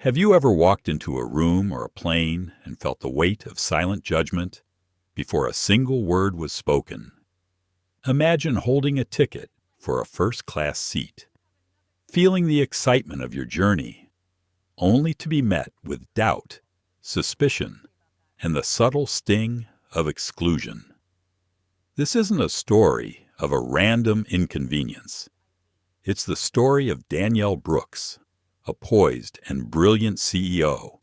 Have you ever walked into a room or a plane and felt the weight of silent judgment before a single word was spoken? Imagine holding a ticket for a first-class seat, feeling the excitement of your journey, only to be met with doubt, suspicion, and the subtle sting of exclusion. This isn't a story of a random inconvenience. It's the story of Danielle Brooks, a poised and brilliant CEO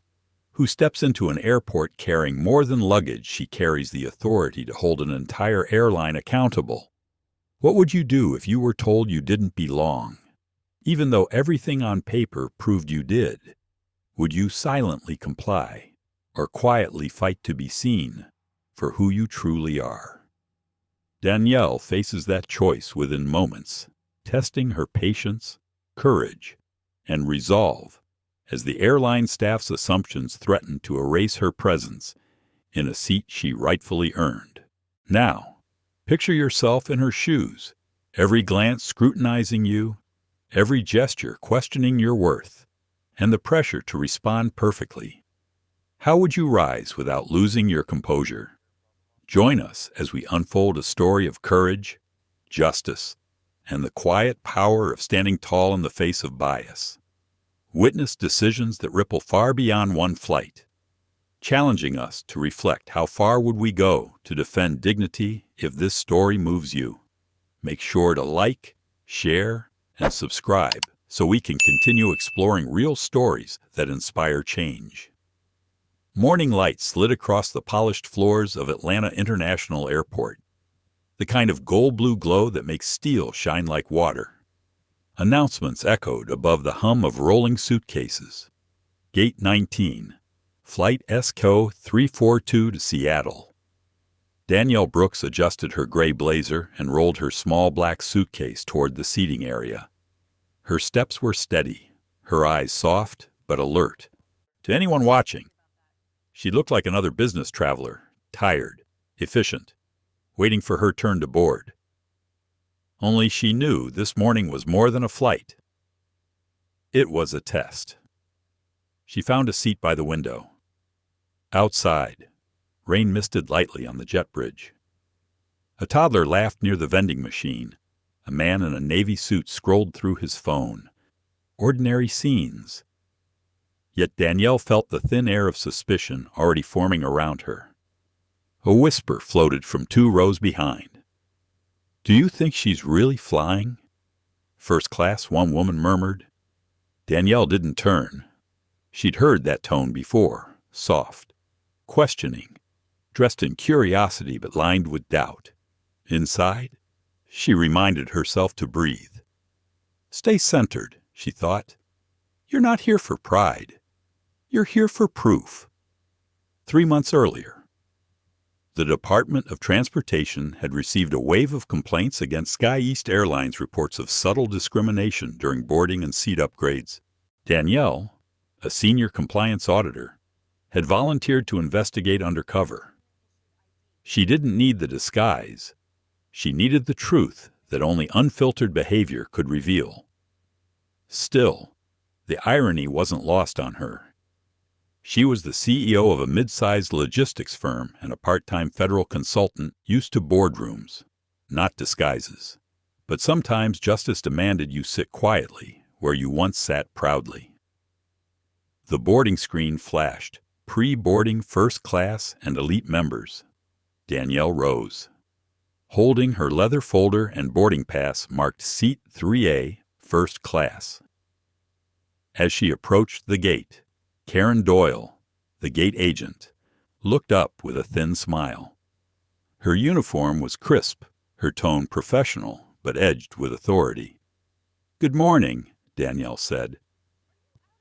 who steps into an airport carrying more than luggage. She carries the authority to hold an entire airline accountable. What would you do if you were told you didn't belong, even though everything on paper proved you did? Would you silently comply or quietly fight to be seen for who you truly are? Danielle faces that choice within moments, testing her patience, courage, and resolve as the airline staff's assumptions threaten to erase her presence in a seat she rightfully earned. Now, picture yourself in her shoes, every glance scrutinizing you, every gesture questioning your worth, and the pressure to respond perfectly. How would you rise without losing your composure? Join us as we unfold a story of courage, justice, and the quiet power of standing tall in the face of bias. Witness decisions that ripple far beyond one flight, challenging us to reflect how far would we go to defend dignity if this story moves you. Make sure to like, share, and subscribe so we can continue exploring real stories that inspire change. Morning light slid across the polished floors of Atlanta International Airport, the kind of gold-blue glow that makes steel shine like water. Announcements echoed above the hum of rolling suitcases. Gate 19, Flight SCO 342 to Seattle. Danielle Brooks adjusted her gray blazer and rolled her small black suitcase toward the seating area. Her steps were steady, her eyes soft but alert. To anyone watching, she looked like another business traveler, tired, efficient, waiting for her turn to board. Only she knew this morning was more than a flight. It was a test. She found a seat by the window. Outside, rain misted lightly on the jet bridge. A toddler laughed near the vending machine. A man in a navy suit scrolled through his phone. Ordinary scenes. Yet Danielle felt the thin air of suspicion already forming around her. A whisper floated from 2 rows behind. "Do you think she's really flying?" "First class," one woman murmured. Danielle didn't turn. She'd heard that tone before, soft, questioning, dressed in curiosity but lined with doubt. Inside, she reminded herself to breathe. "Stay centered," she thought. "You're not here for pride. You're here for proof." 3 months earlier, the Department of Transportation had received a wave of complaints against SkyEast Airlines reports of subtle discrimination during boarding and seat upgrades. Danielle, a senior compliance auditor, had volunteered to investigate Undercover. She didn't need the disguise. She needed the truth that only unfiltered behavior could reveal. Still, the irony wasn't lost on her. She was the CEO of a mid-sized logistics firm and a part-time federal consultant used to boardrooms, not disguises. But sometimes justice demanded you sit quietly where you once sat proudly. The boarding screen flashed, pre-boarding first class and elite members. Danielle rose. Holding her leather folder and boarding pass marked Seat 3A, First Class. As she approached the gate, Karen Doyle, the gate agent, looked up with a thin smile. Her uniform was crisp, her tone professional, but edged with authority. "Good morning," Danielle said.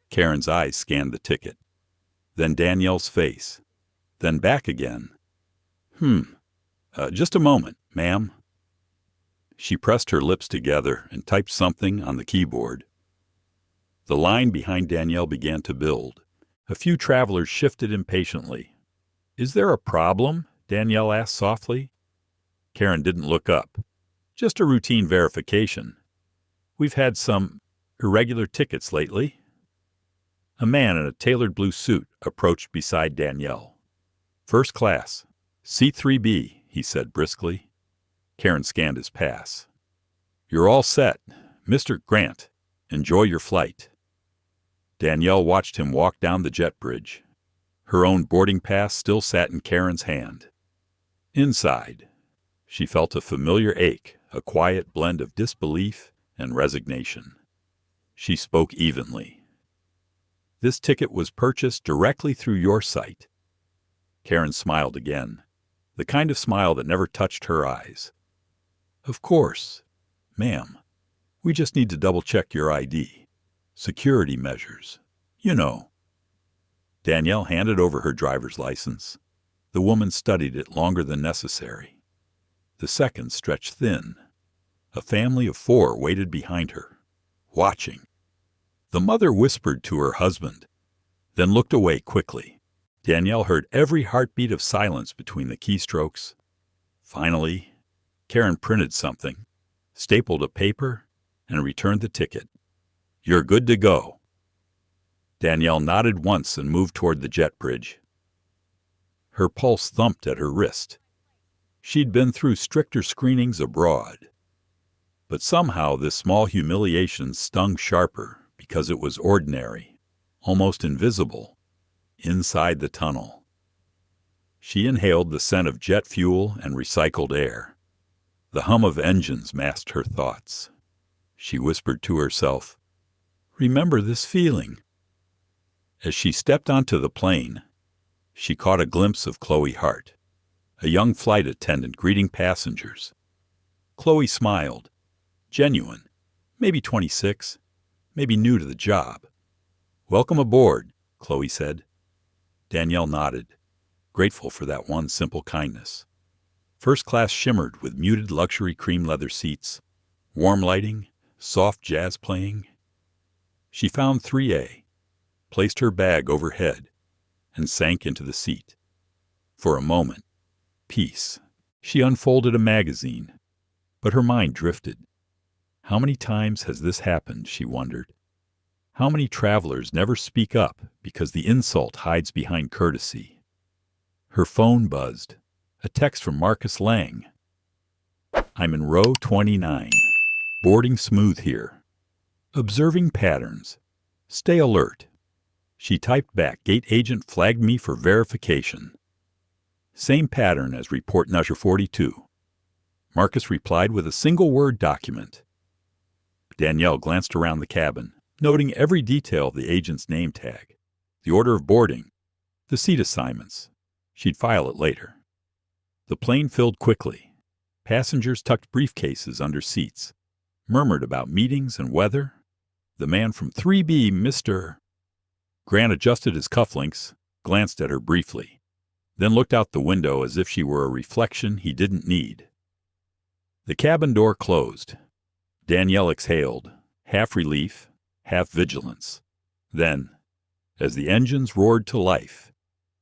Karen's eyes scanned the ticket, then Danielle's face, then back again. Just a moment, ma'am." She pressed her lips together and typed something on the keyboard. The line behind Danielle began to build. A few travelers shifted impatiently. "Is there a problem?" Danielle asked softly. Karen didn't look up. "Just a routine verification. We've had some irregular tickets lately." A man in a tailored blue suit approached beside Danielle. "First class, C3B," he said briskly. Karen scanned his pass. "You're all set. Mr. Grant, enjoy your flight." Danielle watched him walk down the jet bridge. Her own boarding pass still sat in Karen's hand. Inside, she felt a familiar ache, a quiet blend of disbelief and resignation. She spoke evenly. "This ticket was purchased directly through your site." Karen smiled again, the kind of smile that never touched her eyes. "Of course, ma'am. We just need to double-check your ID. Security measures. You know." Danielle handed over her driver's license. The woman studied it longer than necessary. The seconds stretched thin. A family of 4 waited behind her, watching. The mother whispered to her husband, then looked away quickly. Danielle heard every heartbeat of silence between the keystrokes. Finally, Karen printed something, stapled a paper, and returned the ticket. "You're good to go." Danielle nodded once and moved toward the jet bridge. Her pulse thumped at her wrist. She'd been through stricter screenings abroad. But somehow this small humiliation stung sharper because it was ordinary, almost invisible, inside the tunnel. She inhaled the scent of jet fuel and recycled air. The hum of engines masked her thoughts. She whispered to herself, "Remember this feeling." As she stepped onto the plane, she caught a glimpse of Chloe Hart, a young flight attendant greeting passengers. Chloe smiled, genuine, maybe 26, maybe new to the job. "Welcome aboard," Chloe said. Danielle nodded, grateful for that one simple kindness. First class shimmered with muted luxury cream leather seats, warm lighting, soft jazz playing. She found 3A, placed her bag overhead, and sank into the seat. For a moment, peace. She unfolded a magazine, but her mind drifted. How many times has this happened, she wondered. How many travelers never speak up because the insult hides behind courtesy? Her phone buzzed. A text from Marcus Lang. "I'm in row 29. Boarding smooth here. Observing patterns. Stay alert." She typed back, "Gate agent flagged me for verification." Same pattern as report number 42. Marcus replied with a single-word document. Danielle glanced around the cabin, noting every detail of the agent's name tag, the order of boarding, the seat assignments. She'd file it later. The plane filled quickly. Passengers tucked briefcases under seats, murmured about meetings and weather. The man from 3B, Mr. Grant adjusted his cufflinks, glanced at her briefly, then looked out the window as if she were a reflection he didn't need. The cabin door closed. Danielle exhaled, half relief, half vigilance. Then, as the engines roared to life,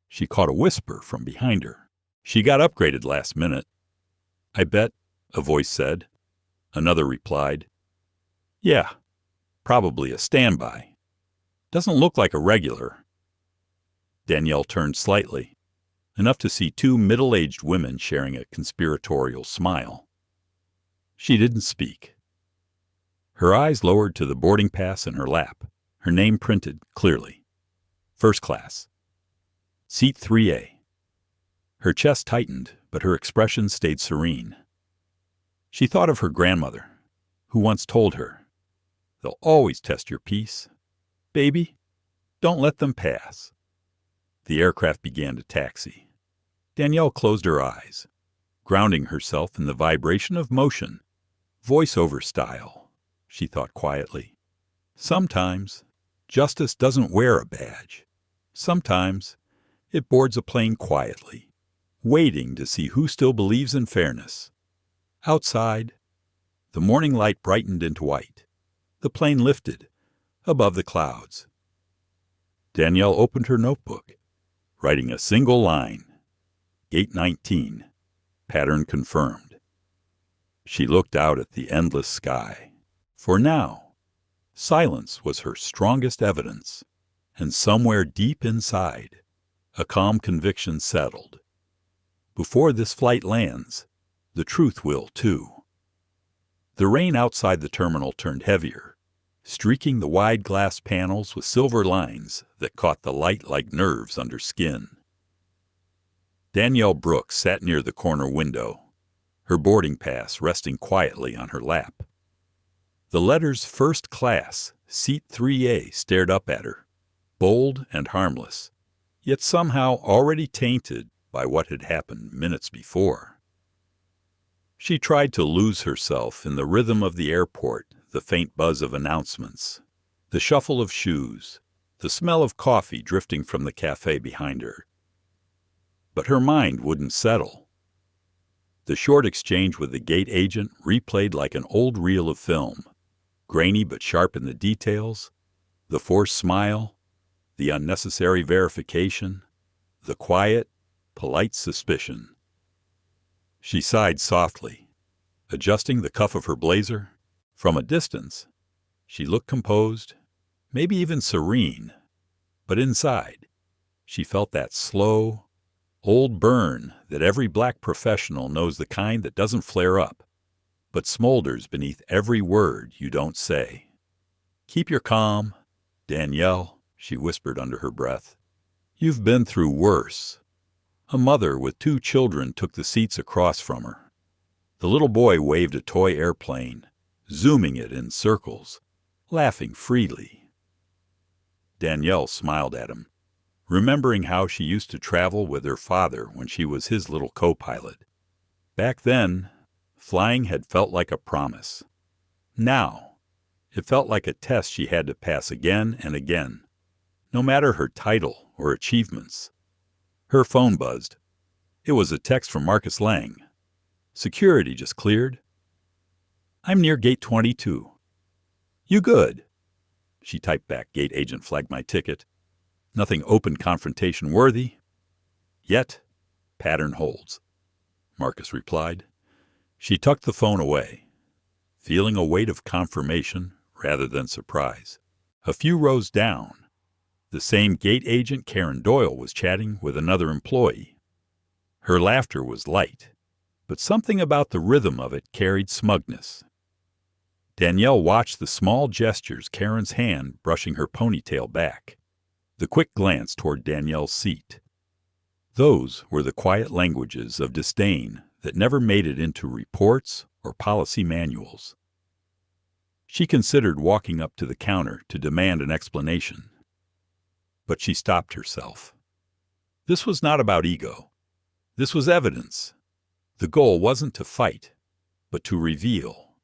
she caught a whisper from behind her. "She got upgraded last minute." "I bet," a voice said. Another replied, "Yeah, probably a standby. Doesn't look like a regular." Danielle turned slightly, enough to see 2 middle-aged women sharing a conspiratorial smile. She didn't speak. Her eyes lowered to the boarding pass in her lap, her name printed clearly. First class. Seat 3A. Her chest tightened, but her expression stayed serene. She thought of her grandmother, who once told her, "They'll always test your peace. Baby, don't let them pass." The aircraft began to taxi. Danielle closed her eyes, grounding herself in the vibration of motion. Voiceover style, she thought quietly. Sometimes, justice doesn't wear a badge. Sometimes, it boards a plane quietly, waiting to see who still believes in fairness. Outside, the morning light brightened into white. The plane lifted, above the clouds. Danielle opened her notebook, writing a single line. Gate 19. Pattern confirmed. She looked out at the endless sky. For now, silence was her strongest evidence, And somewhere deep inside, a calm conviction settled. Before this flight lands, the truth will too. The rain outside the terminal turned heavier, streaking the wide glass panels with silver lines that caught the light like nerves under skin. Danielle Brooks sat near the corner window, her boarding pass resting quietly on her lap. The letters First Class, Seat 3A stared up at her, bold and harmless, yet somehow already tainted by what had happened minutes before. She tried to lose herself in the rhythm of the airport, the faint buzz of announcements, the shuffle of shoes, the smell of coffee drifting from the cafe behind her. But her mind wouldn't settle. The short exchange with the gate agent replayed like an old reel of film, grainy but sharp in the details, the forced smile, the unnecessary verification, the quiet, polite suspicion. She sighed softly, adjusting the cuff of her blazer. From a distance, she looked composed, maybe even serene, but inside, she felt that slow, old burn that every black professional knows, the kind that doesn't flare up, but smolders beneath every word you don't say. "Keep your calm, Danielle," she whispered under her breath. "You've been through worse." A mother with 2 children took the seats across from her. The little boy waved a toy airplane, zooming it in circles, laughing freely. Danielle smiled at him, remembering how she used to travel with her father when she was his little co-pilot. Back then, flying had felt like a promise. Now, it felt like a test she had to pass again and again, no matter her title or achievements. Her phone buzzed. It was a text from Marcus Lang. "Security just cleared. I'm near gate 22. You good?" She typed back, "Gate agent flagged my ticket. Nothing open confrontation worthy. Yet, pattern holds," Marcus replied. She tucked the phone away, feeling a weight of confirmation rather than surprise. A few rows down, the same gate agent, Karen Doyle, was chatting with another employee. Her laughter was light, but something about the rhythm of it carried smugness. Danielle watched the small gestures, Karen's hand brushing her ponytail back, the quick glance toward Danielle's seat. Those were the quiet languages of disdain that never made it into reports or policy manuals. She considered walking up to the counter to demand an explanation, but she stopped herself. This was not about ego. This was evidence. The goal wasn't to fight, but to reveal.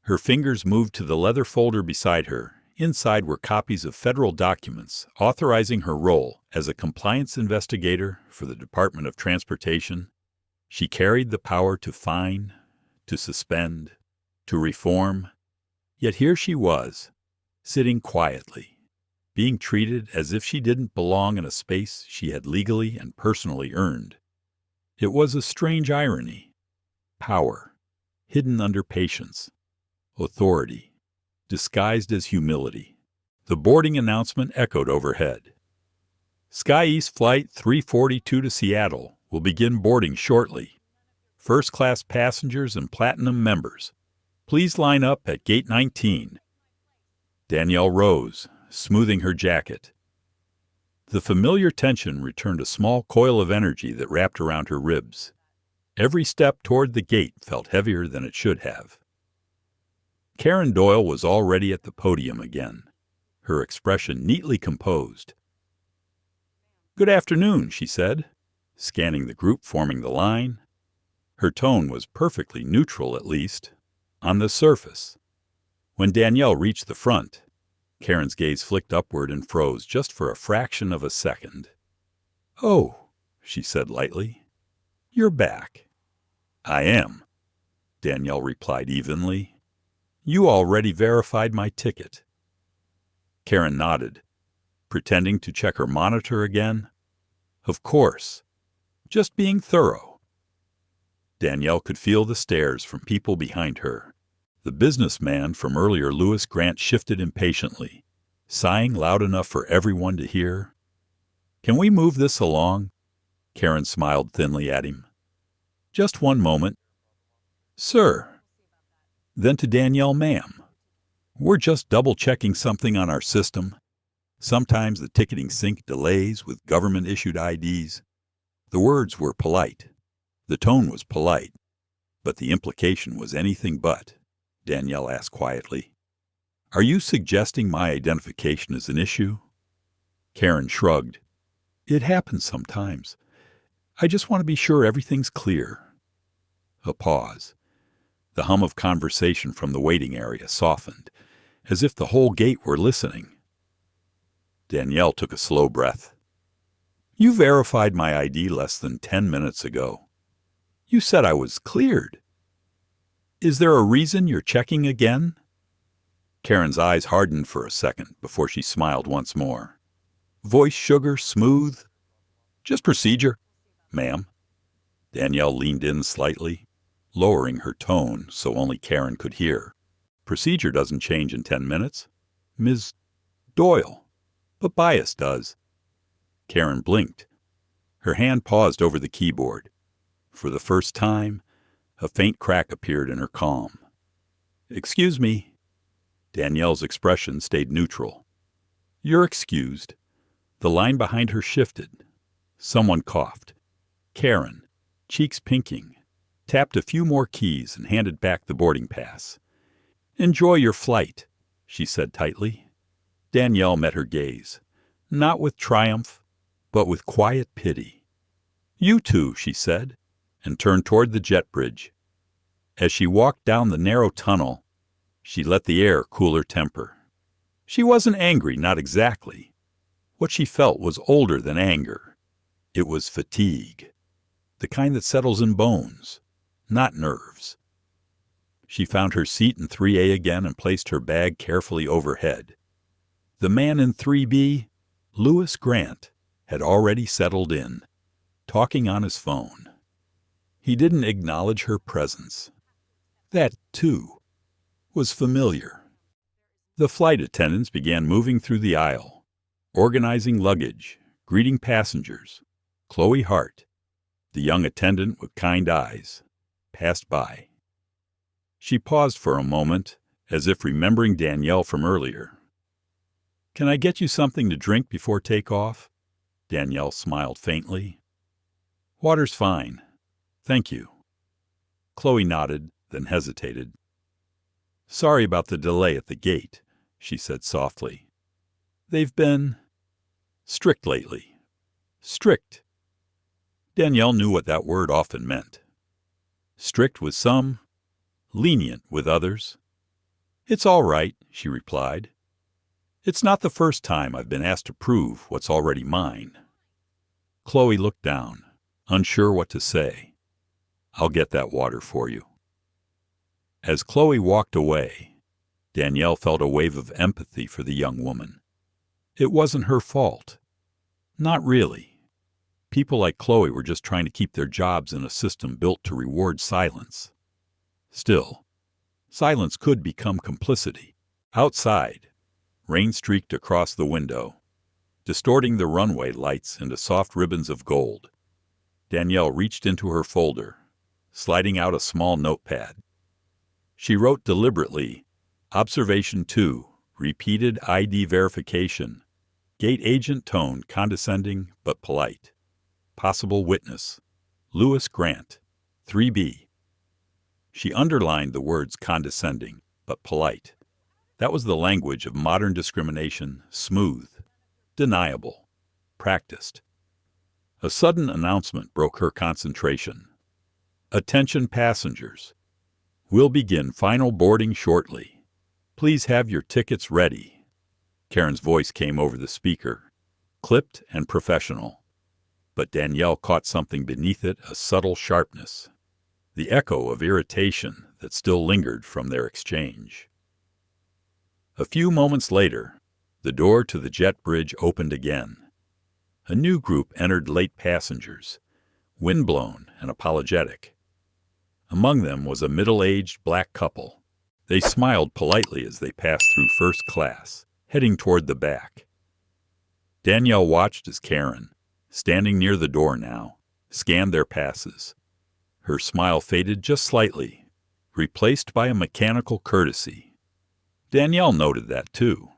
Her fingers moved to the leather folder beside her. Inside were copies of federal documents authorizing her role as a compliance investigator for the Department of Transportation. She carried the power to fine, to suspend, to reform. Yet here she was, sitting quietly, being treated as if she didn't belong in a space she had legally and personally earned. It was a strange irony. Power, hidden under patience. Authority, disguised as humility. The boarding announcement echoed overhead. Sky East Flight 342 to Seattle will begin boarding shortly. First-class passengers and Platinum members, please line up at Gate 19. Danielle rose, smoothing her jacket. The familiar tension returned, a small coil of energy that wrapped around her ribs. Every step toward the gate felt heavier than it should have. Karen Doyle was already at the podium again, her expression neatly composed. "Good afternoon," she said, scanning the group forming the line. Her tone was perfectly neutral, at least, on the surface. When Danielle reached the front, Karen's gaze flicked upward and froze just for a fraction of a second. "Oh," she said lightly, "you're back." "I am," Danielle replied evenly. "You already verified my ticket." Karen nodded, pretending to check her monitor again. "Of course. Just being thorough." Danielle could feel the stares from people behind her. The businessman from earlier, Lewis Grant, shifted impatiently, sighing loud enough for everyone to hear. "Can we move this along?" Karen smiled thinly at him. "Just one moment." "Sir." Then to Danielle, "Ma'am, we're just double-checking something on our system. Sometimes the ticketing sync delays with government-issued IDs." The words were polite. The tone was polite. But the implication was anything but. Danielle asked quietly, "Are you suggesting my identification is an issue?" Karen shrugged. "It happens sometimes. I just want to be sure everything's clear." A pause. The hum of conversation from the waiting area softened, as if the whole gate were listening. Danielle took a slow breath. "You verified my ID less than 10 minutes ago. You said I was cleared. Is there a reason you're checking again?" Karen's eyes hardened for a second before she smiled once more. Voice sugar smooth. "Just procedure, ma'am." Danielle leaned in slightly, lowering her tone so only Karen could hear. "Procedure doesn't change in 10 minutes, Ms. Doyle, but bias does." Karen blinked. Her hand paused over the keyboard. For the first time, a faint crack appeared in her calm. "Excuse me." Danielle's expression stayed neutral. "You're excused." The line behind her shifted. Someone coughed. Karen, cheeks pinking, tapped a few more keys and handed back the boarding pass. "Enjoy your flight," she said tightly. Danielle met her gaze, not with triumph, but with quiet pity. "You too," she said, and turned toward the jet bridge. As she walked down the narrow tunnel, she let the air cool her temper. She wasn't angry, not exactly. What she felt was older than anger. It was fatigue, the kind that settles in bones, not nerves. She found her seat in 3A again and placed her bag carefully overhead. The man in 3B, Lewis Grant, had already settled in, talking on his phone. He didn't acknowledge her presence. That, too, was familiar. The flight attendants began moving through the aisle, organizing luggage, greeting passengers. Chloe Hart, the young attendant with kind eyes, passed by. She paused for a moment, as if remembering Danielle from earlier. "Can I get you something to drink before takeoff?" Danielle smiled faintly. "Water's fine. Thank you." Chloe nodded, then hesitated. "Sorry about the delay at the gate," she said softly. "They've been strict lately." Strict. Danielle knew what that word often meant. Strict with some, lenient with others. "It's all right," she replied. "It's not the first time I've been asked to prove what's already mine." Chloe looked down, unsure what to say. "I'll get that water for you." As Chloe walked away, Danielle felt a wave of empathy for the young woman. It wasn't her fault. Not really. People like Chloe were just trying to keep their jobs in a system built to reward silence. Still, silence could become complicity. Outside, rain streaked across the window, distorting the runway lights into soft ribbons of gold. Danielle reached into her folder, sliding out a small notepad. She wrote deliberately, "Observation 2, repeated ID verification. Gate agent tone condescending but polite. Possible witness, Lewis Grant, 3B." She underlined the words condescending but polite. That was the language of modern discrimination, smooth, deniable, practiced. A sudden announcement broke her concentration. "Attention passengers. We'll begin final boarding shortly. Please have your tickets ready." Karen's voice came over the speaker, clipped and professional. But Danielle caught something beneath it, a subtle sharpness, the echo of irritation that still lingered from their exchange. A few moments later, the door to the jet bridge opened again. A new group entered, late passengers, windblown and apologetic. Among them was a middle-aged black couple. They smiled politely as they passed through first class, heading toward the back. Danielle watched as Karen, standing near the door now, scanned their passes. Her smile faded just slightly, replaced by a mechanical courtesy. Danielle noted that, too.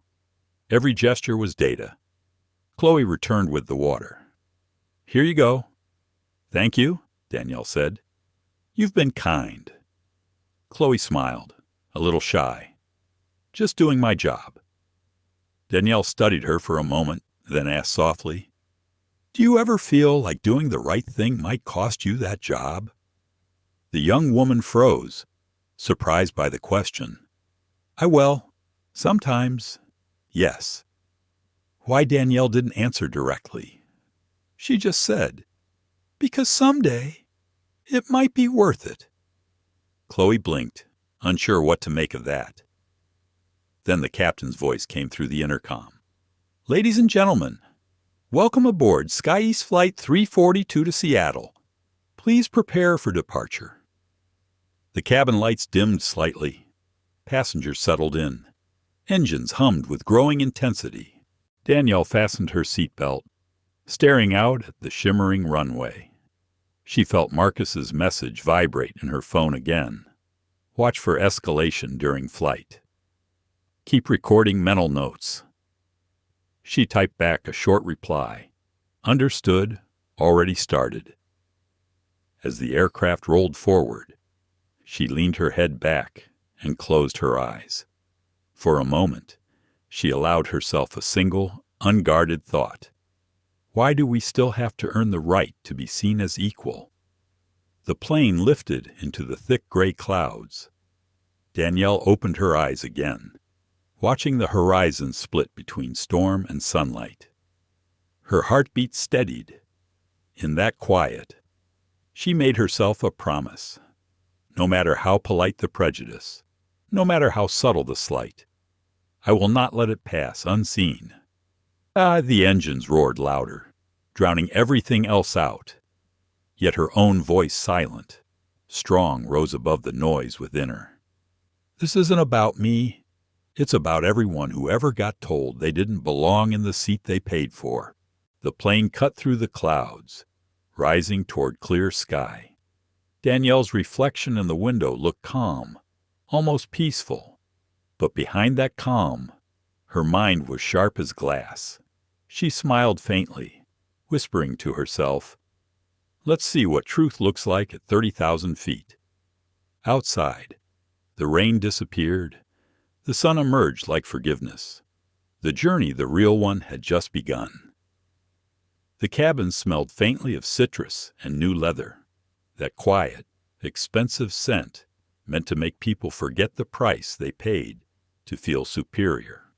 Every gesture was data. Chloe returned with the water. "Here you go." "Thank you," Danielle said. "You've been kind." Chloe smiled, a little shy. "Just doing my job." Danielle studied her for a moment, then asked softly, "Do you ever feel like doing the right thing might cost you that job?" The young woman froze, surprised by the question. Well, sometimes, yes." Why Danielle didn't answer directly. She just said, "Because someday it might be worth it." Chloe blinked, unsure what to make of that. Then the captain's voice came through the intercom. "Ladies and gentlemen, welcome aboard Sky East Flight 342 to Seattle. Please prepare for departure." The cabin lights dimmed slightly. Passengers settled in. Engines hummed with growing intensity. Danielle fastened her seatbelt, staring out at the shimmering runway. She felt Marcus's message vibrate in her phone again. Watch for escalation during flight. Keep recording mental notes. She typed back a short reply. Understood, already started. As the aircraft rolled forward, she leaned her head back and closed her eyes. For a moment, she allowed herself a single, unguarded thought. Why do we still have to earn the right to be seen as equal? The plane lifted into the thick gray clouds. Danielle opened her eyes again, watching the horizon split between storm and sunlight. Her heartbeat steadied. In that quiet, she made herself a promise. No matter how polite the prejudice, no matter how subtle the slight, I will not let it pass unseen. The engines roared louder, drowning everything else out. Yet her own voice silent, strong, rose above the noise within her. This isn't about me. It's about everyone who ever got told they didn't belong in the seat they paid for. The plane cut through the clouds, rising toward clear sky. Danielle's reflection in the window looked calm, almost peaceful. But behind that calm, her mind was sharp as glass. She smiled faintly, whispering to herself, "Let's see what truth looks like at 30,000 feet." Outside, the rain disappeared. The sun emerged like forgiveness. The journey, the real one, had just begun. The cabin smelled faintly of citrus and new leather, that quiet, expensive scent meant to make people forget the price they paid to feel superior.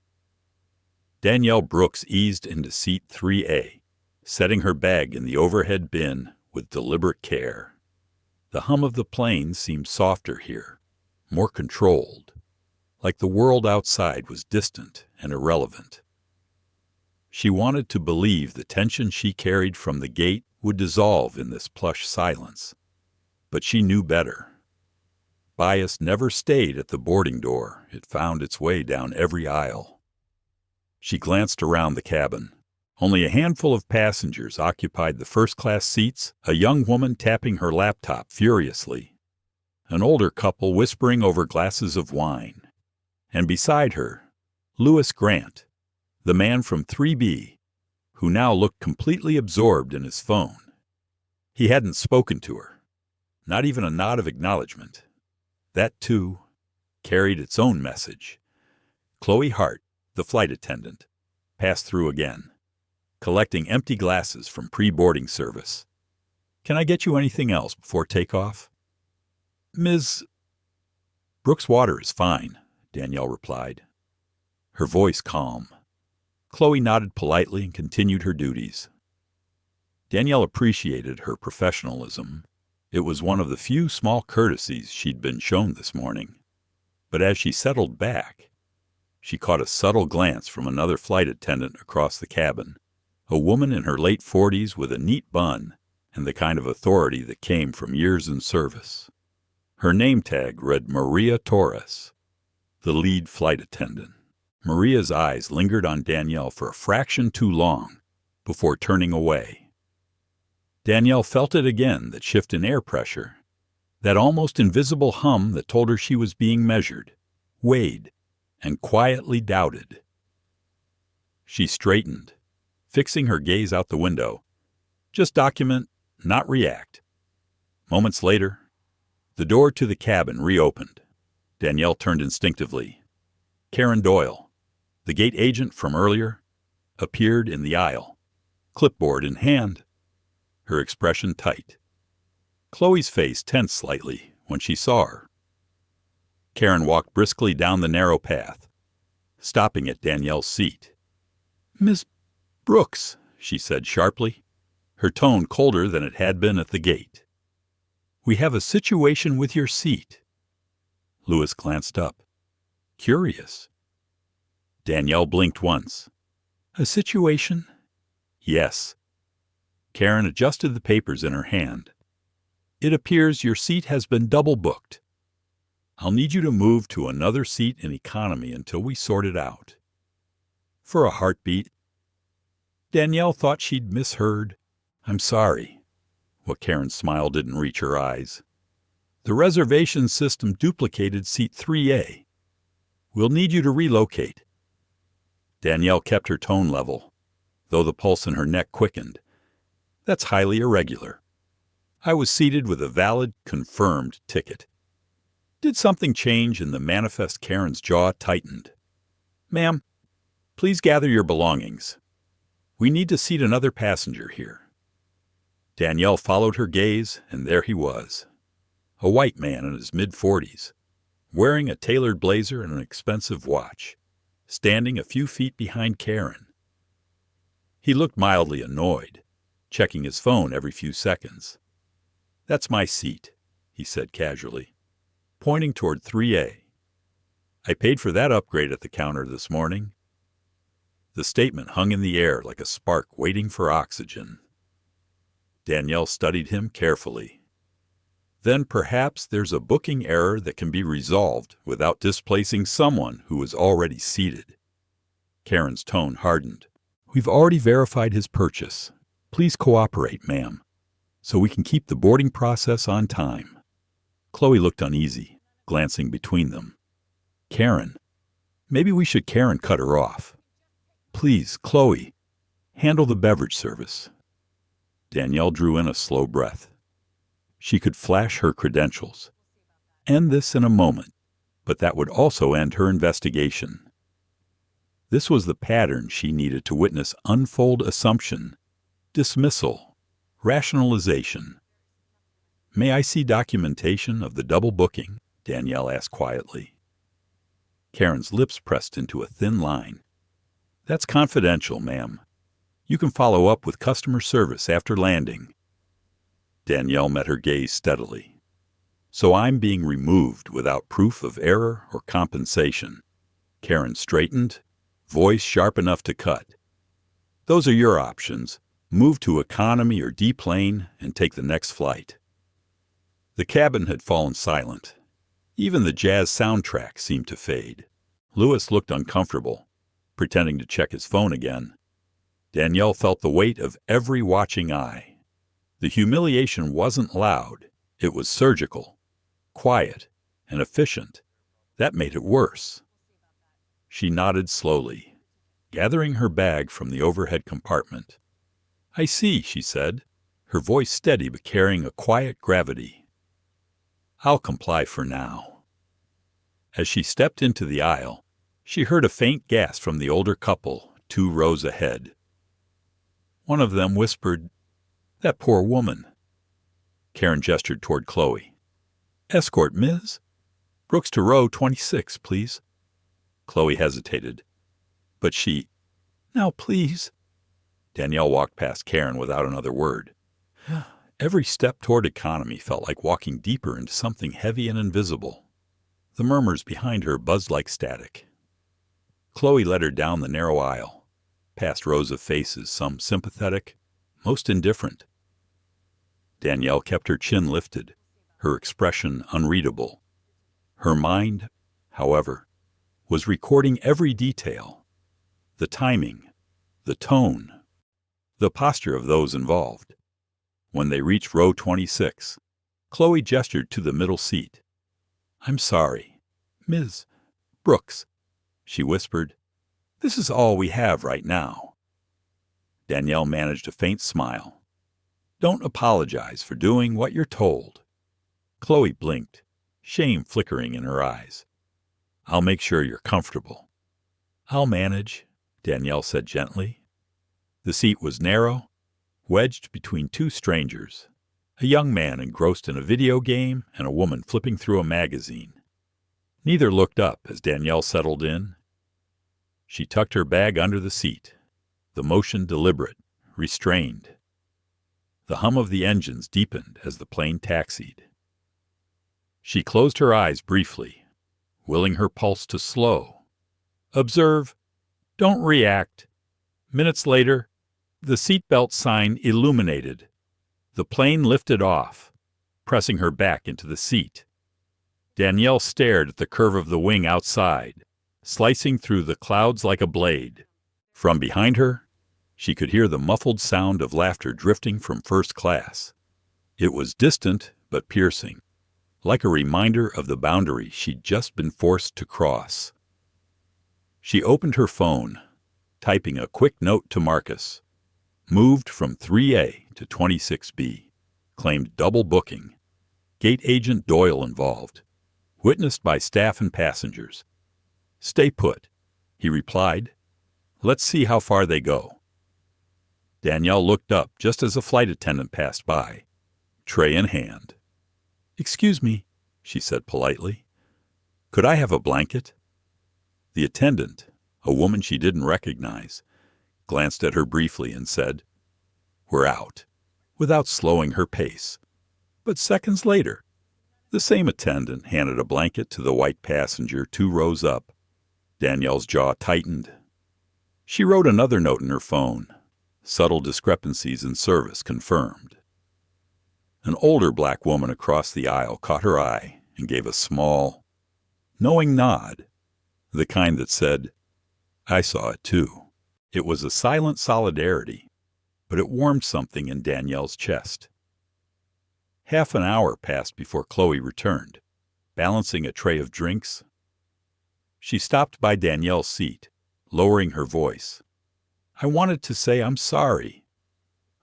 Danielle Brooks eased into seat 3A, setting her bag in the overhead bin with deliberate care. The hum of the plane seemed softer here, more controlled, like the world outside was distant and irrelevant. She wanted to believe the tension she carried from the gate would dissolve in this plush silence, but she knew better. Bias never stayed at the boarding door. It found its way down every aisle. She glanced around the cabin. Only a handful of passengers occupied the first-class seats, a young woman tapping her laptop furiously, an older couple whispering over glasses of wine, and beside her, Lewis Grant, the man from 3B, who now looked completely absorbed in his phone. He hadn't spoken to her, not even a nod of acknowledgement. That, too, carried its own message. Chloe Hart, the flight attendant, passed through again, collecting empty glasses from pre-boarding service. "Can I get you anything else before takeoff?" "Ms. Brooks' water is fine," Danielle replied, her voice calm. Chloe nodded politely and continued her duties. Danielle appreciated her professionalism. It was one of the few small courtesies she'd been shown this morning. But as she settled back, she caught a subtle glance from another flight attendant across the cabin, a woman in her late 40s with a neat bun and the kind of authority that came from years in service. Her name tag read Maria Torres, the lead flight attendant. Maria's eyes lingered on Danielle for a fraction too long before turning away. Danielle felt it again, that shift in air pressure, that almost invisible hum that told her she was being measured, weighed, and quietly doubted. She straightened, fixing her gaze out the window. Just document, not react. Moments later, the door to the cabin reopened. Danielle turned instinctively. Karen Doyle, the gate agent from earlier, appeared in the aisle, clipboard in hand, her expression tight. Chloe's face tensed slightly when she saw her. Karen walked briskly down the narrow path, stopping at Danielle's seat. "Miss Brooks," she said sharply, her tone colder than it had been at the gate. "We have a situation with your seat." Lewis glanced up, curious. Danielle blinked once. "A situation?" "Yes." Karen adjusted the papers in her hand. "It appears your seat has been double booked. I'll need you to move to another seat in economy until we sort it out." For a heartbeat, Danielle thought she'd misheard. "I'm sorry." What Karen's smile didn't reach her eyes. "The reservation system duplicated seat 3A. We'll need you to relocate." Danielle kept her tone level, though the pulse in her neck quickened. "That's highly irregular. I was seated with a valid, confirmed ticket." Did something change in the manifest? Karen's jaw tightened. "Ma'am, please gather your belongings. We need to seat another passenger here." Danielle followed her gaze, and there he was. A white man in his mid-40s, wearing a tailored blazer and an expensive watch, standing a few feet behind Karen. He looked mildly annoyed, checking his phone every few seconds. "That's my seat," he said casually, pointing toward 3A. "I paid for that upgrade at the counter this morning." The statement hung in the air like a spark waiting for oxygen. Danielle studied him carefully. "Then perhaps there's a booking error that can be resolved without displacing someone who is already seated." Karen's tone hardened. "We've already verified his purchase. Please cooperate, ma'am, so we can keep the boarding process on time." Chloe looked uneasy, glancing between them. "Karen, maybe we should." Karen cut her off. "Please, Chloe, handle the beverage service." Danielle drew in a slow breath. She could flash her credentials. End this in a moment, but that would also end her investigation. This was the pattern she needed to witness unfold: assumption, dismissal, rationalization. "May I see documentation of the double booking?" Danielle asked quietly. Karen's lips pressed into a thin line. "That's confidential, ma'am. You can follow up with customer service after landing." Danielle met her gaze steadily. "So I'm being removed without proof of error or compensation." Karen straightened, voice sharp enough to cut. "Those are your options. Move to economy or deplane and take the next flight." The cabin had fallen silent. Even the jazz soundtrack seemed to fade. Lewis looked uncomfortable, pretending to check his phone again. Danielle felt the weight of every watching eye. The humiliation wasn't loud. It was surgical, quiet, and efficient. That made it worse. She nodded slowly, gathering her bag from the overhead compartment. "I see," she said, her voice steady but carrying a quiet gravity. "I'll comply for now." As she stepped into the aisle, she heard a faint gasp from the older couple 2 rows ahead. One of them whispered, "That poor woman." Karen gestured toward Chloe. "Escort, Ms. Brooks to row 26, please." Chloe hesitated, but she, "Now, please." Danielle walked past Karen without another word. Every step toward economy felt like walking deeper into something heavy and invisible. The murmurs behind her buzzed like static. Chloe led her down the narrow aisle, past rows of faces, some sympathetic, most indifferent. Danielle kept her chin lifted, her expression unreadable. Her mind, however, was recording every detail: the timing, the tone, the posture of those involved. When they reached row 26, Chloe gestured to the middle seat. "I'm sorry, Ms. Brooks," she whispered. "This is all we have right now." Danielle managed a faint smile. "Don't apologize for doing what you're told." Chloe blinked, shame flickering in her eyes. "I'll make sure you're comfortable." "I'll manage," Danielle said gently. The seat was narrow, wedged between two strangers, a young man engrossed in a video game and a woman flipping through a magazine. Neither looked up as Danielle settled in. She tucked her bag under the seat, the motion deliberate, restrained. The hum of the engines deepened as the plane taxied. She closed her eyes briefly, willing her pulse to slow. Observe, don't react. Minutes later, the seatbelt sign illuminated. The plane lifted off, pressing her back into the seat. Danielle stared at the curve of the wing outside, slicing through the clouds like a blade. From behind her, she could hear the muffled sound of laughter drifting from first class. It was distant but piercing, like a reminder of the boundary she'd just been forced to cross. She opened her phone, typing a quick note to Marcus. Moved from 3A to 26B. Claimed double booking. Gate agent Doyle involved. Witnessed by staff and passengers. "Stay put," he replied. "Let's see how far they go." Danielle looked up just as a flight attendant passed by, tray in hand. "Excuse me," she said politely. "Could I have a blanket?" The attendant, a woman she didn't recognize, glanced at her briefly and said, "We're out," without slowing her pace. But seconds later, the same attendant handed a blanket to the white passenger 2 rows up. Danielle's jaw tightened. She wrote another note in her phone. Subtle discrepancies in service confirmed. An older black woman across the aisle caught her eye and gave a small, knowing nod, the kind that said, "I saw it too." It was a silent solidarity, but it warmed something in Danielle's chest. Half an hour passed before Chloe returned, balancing a tray of drinks. She stopped by Danielle's seat, lowering her voice. "I wanted to say I'm sorry.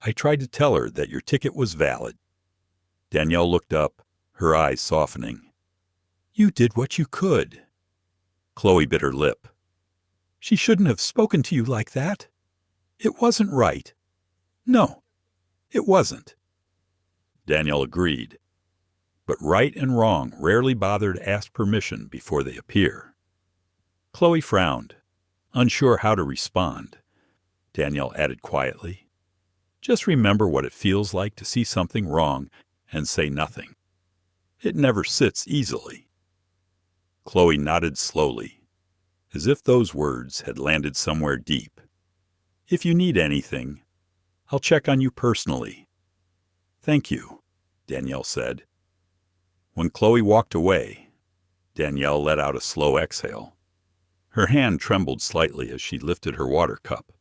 I tried to tell her that your ticket was valid." Danielle looked up, her eyes softening. "You did what you could." Chloe bit her lip. "She shouldn't have spoken to you like that. It wasn't right." "No, it wasn't." Danielle agreed. But right and wrong rarely bother to ask permission before they appear. Chloe frowned, unsure how to respond. Danielle added quietly, "Just remember what it feels like to see something wrong and say nothing. It never sits easily." Chloe nodded slowly, as if those words had landed somewhere deep. "If you need anything, I'll check on you personally." "Thank you," Danielle said. When Chloe walked away, Danielle let out a slow exhale. Her hand trembled slightly as she lifted her water cup.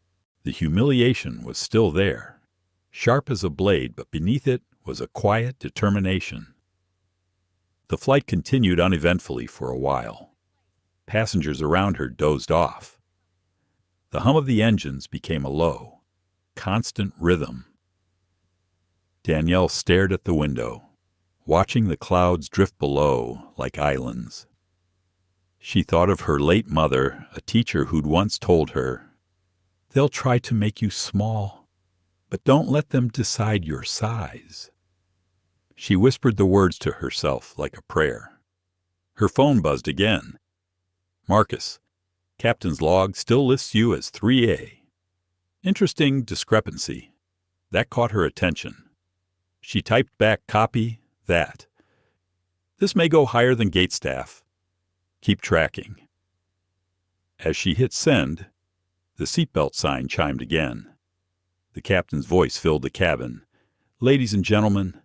The humiliation was still there, sharp as a blade, but beneath it was a quiet determination. The flight continued uneventfully for a while. Passengers around her dozed off. The hum of the engines became a low, constant rhythm. Danielle stared at the window, watching the clouds drift below like islands. She thought of her late mother, a teacher who'd once told her, "They'll try to make you small, but don't let them decide your size." She whispered the words to herself like a prayer. Her phone buzzed again. "Marcus, Captain's log still lists you as 3A. Interesting discrepancy." That caught her attention. She typed back copy that. "This may go higher than gate staff. Keep tracking." As she hit send, the seatbelt sign chimed again. The captain's voice filled the cabin. "Ladies and gentlemen,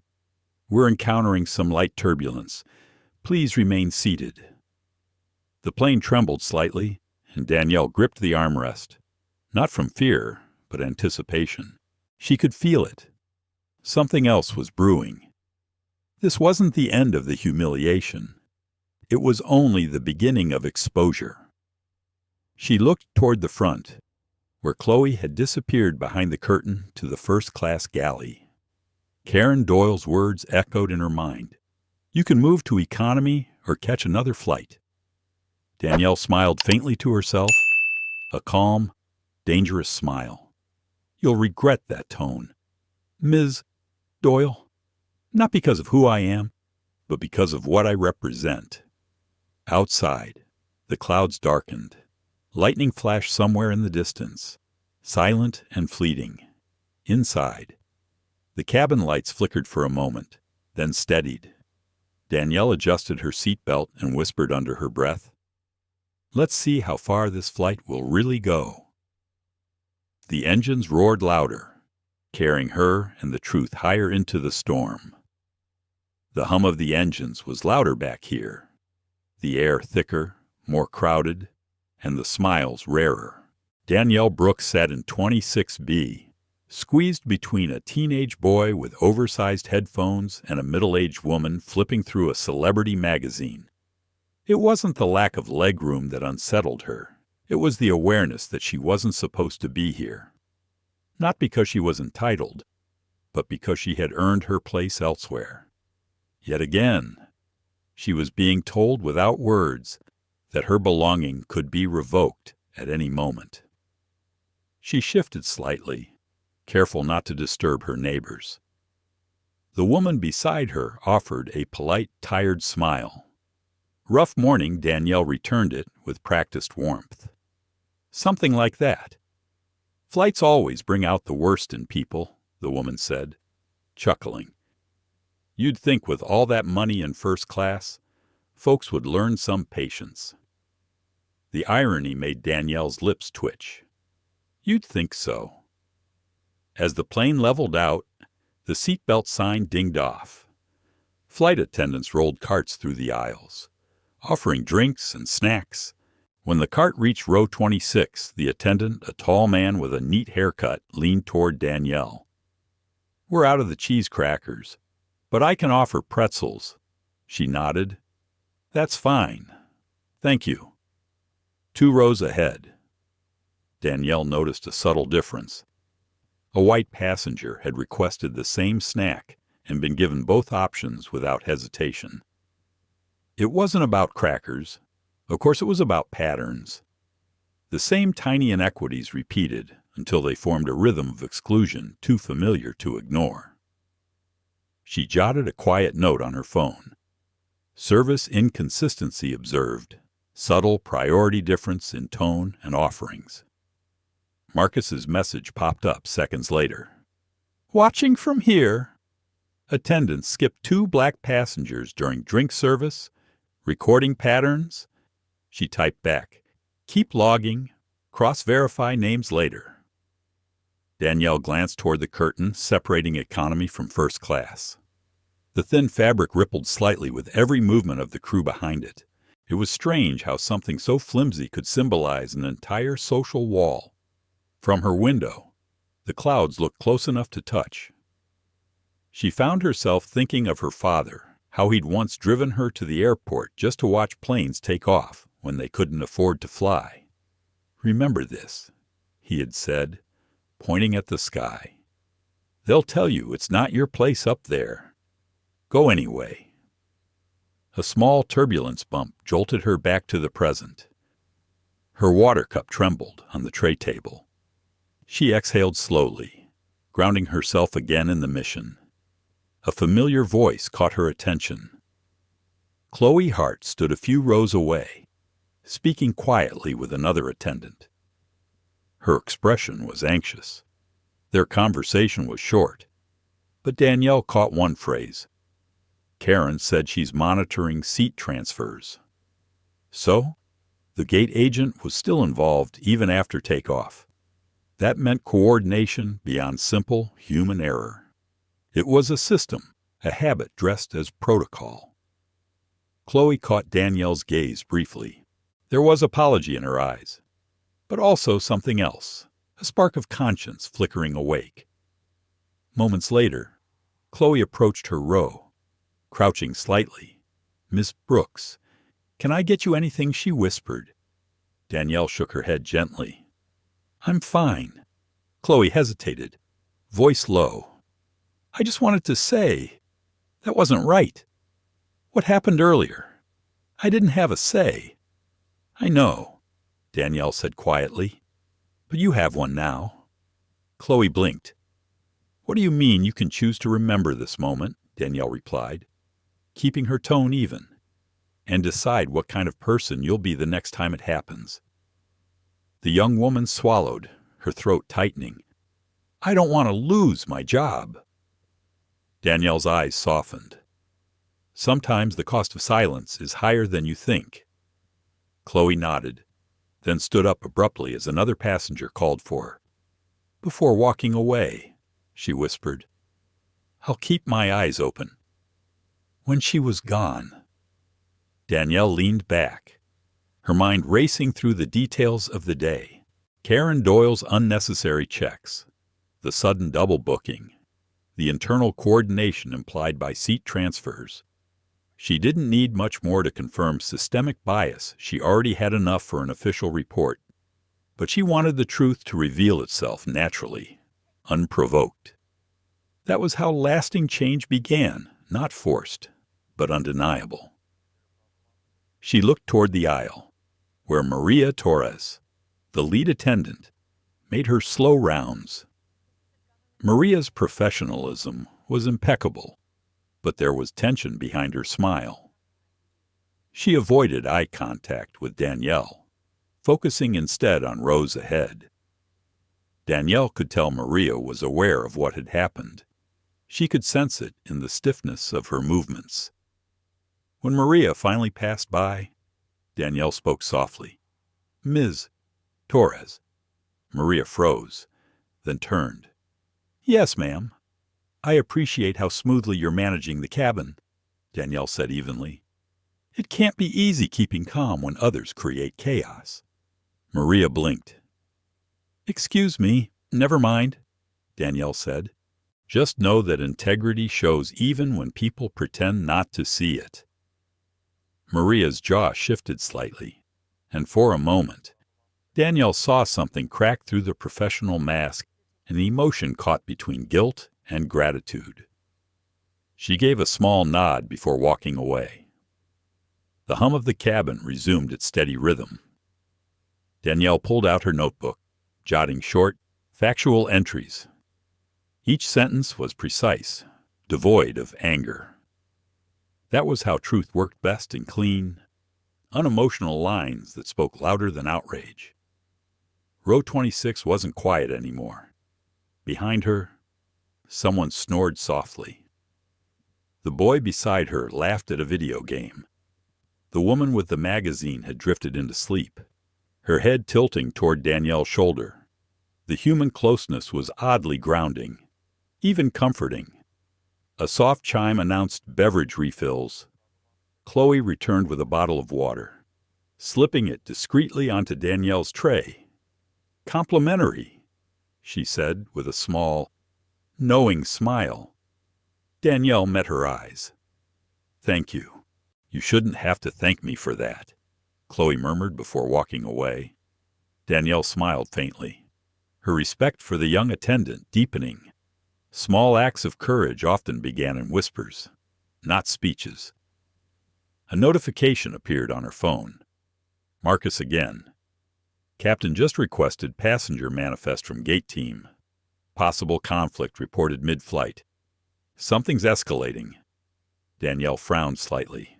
we're encountering some light turbulence. Please remain seated." The plane trembled slightly, and Danielle gripped the armrest. Not from fear, but anticipation. She could feel it. Something else was brewing. This wasn't the end of the humiliation. It was only the beginning of exposure. She looked toward the front, where Chloe had disappeared behind the curtain to the first-class galley. Karen Doyle's words echoed in her mind. You can move to economy or catch another flight. Danielle smiled faintly to herself, a calm, dangerous smile. You'll regret that tone. Ms. Doyle, not because of who I am, but because of what I represent. Outside, the clouds darkened. Lightning flashed somewhere in the distance, silent and fleeting. Inside, the cabin lights flickered for a moment, then steadied. Danielle adjusted her seatbelt and whispered under her breath, Let's see how far this flight will really go. The engines roared louder, carrying her and the truth higher into the storm. The hum of the engines was louder back here, the air thicker, more crowded, and the smiles rarer. Danielle Brooks sat in 26B, squeezed between a teenage boy with oversized headphones and a middle-aged woman flipping through a celebrity magazine. It wasn't the lack of legroom that unsettled her. It was the awareness that she wasn't supposed to be here. Not because she was entitled, but because she had earned her place elsewhere. Yet again, she was being told without words that her belonging could be revoked at any moment. She shifted slightly, careful not to disturb her neighbors. The woman beside her offered a polite, tired smile. Rough morning, Danielle returned it with practiced warmth. Something like that. Flights always bring out the worst in people, the woman said, chuckling. You'd think with all that money in first class, folks would learn some patience. The irony made Danielle's lips twitch. You'd think so. As the plane leveled out, the seatbelt sign dinged off. Flight attendants rolled carts through the aisles, offering drinks and snacks. When the cart reached row 26, the attendant, a tall man with a neat haircut, leaned toward Danielle. We're out of the cheese crackers, but I can offer pretzels. She nodded. That's fine. Thank you. 2 rows ahead. Danielle noticed a subtle difference. A white passenger had requested the same snack and been given both options without hesitation. It wasn't about crackers. Of course, it was about patterns. The same tiny inequities repeated until they formed a rhythm of exclusion too familiar to ignore. She jotted a quiet note on her phone. Service inconsistency observed. Subtle priority difference in tone and offerings. Marcus's message popped up seconds later. Watching from here. Attendants skipped 2 black passengers during drink service, recording patterns. She typed back, keep logging, cross-verify names later. Danielle glanced toward the curtain separating economy from first class. The thin fabric rippled slightly with every movement of the crew behind it. It was strange how something so flimsy could symbolize an entire social wall. From her window, the clouds looked close enough to touch. She found herself thinking of her father, how he'd once driven her to the airport just to watch planes take off when they couldn't afford to fly. Remember this, he had said, pointing at the sky. They'll tell you it's not your place up there. Go anyway. A small turbulence bump jolted her back to the present. Her water cup trembled on the tray table. She exhaled slowly, grounding herself again in the mission. A familiar voice caught her attention. Chloe Hart stood a few rows away, speaking quietly with another attendant. Her expression was anxious. Their conversation was short, but Danielle caught one phrase. Karen said she's monitoring seat transfers. So, the gate agent was still involved even after takeoff. That meant coordination beyond simple human error. It was a system, a habit dressed as protocol. Chloe caught Danielle's gaze briefly. There was apology in her eyes, but also something else, a spark of conscience flickering awake. Moments later, Chloe approached her row, crouching slightly. "Miss Brooks, can I get you anything?" she whispered. Danielle shook her head gently. "I'm fine." Chloe hesitated, voice low. "I just wanted to say, that wasn't right. What happened earlier? I didn't have a say." "I know," Danielle said quietly, "but you have one now." Chloe blinked. "What do you mean you can choose to remember this moment?" Danielle replied, keeping her tone even, "and decide what kind of person you'll be the next time it happens." The young woman swallowed, her throat tightening. "I don't want to lose my job." Danielle's eyes softened. "Sometimes the cost of silence is higher than you think." Chloe nodded, then stood up abruptly as another passenger called for her. "Before walking away," she whispered, "I'll keep my eyes open." When she was gone, Danielle leaned back, her mind racing through the details of the day. Karen Doyle's unnecessary checks, the sudden double booking, the internal coordination implied by seat transfers. She didn't need much more to confirm systemic bias. She already had enough for an official report. But she wanted the truth to reveal itself naturally, unprovoked. That was how lasting change began, not forced, but undeniable. She looked toward the aisle, where Maria Torres, the lead attendant, made her slow rounds. Maria's professionalism was impeccable, but there was tension behind her smile. She avoided eye contact with Danielle, focusing instead on rows ahead. Danielle could tell Maria was aware of what had happened. She could sense it in the stiffness of her movements. When Maria finally passed by, Danielle spoke softly. "Ms. Torres." Maria froze, then turned. "Yes, ma'am. I appreciate how smoothly you're managing the cabin," Danielle said evenly. "It can't be easy keeping calm when others create chaos." Maria blinked. "Excuse me, never mind," Danielle said. "Just know that integrity shows even when people pretend not to see it." Maria's jaw shifted slightly, and for a moment, Danielle saw something crack through the professional mask, an emotion caught between guilt and gratitude. She gave a small nod before walking away. The hum of the cabin resumed its steady rhythm. Danielle pulled out her notebook, jotting short, factual entries. Each sentence was precise, devoid of anger. That was how truth worked best in clean, unemotional lines that spoke louder than outrage. Row 26 wasn't quiet anymore. Behind her, someone snored softly. The boy beside her laughed at a video game. The woman with the magazine had drifted into sleep, her head tilting toward Danielle's shoulder. The human closeness was oddly grounding, even comforting. A soft chime announced beverage refills. Chloe returned with a bottle of water, slipping it discreetly onto Danielle's tray. "Complimentary," she said with a small, knowing smile. Danielle met her eyes. "Thank you. You shouldn't have to thank me for that," Chloe murmured before walking away. Danielle smiled faintly, her respect for the young attendant deepening. Small acts of courage often began in whispers, not speeches. A notification appeared on her phone. Marcus again. "Captain just requested passenger manifest from gate team. Possible conflict reported mid-flight. Something's escalating." Danielle frowned slightly.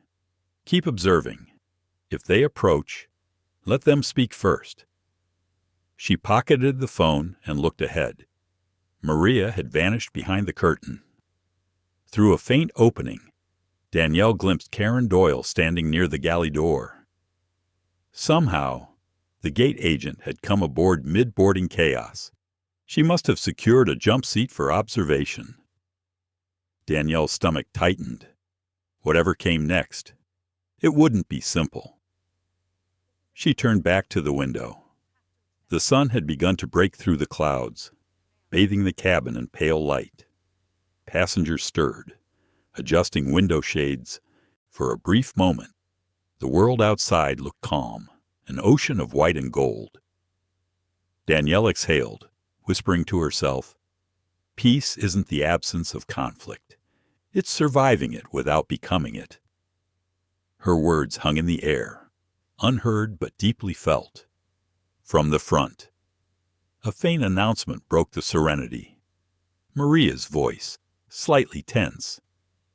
"Keep observing. If they approach, let them speak first." She pocketed the phone and looked ahead. Maria had vanished behind the curtain. Through a faint opening, Danielle glimpsed Karen Doyle standing near the galley door. Somehow, the gate agent had come aboard mid-boarding chaos. She must have secured a jump seat for observation. Danielle's stomach tightened. Whatever came next, it wouldn't be simple. She turned back to the window. The sun had begun to break through the clouds, bathing the cabin in pale light. Passengers stirred, adjusting window shades. For a brief moment, the world outside looked calm, an ocean of white and gold. Danielle exhaled, whispering to herself, "Peace isn't the absence of conflict. It's surviving it without becoming it." Her words hung in the air, unheard but deeply felt. From the front, a faint announcement broke the serenity. Maria's voice, slightly tense,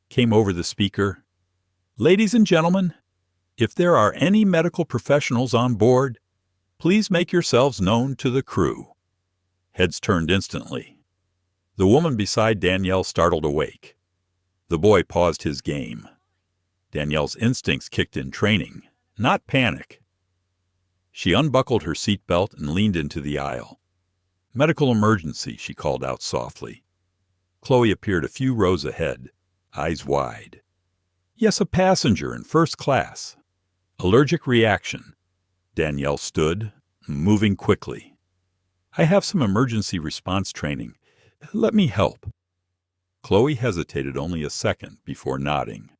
came over the speaker. "Ladies and gentlemen, if there are any medical professionals on board, please make yourselves known to the crew." Heads turned instantly. The woman beside Danielle startled awake. The boy paused his game. Danielle's instincts kicked in training, not panic. She unbuckled her seatbelt and leaned into the aisle. "Medical emergency," she called out softly. Chloe appeared a few rows ahead, eyes wide. "Yes, a passenger in first class. Allergic reaction." Danielle stood, moving quickly. "I have some emergency response training. Let me help." Chloe hesitated only a second before nodding.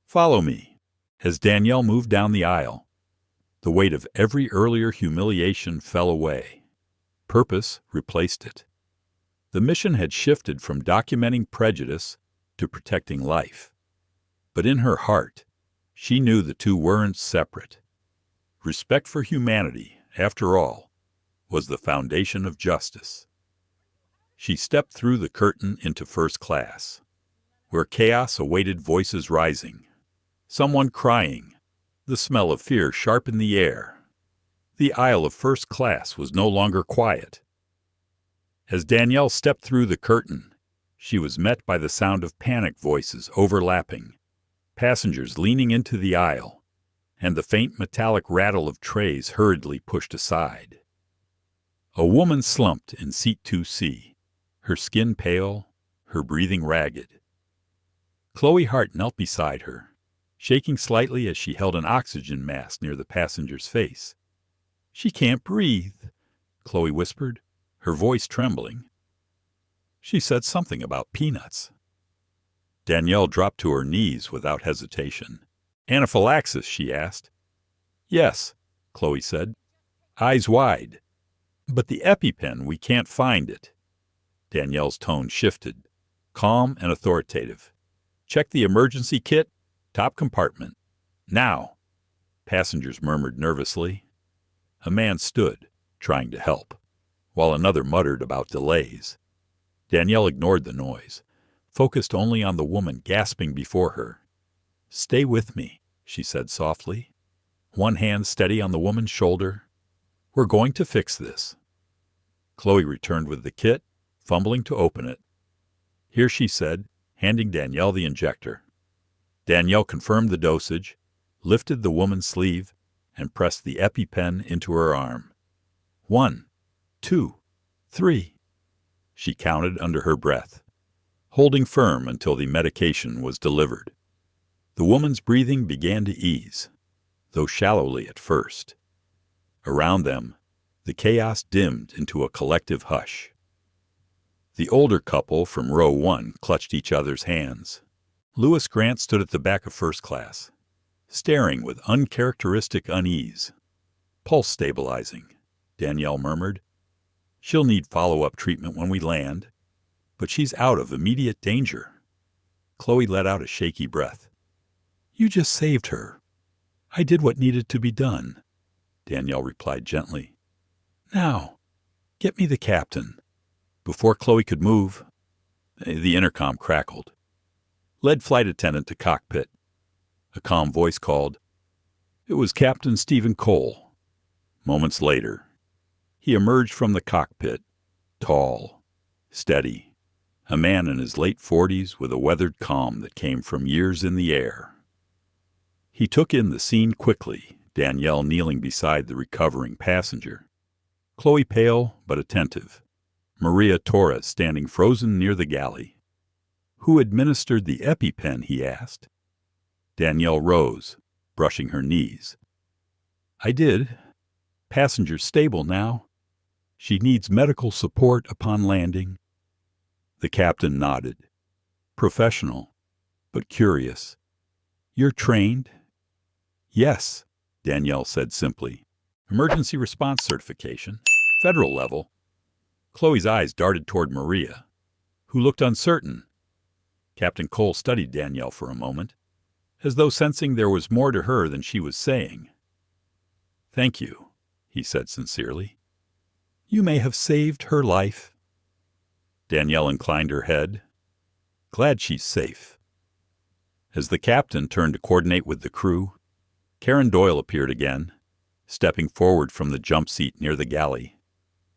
"Follow me." As Danielle moved down the aisle, the weight of every earlier humiliation fell away. Purpose replaced it. The mission had shifted from documenting prejudice to protecting life. But in her heart, she knew the two weren't separate. Respect for humanity, after all, was the foundation of justice. She stepped through the curtain into first class, where chaos awaited voices rising. Someone crying. The smell of fear sharpened the air. The aisle of first class was no longer quiet. As Danielle stepped through the curtain, she was met by the sound of panic voices overlapping, passengers leaning into the aisle, and the faint metallic rattle of trays hurriedly pushed aside. A woman slumped in seat 2C, her skin pale, her breathing ragged. Chloe Hart knelt beside her, shaking slightly as she held an oxygen mask near the passenger's face. "She can't breathe," Chloe whispered, her voice trembling. "She said something about peanuts." Danielle dropped to her knees without hesitation. "Anaphylaxis?" she asked. "Yes," Chloe said, eyes wide. "But the EpiPen, we can't find it." Danielle's tone shifted, calm and authoritative. "Check the emergency kit, top compartment. Now." Passengers murmured nervously. A man stood, trying to help, while another muttered about delays. Danielle ignored the noise, focused only on the woman gasping before her. "Stay with me," she said softly, one hand steady on the woman's shoulder. "We're going to fix this." Chloe returned with the kit, fumbling to open it. "Here," she said, handing Danielle the injector. Danielle confirmed the dosage, lifted the woman's sleeve, and pressed the EpiPen into her arm. 1, 2, 3. She counted under her breath, holding firm until the medication was delivered. The woman's breathing began to ease, though shallowly at first. Around them, the chaos dimmed into a collective hush. The older couple from row 1 clutched each other's hands. Lewis Grant stood at the back of first class, staring with uncharacteristic unease. "Pulse stabilizing," Danielle murmured. "She'll need follow-up treatment when we land, but she's out of immediate danger." Chloe let out a shaky breath. "You just saved her." "I did what needed to be done," Danielle replied gently. "Now, get me the captain." Before Chloe could move, the intercom crackled. "Lead flight attendant to cockpit." A calm voice called. It was Captain Stephen Cole. Moments later, he emerged from the cockpit, tall, steady, a man in his late 40s with a weathered calm that came from years in the air. He took in the scene quickly, Danielle kneeling beside the recovering passenger, Chloe pale but attentive, Maria Torres standing frozen near the galley. "Who administered the EpiPen?" he asked. Danielle rose, brushing her knees. I did. Passenger's stable now. She needs medical support upon landing. The captain nodded. Professional, but curious. You're trained? Yes, Danielle said simply. Emergency response certification. Federal level. Chloe's eyes darted toward Maria, who looked uncertain. Captain Cole studied Danielle for a moment, as though sensing there was more to her than she was saying. Thank you, he said sincerely. You may have saved her life. Danielle inclined her head. Glad she's safe. As the captain turned to coordinate with the crew, Karen Doyle appeared again, stepping forward from the jump seat near the galley.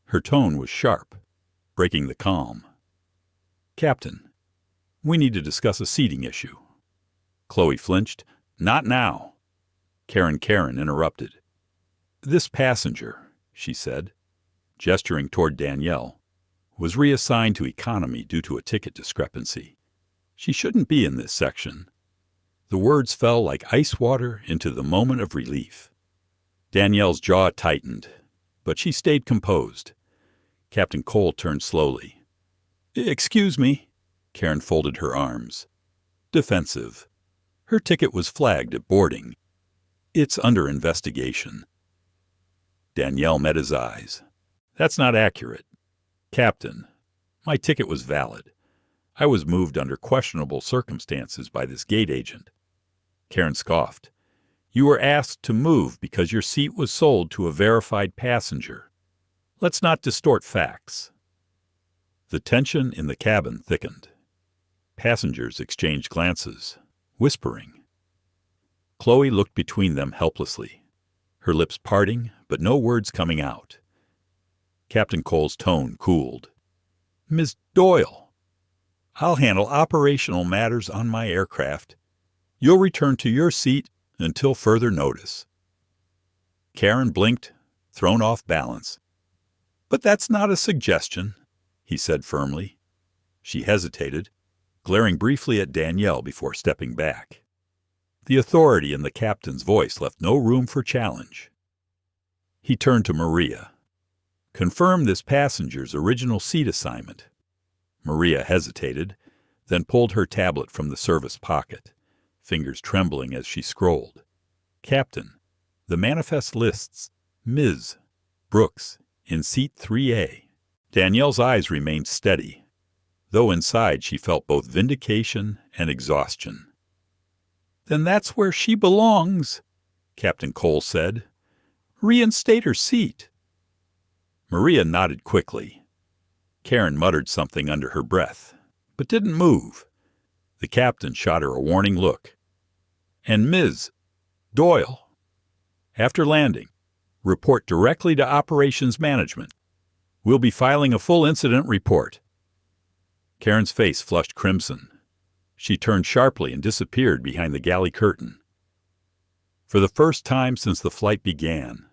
Her tone was sharp, breaking the calm. Captain, we need to discuss a seating issue. Chloe flinched. Not now. Karen interrupted. This passenger, she said, gesturing toward Danielle, was reassigned to economy due to a ticket discrepancy. She shouldn't be in this section. The words fell like ice water into the moment of relief. Danielle's jaw tightened, but she stayed composed. Captain Cole turned slowly. Excuse me. Karen folded her arms. Defensive. Her ticket was flagged at boarding. It's under investigation. Danielle met his eyes. That's not accurate. Captain, my ticket was valid. I was moved under questionable circumstances by this gate agent. Karen scoffed. You were asked to move because your seat was sold to a verified passenger. Let's not distort facts. The tension in the cabin thickened. Passengers exchanged glances, whispering. Chloe looked between them helplessly, her lips parting, but no words coming out. Captain Cole's tone cooled. Ms. Doyle, I'll handle operational matters on my aircraft. You'll return to your seat until further notice. Karen blinked, thrown off balance. But that's not a suggestion, he said firmly. She hesitated, glaring briefly at Danielle before stepping back. The authority in the captain's voice left no room for challenge. He turned to Maria. Confirm this passenger's original seat assignment. Maria hesitated, then pulled her tablet from the service pocket, fingers trembling as she scrolled. Captain, the manifest lists Ms. Brooks in seat 3A. Danielle's eyes remained steady, though inside she felt both vindication and exhaustion. Then that's where she belongs, Captain Cole said. Reinstate her seat. Maria nodded quickly. Karen muttered something under her breath, but didn't move. The captain shot her a warning look. And Ms. Doyle, after landing, report directly to Operations Management. We'll be filing a full incident report. Karen's face flushed crimson. She turned sharply and disappeared behind the galley curtain. For the first time since the flight began,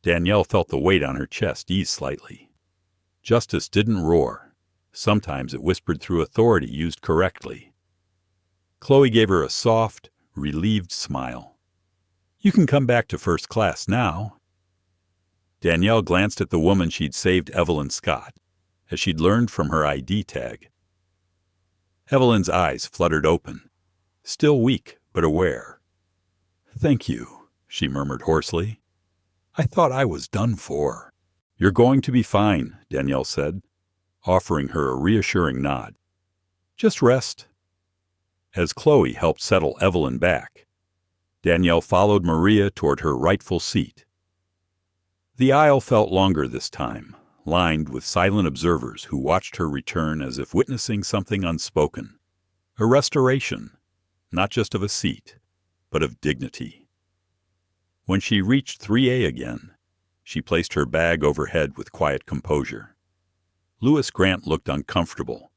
Danielle felt the weight on her chest ease slightly. Justice didn't roar. Sometimes it whispered through authority used correctly. Chloe gave her a soft, relieved smile. You can come back to first class now. Danielle glanced at the woman she'd saved Evelyn Scott, as she'd learned from her ID tag. Evelyn's eyes fluttered open, still weak but aware. Thank you, she murmured hoarsely. I thought I was done for. You're going to be fine, Danielle said, offering her a reassuring nod. Just rest. As Chloe helped settle Evelyn back, Danielle followed Maria toward her rightful seat. The aisle felt longer this time, lined with silent observers who watched her return as if witnessing something unspoken. A restoration, not just of a seat, but of dignity. When she reached 3A again, she placed her bag overhead with quiet composure. Lewis Grant looked uncomfortable,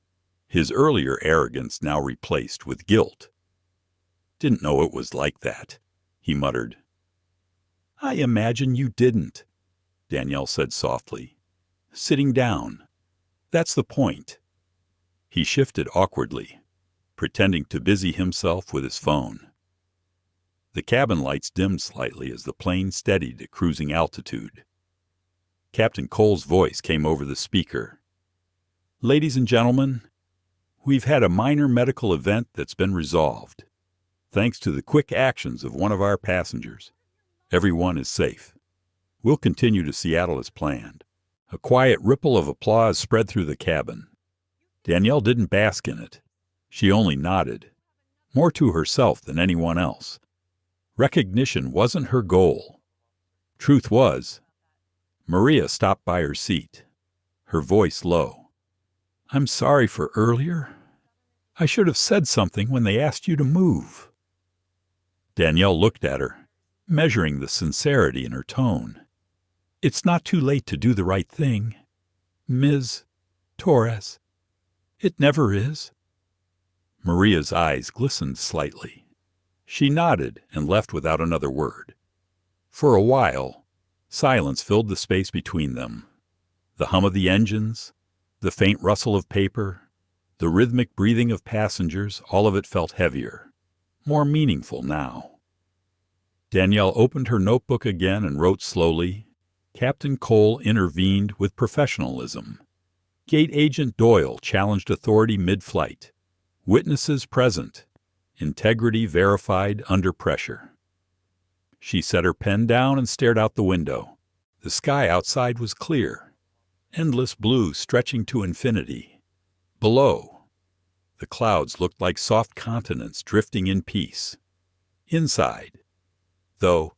his earlier arrogance now replaced with guilt. Didn't know it was like that, he muttered. I imagine you didn't, Danielle said softly. Sitting down. That's the point. He shifted awkwardly, pretending to busy himself with his phone. The cabin lights dimmed slightly as the plane steadied at cruising altitude. Captain Cole's voice came over the speaker. "Ladies and gentlemen, we've had a minor medical event that's been resolved. Thanks to the quick actions of one of our passengers, everyone is safe. We'll continue to Seattle as planned." A quiet ripple of applause spread through the cabin. Danielle didn't bask in it. She only nodded, more to herself than anyone else. Recognition wasn't her goal. Truth was, Maria stopped by her seat, her voice low. "I'm sorry for earlier. I should have said something when they asked you to move." Danielle looked at her, measuring the sincerity in her tone. "It's not too late to do the right thing, Ms. Torres. It never is." Maria's eyes glistened slightly. She nodded and left without another word. For a while, silence filled the space between them. The hum of the engines, the faint rustle of paper, the rhythmic breathing of passengers, all of it felt heavier, more meaningful now. Danielle opened her notebook again and wrote slowly. Captain Cole intervened with professionalism. Gate Agent Doyle challenged authority mid-flight. Witnesses present. Integrity verified under pressure. She set her pen down and stared out the window. The sky outside was clear, endless blue stretching to infinity. Below, the clouds looked like soft continents drifting in peace. Inside, though,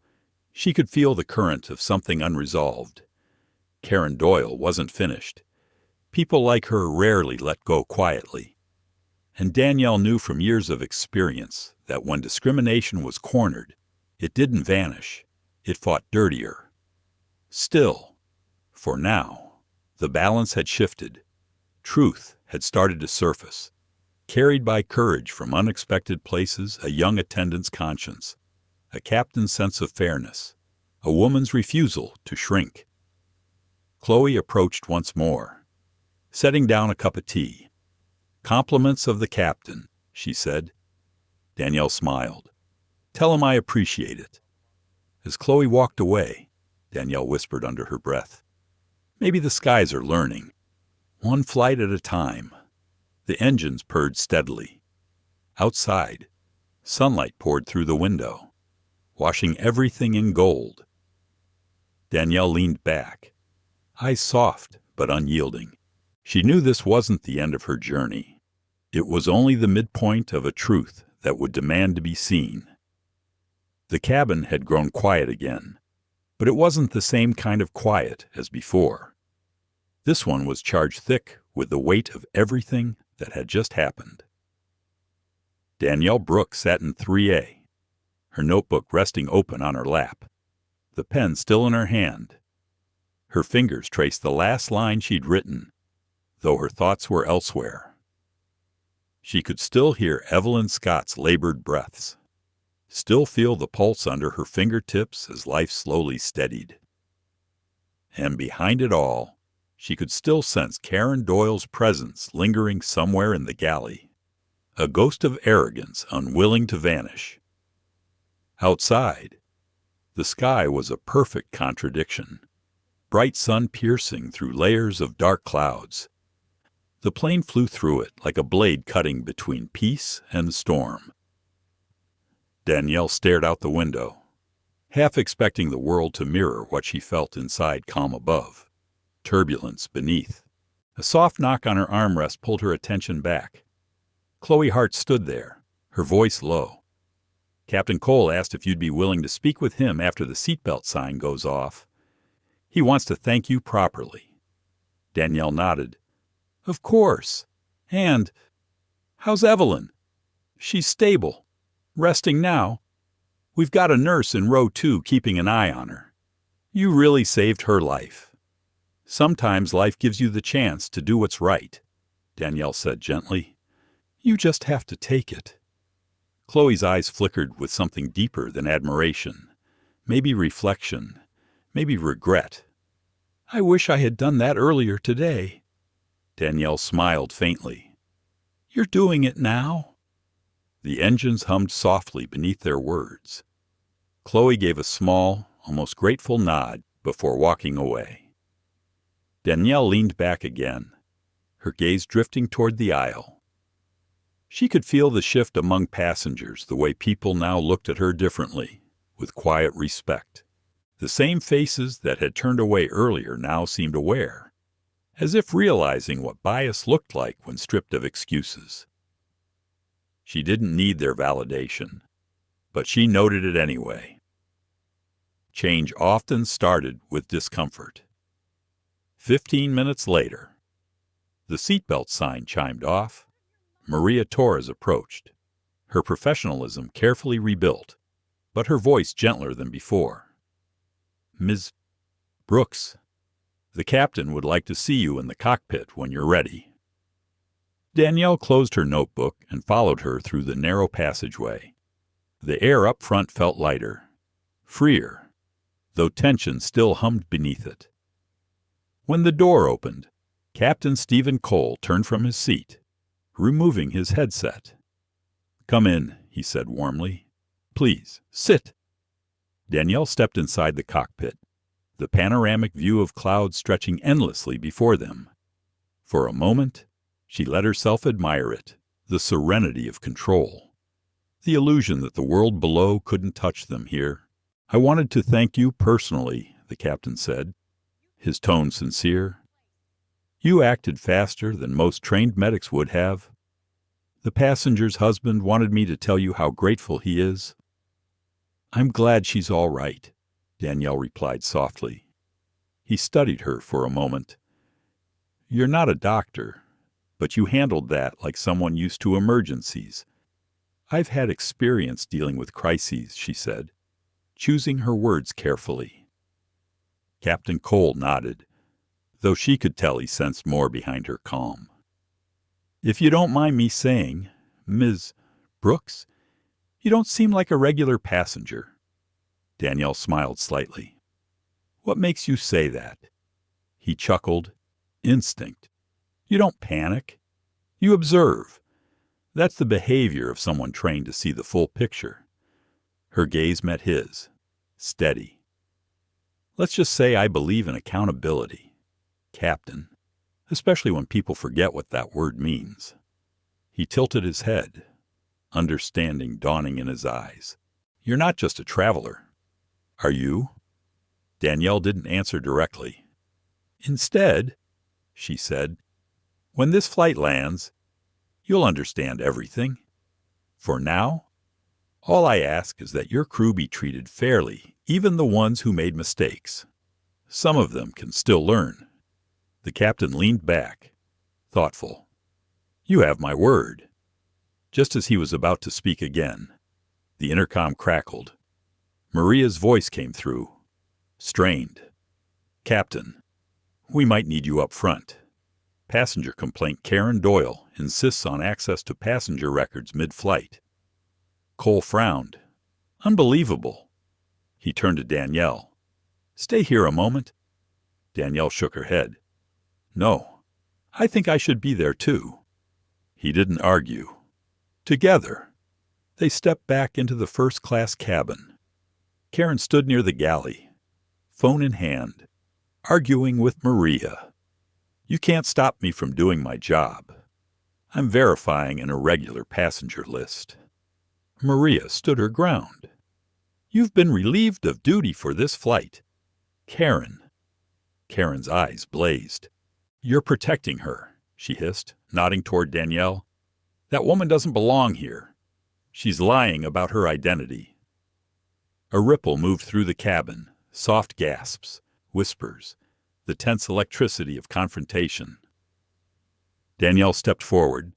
she could feel the current of something unresolved. Karen Doyle wasn't finished. People like her rarely let go quietly. And Danielle knew from years of experience that when discrimination was cornered, it didn't vanish. It fought dirtier. Still, for now, the balance had shifted. Truth had started to surface, carried by courage from unexpected places, a young attendant's conscience, a captain's sense of fairness, a woman's refusal to shrink. Chloe approached once more, setting down a cup of tea. "Compliments of the captain," she said. Danielle smiled. "Tell him I appreciate it." As Chloe walked away, Danielle whispered under her breath, "Maybe the skies are learning. One flight at a time." The engines purred steadily. Outside, sunlight poured through the window, washing everything in gold. Danielle leaned back, eyes soft but unyielding. She knew this wasn't the end of her journey. It was only the midpoint of a truth that would demand to be seen. The cabin had grown quiet again, but it wasn't the same kind of quiet as before. This one was charged thick with the weight of everything that had just happened. Danielle Brooks sat in 3A, her notebook resting open on her lap, the pen still in her hand. Her fingers traced the last line she'd written, though her thoughts were elsewhere. She could still hear Evelyn Scott's labored breaths, still feel the pulse under her fingertips as life slowly steadied. And behind it all, she could still sense Karen Doyle's presence lingering somewhere in the galley, a ghost of arrogance unwilling to vanish. Outside, the sky was a perfect contradiction, bright sun piercing through layers of dark clouds. The plane flew through it like a blade cutting between peace and storm. Danielle stared out the window, half expecting the world to mirror what she felt inside calm above, turbulence beneath. A soft knock on her armrest pulled her attention back. Chloe Hart stood there, her voice low. "Captain Cole asked if you'd be willing to speak with him after the seatbelt sign goes off. He wants to thank you properly." Danielle nodded. "Of course. And how's Evelyn?" "She's stable. Resting now. We've got a nurse in row 2 keeping an eye on her. You really saved her life. Sometimes life gives you the chance to do what's right," Danielle said gently. "You just have to take it." Chloe's eyes flickered with something deeper than admiration, maybe reflection, maybe regret. "I wish I had done that earlier today." Danielle smiled faintly. "You're doing it now?" The engines hummed softly beneath their words. Chloe gave a small, almost grateful nod before walking away. Danielle leaned back again, her gaze drifting toward the aisle. She could feel the shift among passengers, the way people now looked at her differently, with quiet respect. The same faces that had turned away earlier now seemed aware, as if realizing what bias looked like when stripped of excuses. She didn't need their validation, but she noted it anyway. Change often started with discomfort. 15 minutes later, the seatbelt sign chimed off. Maria Torres approached, her professionalism carefully rebuilt, but her voice gentler than before. "Ms. Brooks, the captain would like to see you in the cockpit when you're ready." Danielle closed her notebook and followed her through the narrow passageway. The air up front felt lighter, freer, though tension still hummed beneath it. When the door opened, Captain Stephen Cole turned from his seat, removing his headset. "Come in," he said warmly. "Please, sit." Danielle stepped inside the cockpit, the panoramic view of clouds stretching endlessly before them. For a moment, she let herself admire it, the serenity of control, the illusion that the world below couldn't touch them here. "I wanted to thank you personally," the captain said, his tone sincere. "You acted faster than most trained medics would have. The passenger's husband wanted me to tell you how grateful he is." "I'm glad she's all right," Danielle replied softly. He studied her for a moment. "You're not a doctor, but you handled that like someone used to emergencies." "I've had experience dealing with crises," she said, choosing her words carefully. Captain Cole nodded, though she could tell he sensed more behind her calm. "If you don't mind me saying, Ms. Brooks, you don't seem like a regular passenger." Danielle smiled slightly. "What makes you say that?" He chuckled. "Instinct. You don't panic. You observe. That's the behavior of someone trained to see the full picture." Her gaze met his, steady. "Let's just say I believe in accountability, Captain, especially when people forget what that word means." He tilted his head, understanding dawning in his eyes. "You're not just a traveler, are you?" Danielle didn't answer directly. "Instead," she said, "when this flight lands, you'll understand everything. For now, all I ask is that your crew be treated fairly, even the ones who made mistakes. Some of them can still learn." The captain leaned back, thoughtful. "You have my word." Just as he was about to speak again, the intercom crackled. Maria's voice came through, strained. "Captain, we might need you up front. Passenger complaint Karen Doyle insists on access to passenger records mid-flight." Cole frowned. "Unbelievable." He turned to Danielle. "Stay here a moment." Danielle shook her head. "No, I think I should be there too." He didn't argue. Together, they stepped back into the first-class cabin. Karen stood near the galley, phone in hand, arguing with Maria. "You can't stop me from doing my job. I'm verifying an irregular passenger list." Maria stood her ground. "You've been relieved of duty for this flight." "Karen." Karen's eyes blazed. "You're protecting her," she hissed, nodding toward Danielle. "That woman doesn't belong here. She's lying about her identity." A ripple moved through the cabin, soft gasps, whispers, the tense electricity of confrontation. Danielle stepped forward,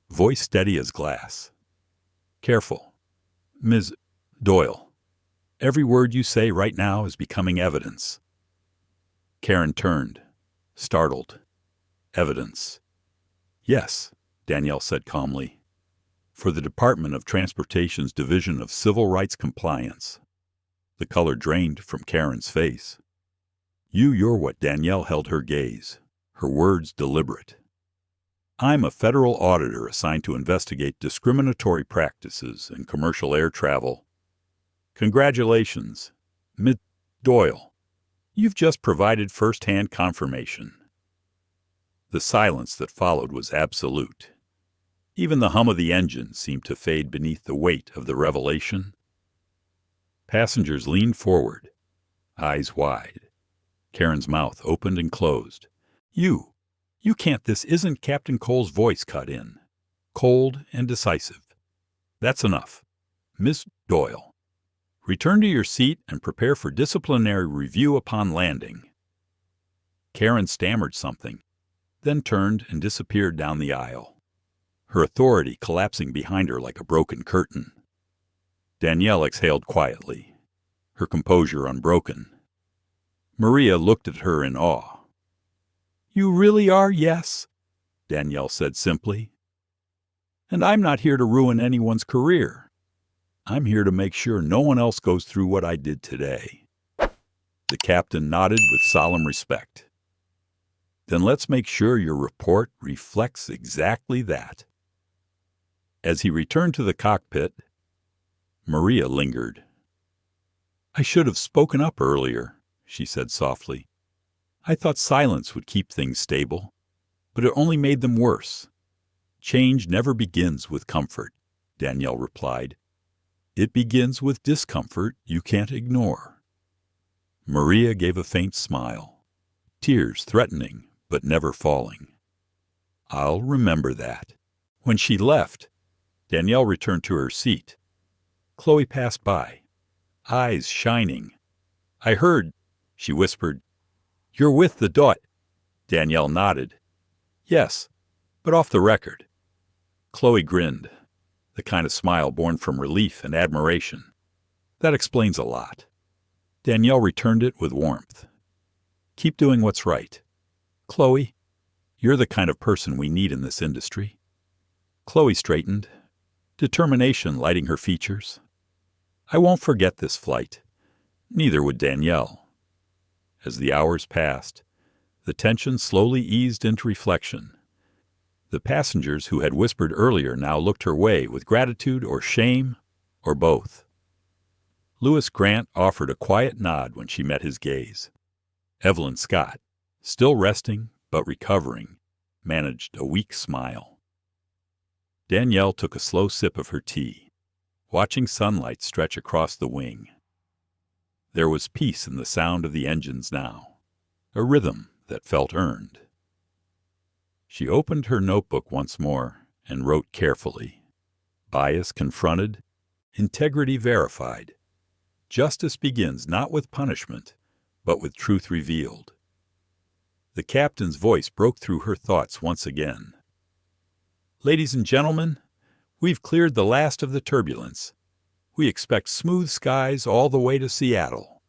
voice steady as glass. "Careful. Ms. Doyle, every word you say right now is becoming evidence." Karen turned, startled. "Evidence?" "Yes," Danielle said calmly. "For the Department of Transportation's Division of Civil Rights Compliance." The color drained from Karen's face. You're what Danielle held her gaze, her words deliberate. "I'm a federal auditor assigned to investigate discriminatory practices in commercial air travel." Congratulations, Miss Doyle. You've just provided first-hand confirmation. The silence that followed was absolute. Even the hum of the engine seemed to fade beneath the weight of the revelation. Passengers leaned forward, eyes wide. Karen's mouth opened and closed. You can't, this isn't." Captain Cole's voice cut in, cold and decisive. "That's enough. Miss Doyle, return to your seat and prepare for disciplinary review upon landing." Karen stammered something, then turned and disappeared down the aisle, her authority collapsing behind her like a broken curtain. Danielle exhaled quietly, her composure unbroken. Maria looked at her in awe. "You really are, yes," Danielle said simply. "And I'm not here to ruin anyone's career. I'm here to make sure no one else goes through what I did today." The captain nodded with solemn respect. "Then let's make sure your report reflects exactly that." As he returned to the cockpit, Maria lingered. "I should have spoken up earlier," she said softly. "I thought silence would keep things stable, but it only made them worse." "Change never begins with comfort," Danielle replied. "It begins with discomfort you can't ignore." Maria gave a faint smile, tears threatening but never falling. "I'll remember that." When she left, Danielle returned to her seat. Chloe passed by, eyes shining. "I heard," she whispered. "You're with the Dot." Danielle nodded. "Yes, but off the record." Chloe grinned, the kind of smile born from relief and admiration. "That explains a lot." Danielle returned it with warmth. "Keep doing what's right. Chloe, you're the kind of person we need in this industry." Chloe straightened, determination lighting her features. "I won't forget this flight." Neither would Danielle. As the hours passed, the tension slowly eased into reflection. The passengers who had whispered earlier now looked her way with gratitude or shame, or both. Lewis Grant offered a quiet nod when she met his gaze. Evelyn Scott, still resting but recovering, managed a weak smile. Danielle took a slow sip of her tea, watching sunlight stretch across the wing. There was peace in the sound of the engines now, a rhythm that felt earned. She opened her notebook once more and wrote carefully. Bias confronted, integrity verified. Justice begins not with punishment, but with truth revealed. The captain's voice broke through her thoughts once again. "Ladies and gentlemen, we've cleared the last of the turbulence. We expect smooth skies all the way to Seattle."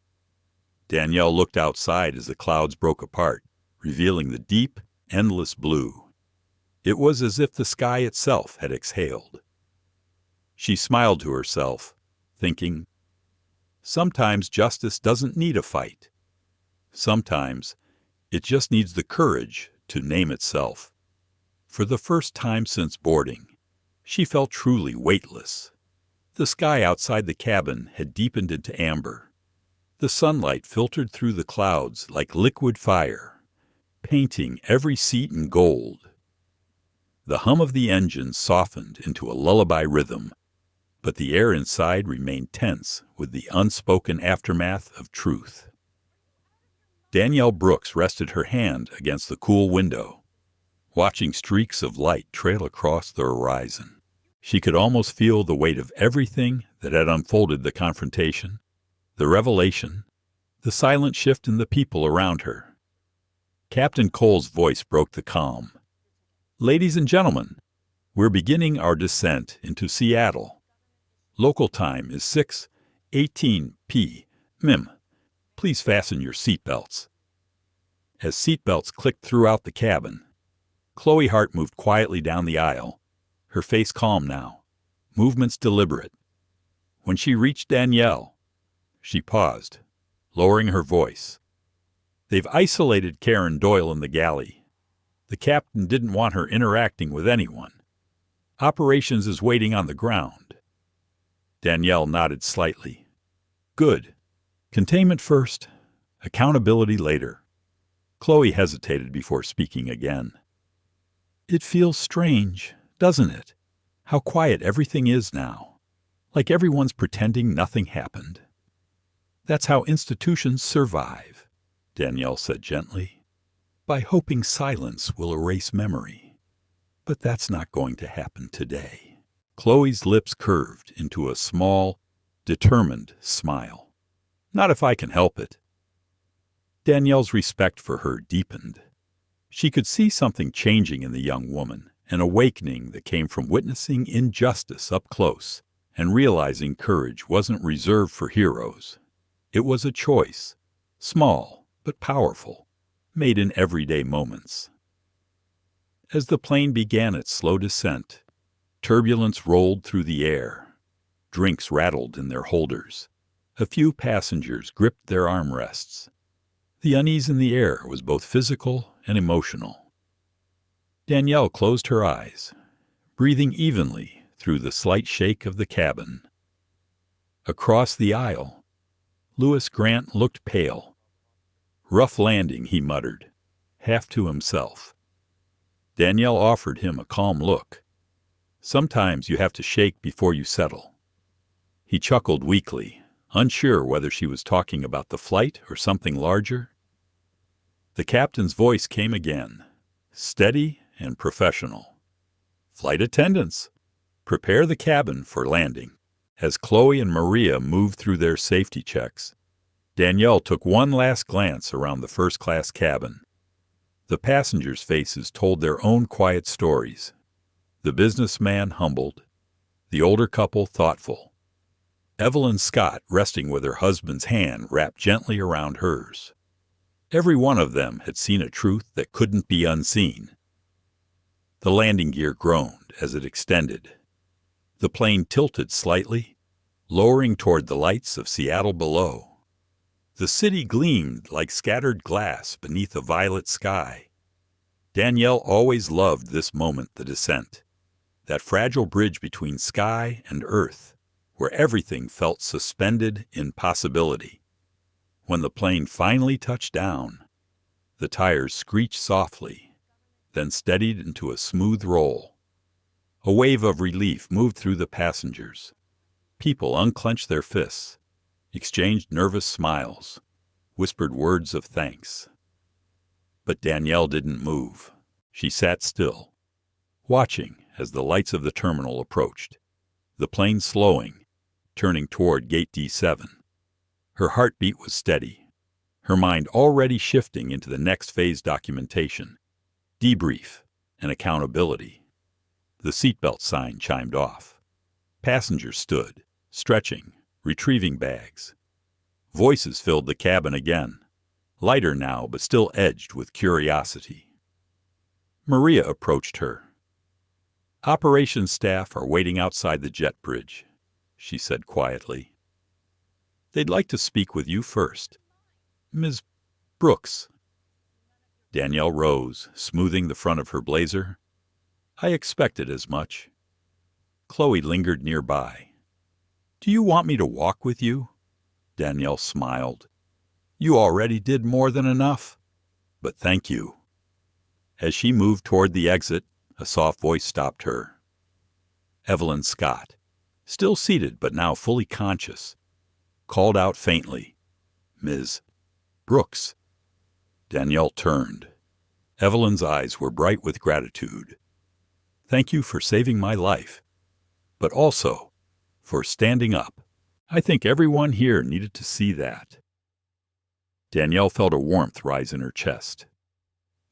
Danielle looked outside as the clouds broke apart, revealing the deep, endless blue. It was as if the sky itself had exhaled. She smiled to herself, thinking, sometimes justice doesn't need a fight. Sometimes it just needs the courage to name itself. For the first time since boarding, she felt truly weightless. The sky outside the cabin had deepened into amber. The sunlight filtered through the clouds like liquid fire, painting every seat in gold. The hum of the engine softened into a lullaby rhythm, but the air inside remained tense with the unspoken aftermath of truth. Danielle Brooks rested her hand against the cool window, watching streaks of light trail across the horizon. She could almost feel the weight of everything that had unfolded the confrontation, the revelation, the silent shift in the people around her. Captain Cole's voice broke the calm. "Ladies and gentlemen, we're beginning our descent into Seattle. Local time is 6:18 p.m. Please fasten your seatbelts." As seatbelts clicked throughout the cabin, Chloe Hart moved quietly down the aisle, her face calm now, movements deliberate. When she reached Danielle, she paused, lowering her voice. "They've isolated Karen Doyle in the galley. The captain didn't want her interacting with anyone. Operations is waiting on the ground." Danielle nodded slightly. Good. Containment first, accountability later. Chloe hesitated before speaking again. It feels strange, doesn't it? How quiet everything is now. Like everyone's pretending nothing happened. That's how institutions survive, Danielle said gently, by hoping silence will erase memory. But that's not going to happen today. Chloe's lips curved into a small, determined smile. Not if I can help it. Danielle's respect for her deepened. She could see something changing in the young woman, an awakening that came from witnessing injustice up close and realizing courage wasn't reserved for heroes. It was a choice, small but powerful, made in everyday moments. As the plane began its slow descent, turbulence rolled through the air. Drinks rattled in their holders. A few passengers gripped their armrests. The unease in the air was both physical and emotional. Danielle closed her eyes, breathing evenly through the slight shake of the cabin. Across the aisle, Lewis Grant looked pale. Rough landing, he muttered, half to himself. Danielle offered him a calm look. Sometimes you have to shake before you settle. He chuckled weakly, unsure whether she was talking about the flight or something larger. The captain's voice came again, steady and professional. Flight attendants, prepare the cabin for landing. As Chloe and Maria moved through their safety checks, Danielle took one last glance around the first-class cabin. The passengers' faces told their own quiet stories. The businessman humbled, the older couple thoughtful. Evelyn Scott resting with her husband's hand wrapped gently around hers. Every one of them had seen a truth that couldn't be unseen. The landing gear groaned as it extended. The plane tilted slightly, lowering toward the lights of Seattle below. The city gleamed like scattered glass beneath a violet sky. Danielle always loved this moment, the descent, that fragile bridge between sky and earth, where everything felt suspended in possibility. When the plane finally touched down, the tires screeched softly, then steadied into a smooth roll. A wave of relief moved through the passengers. People unclenched their fists, exchanged nervous smiles, whispered words of thanks. But Danielle didn't move. She sat still, watching as the lights of the terminal approached, the plane slowing, turning toward Gate D7. Her heartbeat was steady, her mind already shifting into the next phase: documentation, debrief, and accountability. The seatbelt sign chimed off. Passengers stood, stretching, retrieving bags. Voices filled the cabin again, lighter now but still edged with curiosity. Maria approached her. "Operations staff are waiting outside the jet bridge," she said quietly. "They'd like to speak with you first. Ms. Brooks." Danielle rose, smoothing the front of her blazer. "I expected as much." Chloe lingered nearby. "Do you want me to walk with you?" Danielle smiled. "You already did more than enough. But thank you." As she moved toward the exit, a soft voice stopped her. Evelyn Scott, still seated but now fully conscious, called out faintly, "Ms. Brooks." Danielle turned. Evelyn's eyes were bright with gratitude. "Thank you for saving my life, but also for standing up. I think everyone here needed to see that." Danielle felt a warmth rise in her chest.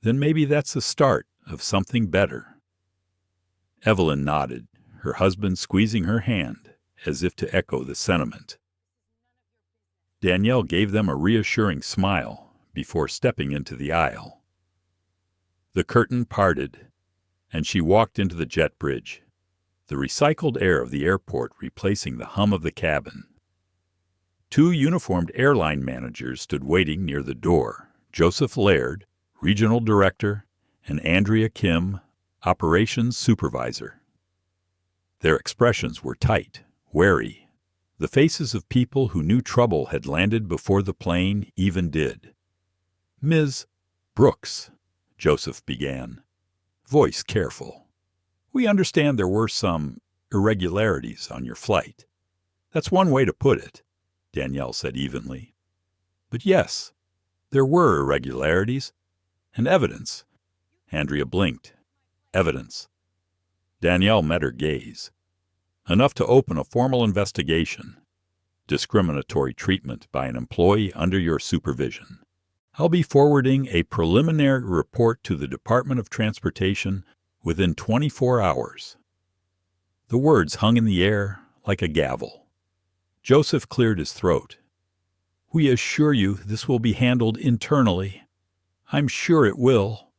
Then maybe that's the start of something better. Evelyn nodded, her husband squeezing her hand as if to echo the sentiment. Danielle gave them a reassuring smile before stepping into the aisle. The curtain parted, and she walked into the jet bridge, the recycled air of the airport replacing the hum of the cabin. Two uniformed airline managers stood waiting near the door: Joseph Laird, Regional Director, and Andrea Kim, Operations Supervisor. Their expressions were tight, wary, The faces of people who knew trouble had landed before the plane even did. "Ms. Brooks," Joseph began, voice careful. "We understand there were some irregularities on your flight." "That's one way to put it," Danielle said evenly. "But yes, there were irregularities. And evidence." Andrea blinked. "Evidence." Danielle met her gaze. "Enough to open a formal investigation. Discriminatory treatment by an employee under your supervision. I'll be forwarding a preliminary report to the Department of Transportation within 24 hours. The words hung in the air like a gavel. Joseph cleared his throat. "We assure you this will be handled internally. I'm sure it will."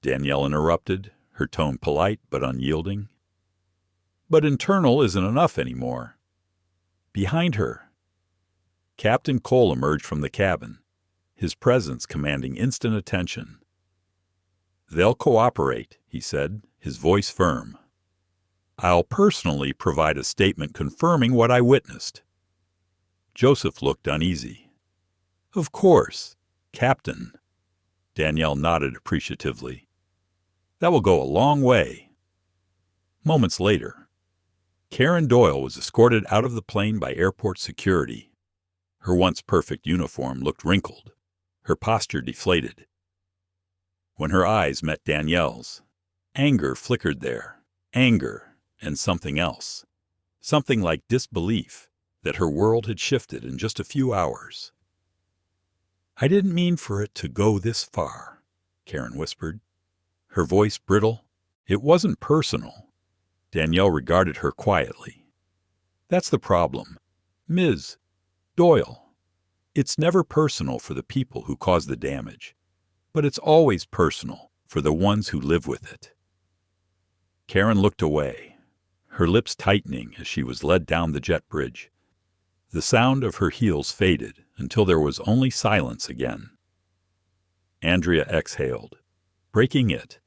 Danielle interrupted, her tone polite but unyielding. "But internal isn't enough anymore." Behind her, Captain Cole emerged from the cabin, his presence commanding instant attention. "They'll cooperate," he said, his voice firm. "I'll personally provide a statement confirming what I witnessed." Joseph looked uneasy. "Of course, Captain." Danielle nodded appreciatively. "That will go a long way." Moments later, Karen Doyle was escorted out of the plane by airport security. Her once perfect uniform looked wrinkled, her posture deflated. When her eyes met Danielle's, anger flickered there, anger and something else, something like disbelief that her world had shifted in just a few hours. "I didn't mean for it to go this far," Karen whispered, her voice brittle. "It wasn't personal." Danielle regarded her quietly. "That's the problem, Ms. Doyle. It's never personal for the people who cause the damage, but it's always personal for the ones who live with it." Karen looked away, her lips tightening as she was led down the jet bridge. The sound of her heels faded until there was only silence again. Andrea exhaled, breaking it.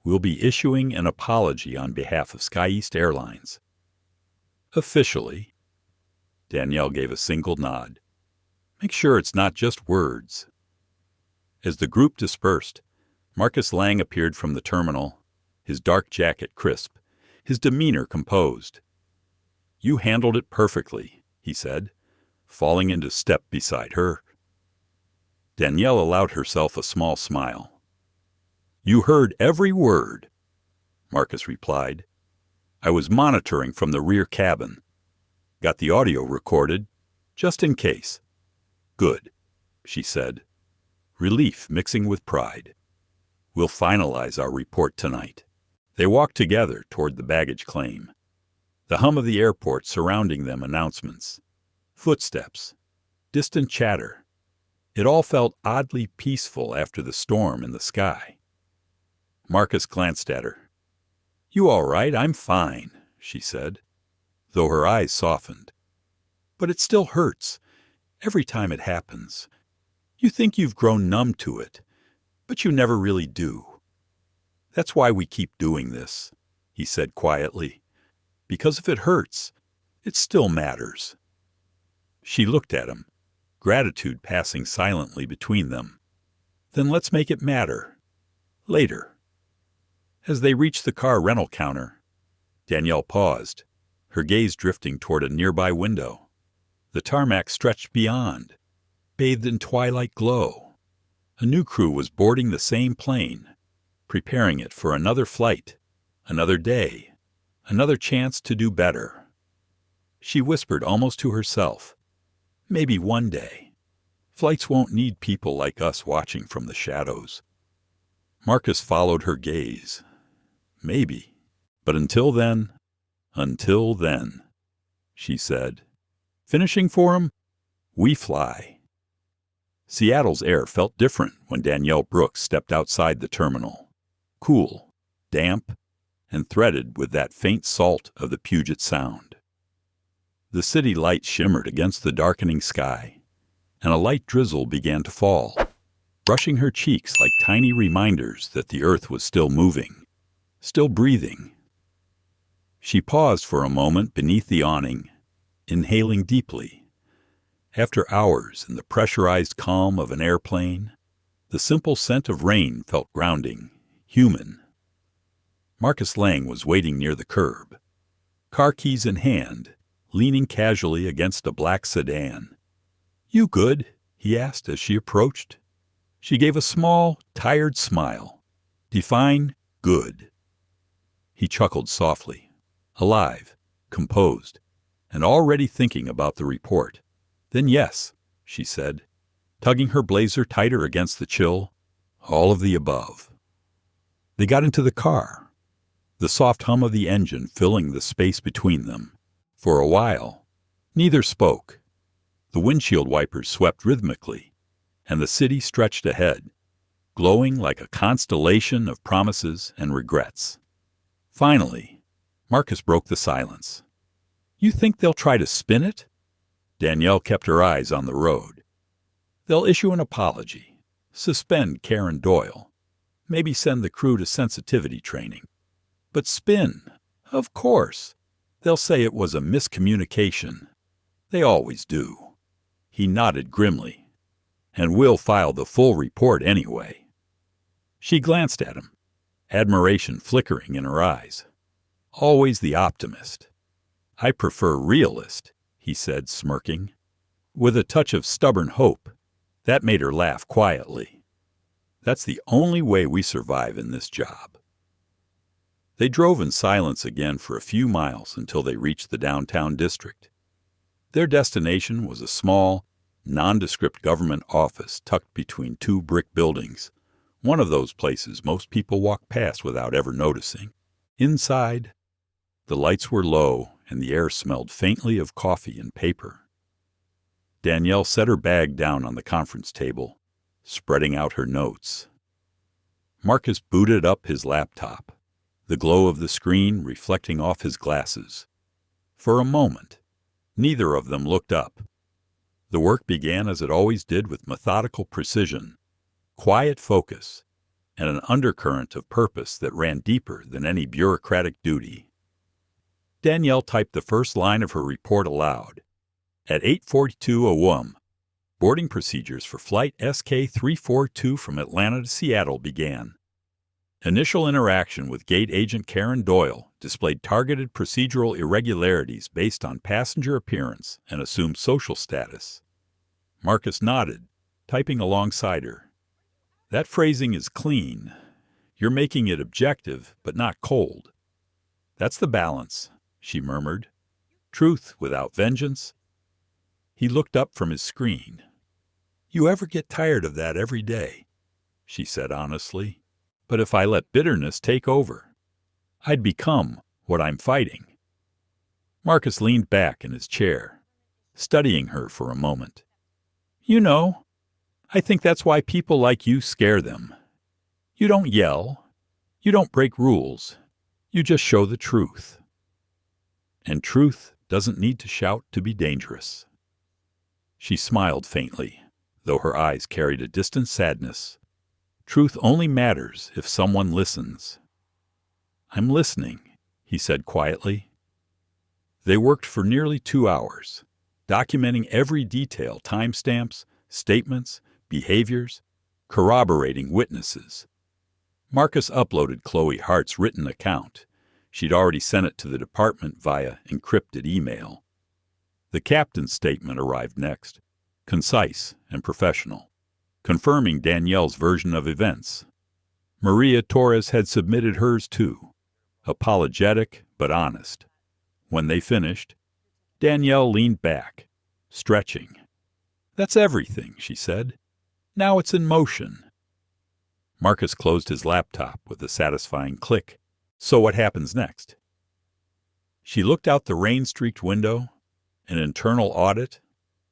"We'll be issuing an apology on behalf of SkyEast Airlines." "Officially." Danielle gave a single nod. "Make sure it's not just words." As the group dispersed, Marcus Lang appeared from the terminal, his dark jacket crisp, his demeanor composed. "You handled it perfectly," he said, falling into step beside her. Danielle allowed herself a small smile. "You heard every word," Marcus replied. "I was monitoring from the rear cabin. Got the audio recorded, just in case." "Good," she said, relief mixing with pride. "We'll finalize our report tonight." They walked together toward the baggage claim. The hum of the airport surrounding them announcements. Footsteps. Distant chatter. It all felt oddly peaceful after the storm in the sky. Marcus glanced at her. "You all right? I'm fine," she said, though her eyes softened. "But it still hurts, every time it happens. You think you've grown numb to it, but you never really do. That's why we keep doing this," he said quietly. "Because if it hurts, it still matters." She looked at him, gratitude passing silently between them. "Then let's make it matter. Later." As they reached the car rental counter, Danielle paused, her gaze drifting toward a nearby window. The tarmac stretched beyond, bathed in twilight glow. A new crew was boarding the same plane, preparing it for another flight, another day, another chance to do better. She whispered almost to herself, "Maybe one day, flights won't need people like us watching from the shadows." Marcus followed her gaze. "Maybe. But until then, she said. "Finishing for him, we fly." Seattle's air felt different when Danielle Brooks stepped outside the terminal. Cool, damp, and threaded with that faint salt of the Puget Sound. The city lights shimmered against the darkening sky, and a light drizzle began to fall, brushing her cheeks like tiny reminders that the earth was still moving, still breathing. She paused for a moment beneath the awning, inhaling deeply. After hours in the pressurized calm of an airplane, the simple scent of rain felt grounding, human. Marcus Lang was waiting near the curb, car keys in hand, leaning casually against a black sedan. "You good?" he asked as she approached. She gave a small, tired smile. "Define good." He chuckled softly, alive, composed, and already thinking about the report. "Then yes," she said, tugging her blazer tighter against the chill, "all of the above." They got into the car, the soft hum of the engine filling the space between them. For a while, neither spoke. The windshield wipers swept rhythmically, and the city stretched ahead, glowing like a constellation of promises and regrets. Finally, Marcus broke the silence. "You think they'll try to spin it?" Danielle kept her eyes on the road. "They'll issue an apology, suspend Karen Doyle, maybe send the crew to sensitivity training. But spin, of course. They'll say it was a miscommunication. They always do." He nodded grimly. "And we'll file the full report anyway." She glanced at him, admiration flickering in her eyes. Always the optimist. "I prefer realist," he said, smirking, with a touch of stubborn hope. That made her laugh quietly. "That's the only way we survive in this job." They drove in silence again for a few miles until they reached the downtown district. Their destination was a small, nondescript government office tucked between two brick buildings, one of those places most people walk past without ever noticing. Inside, the lights were low and the air smelled faintly of coffee and paper. Danielle set her bag down on the conference table, spreading out her notes. Marcus booted up his laptop, the glow of the screen reflecting off his glasses. For a moment, neither of them looked up. The work began as it always did, with methodical precision, quiet focus, and an undercurrent of purpose that ran deeper than any bureaucratic duty. Danielle typed the first line of her report aloud. At 8:42 a.m., boarding procedures for Flight SK342 from Atlanta to Seattle began. Initial interaction with gate agent Karen Doyle displayed targeted procedural irregularities based on passenger appearance and assumed social status. Marcus nodded, typing alongside her. "That phrasing is clean. You're making it objective, but not cold." "That's the balance," she murmured. "Truth without vengeance." He looked up from his screen. "You ever get tired of that every day?" she said honestly. "But if I let bitterness take over, I'd become what I'm fighting." Marcus leaned back in his chair, studying her for a moment. "You know, I think that's why people like you scare them. You don't yell. You don't break rules. You just show the truth. And truth doesn't need to shout to be dangerous." She smiled faintly, though her eyes carried a distant sadness. "Truth only matters if someone listens." "I'm listening," he said quietly. They worked for nearly 2 hours, documenting every detail, timestamps, statements, behaviors, corroborating witnesses. Marcus uploaded Chloe Hart's written account. She'd already sent it to the department via encrypted email. The captain's statement arrived next, concise and professional, confirming Danielle's version of events. Maria Torres had submitted hers too, apologetic but honest. When they finished, Danielle leaned back, stretching. "That's everything," she said. "Now it's in motion." Marcus closed his laptop with a satisfying click. "So what happens next?" She looked out the rain-streaked window. An internal audit,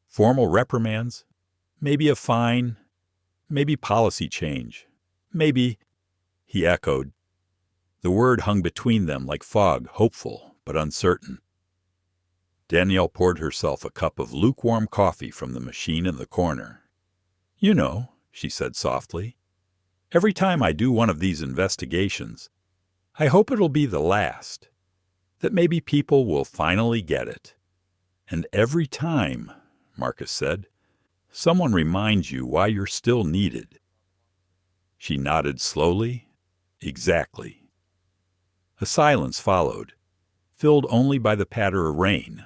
formal reprimands, maybe a fine, maybe policy change, maybe, he echoed. The word hung between them like fog, hopeful but uncertain. Danielle poured herself a cup of lukewarm coffee from the machine in the corner. "You know," she said softly, "every time I do one of these investigations, I hope it'll be the last, that maybe people will finally get it. And every time, Marcus said, someone reminds you why you're still needed. She nodded slowly. Exactly. A silence followed, filled only by the patter of rain.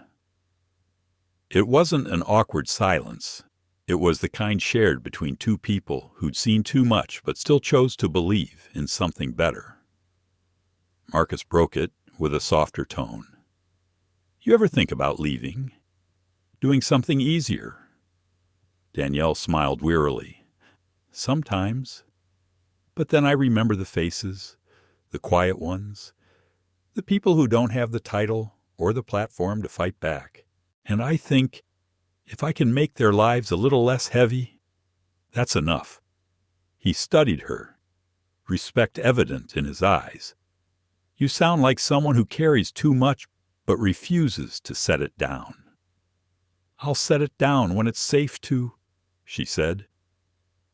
It wasn't an awkward silence. It was the kind shared between two people who'd seen too much but still chose to believe in something better. Marcus broke it with a softer tone. You ever think about leaving? Doing something easier? Danielle smiled wearily. Sometimes. But then I remember the faces, the quiet ones, the people who don't have the title or the platform to fight back. And I think, if I can make their lives a little less heavy, that's enough. He studied her, respect evident in his eyes. You sound like someone who carries too much but refuses to set it down. I'll set it down when it's safe to, she said.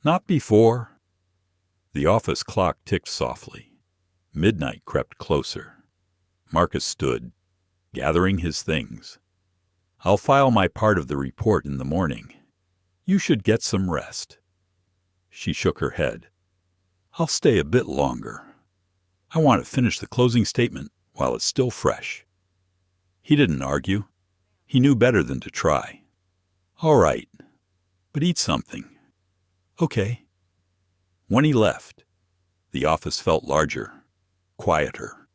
Not before. The office clock ticked softly. Midnight crept closer. Marcus stood, gathering his things. I'll file my part of the report in the morning. You should get some rest. She shook her head. I'll stay a bit longer. I want to finish the closing statement while it's still fresh. He didn't argue. He knew better than to try. All right, but eat something. Okay. When he left, the office felt larger, quieter.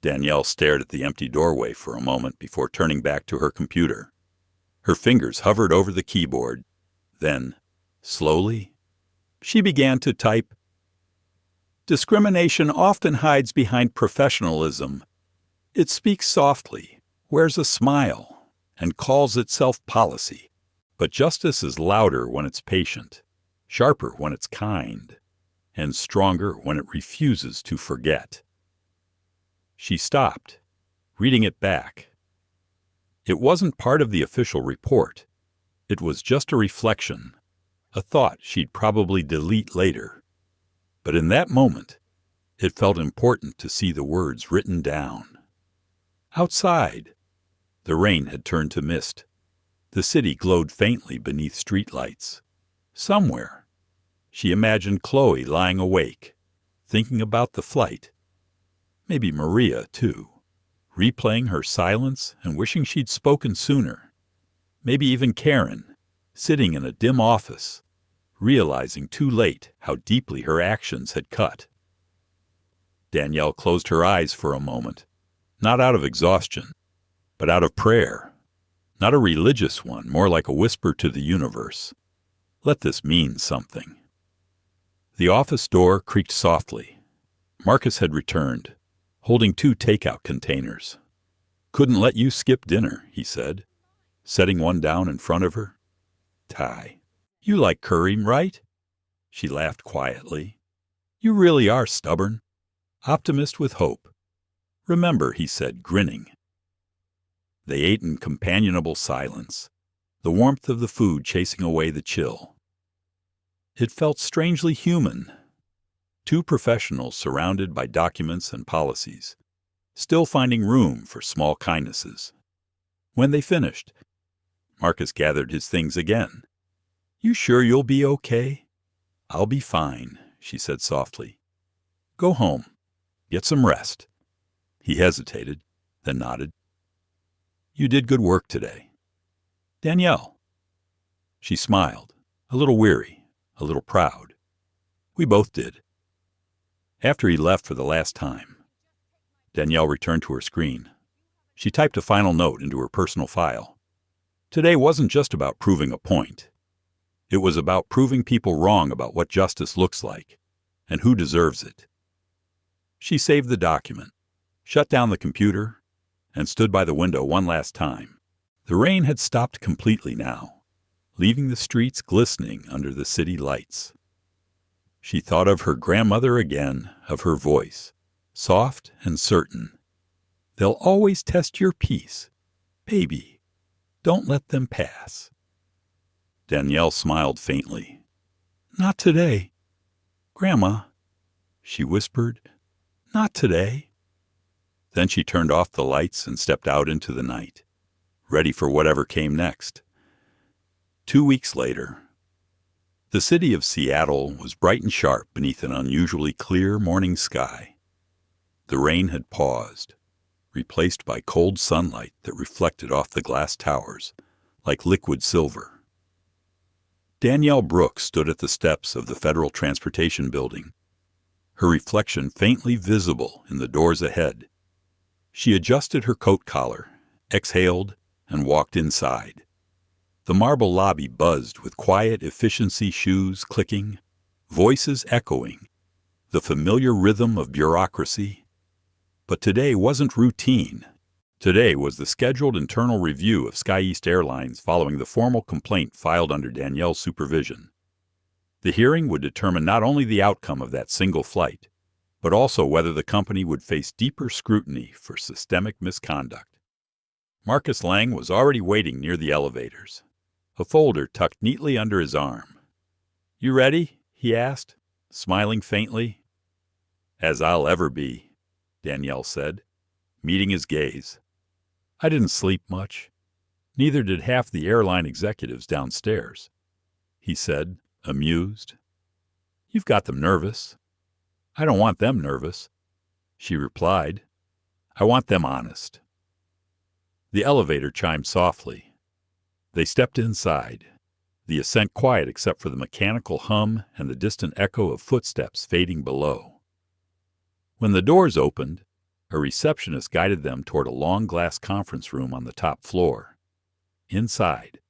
Danielle stared at the empty doorway for a moment before turning back to her computer. Her fingers hovered over the keyboard. Then, slowly, she began to type. Discrimination often hides behind professionalism. It speaks softly, wears a smile, and calls itself policy. But justice is louder when it's patient, sharper when it's kind, and stronger when it refuses to forget. She stopped, reading it back. It wasn't part of the official report. It was just a reflection, a thought she'd probably delete later. But in that moment, it felt important to see the words written down. Outside, the rain had turned to mist. The city glowed faintly beneath streetlights. Somewhere, she imagined Chloe lying awake, thinking about the flight. Maybe Maria, too, replaying her silence and wishing she'd spoken sooner. Maybe even Karen, sitting in a dim office, realizing too late how deeply her actions had cut. Danielle closed her eyes for a moment, not out of exhaustion, but out of prayer. Not a religious one, more like a whisper to the universe. Let this mean something. The office door creaked softly. Marcus had returned, holding 2 takeout containers. Couldn't let you skip dinner, he said, setting one down in front of her. Ty, you like curry, right? She laughed quietly. You really are stubborn. Optimist with hope. Remember, he said, grinning. They ate in companionable silence, the warmth of the food chasing away the chill. It felt strangely human. 2 professionals surrounded by documents and policies, still finding room for small kindnesses. When they finished, Marcus gathered his things again. You sure you'll be okay? I'll be fine, she said softly. Go home. Get some rest. He hesitated, then nodded. You did good work today. Danielle. She smiled, a little weary, a little proud. We both did. After he left for the last time, Danielle returned to her screen. She typed a final note into her personal file. Today wasn't just about proving a point. It was about proving people wrong about what justice looks like and who deserves it. She saved the document, shut down the computer, and stood by the window one last time. The rain had stopped completely now, leaving the streets glistening under the city lights. She thought of her grandmother again, of her voice, soft and certain. They'll always test your peace. Baby, don't let them pass. Danielle smiled faintly. Not today. Grandma, she whispered, not today. Then she turned off the lights and stepped out into the night. ready for whatever came next. 2 weeks later, the city of Seattle was bright and sharp beneath an unusually clear morning sky. The rain had paused, replaced by cold sunlight that reflected off the glass towers like liquid silver. Danielle Brooks stood at the steps of the Federal Transportation Building, her reflection faintly visible in the doors ahead. She adjusted her coat collar, exhaled, and walked inside. The marble lobby buzzed with quiet efficiency shoes clicking, voices echoing, the familiar rhythm of bureaucracy. But today wasn't routine. Today was the scheduled internal review of SkyEast Airlines following the formal complaint filed under Danielle's supervision. The hearing would determine not only the outcome of that single flight, but also whether the company would face deeper scrutiny for systemic misconduct. Marcus Lang was already waiting near the elevators, a folder tucked neatly under his arm. "You ready?" he asked, smiling faintly. "As I'll ever be," Danielle said, meeting his gaze. "I didn't sleep much. Neither did half the airline executives downstairs," he said, amused. "You've got them nervous." "I don't want them nervous," she replied. "I want them honest." The elevator chimed softly. They stepped inside, the ascent quiet except for the mechanical hum and the distant echo of footsteps fading below. When the doors opened, a receptionist guided them toward a long glass conference room on the top floor. Inside,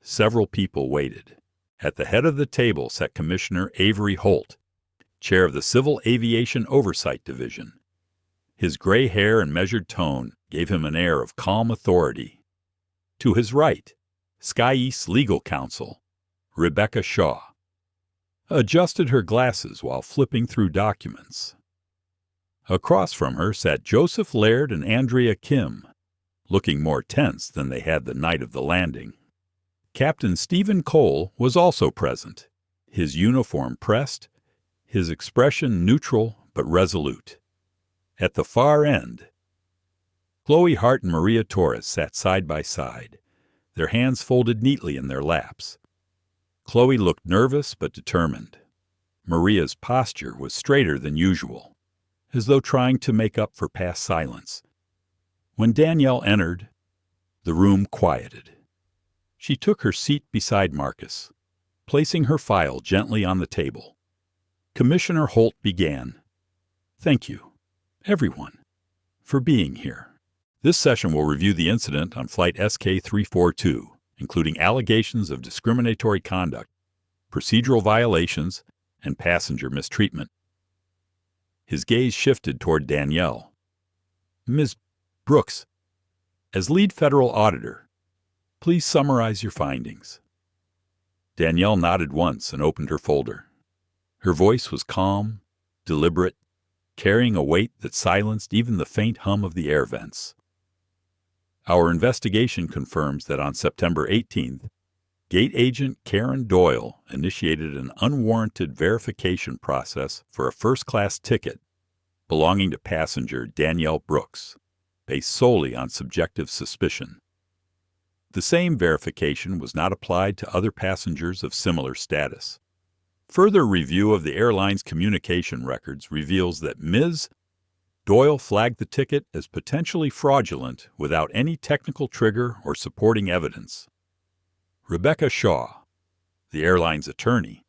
several people waited. At the head of the table sat Commissioner Avery Holt, chair of the Civil Aviation Oversight Division. His gray hair and measured tone gave him an air of calm authority. To his right, SkyEast's legal counsel, Rebecca Shaw, adjusted her glasses while flipping through documents. Across from her sat Joseph Laird and Andrea Kim, looking more tense than they had the night of the landing. Captain Stephen Cole was also present, his uniform pressed, his expression neutral but resolute. At the far end, Chloe Hart and Maria Torres sat side by side, their hands folded neatly in their laps. Chloe looked nervous but determined. Maria's posture was straighter than usual, as though trying to make up for past silence. When Danielle entered, the room quieted. She took her seat beside Marcus, placing her file gently on the table. Commissioner Holt began. "Thank you, everyone, for being here. This session will review the incident on Flight SK342, including allegations of discriminatory conduct, procedural violations, and passenger mistreatment." His gaze shifted toward Danielle. "Ms. Brooks, as lead federal auditor, please summarize your findings." Danielle nodded once and opened her folder. Her voice was calm, deliberate, carrying a weight that silenced even the faint hum of the air vents. "Our investigation confirms that on September 18th, Gate Agent Karen Doyle initiated an unwarranted verification process for a first-class ticket belonging to passenger Danielle Brooks, based solely on subjective suspicion. The same verification was not applied to other passengers of similar status. Further review of the airline's communication records reveals that Ms. Doyle flagged the ticket as potentially fraudulent without any technical trigger or supporting evidence. Rebecca Shaw, the airline's attorney,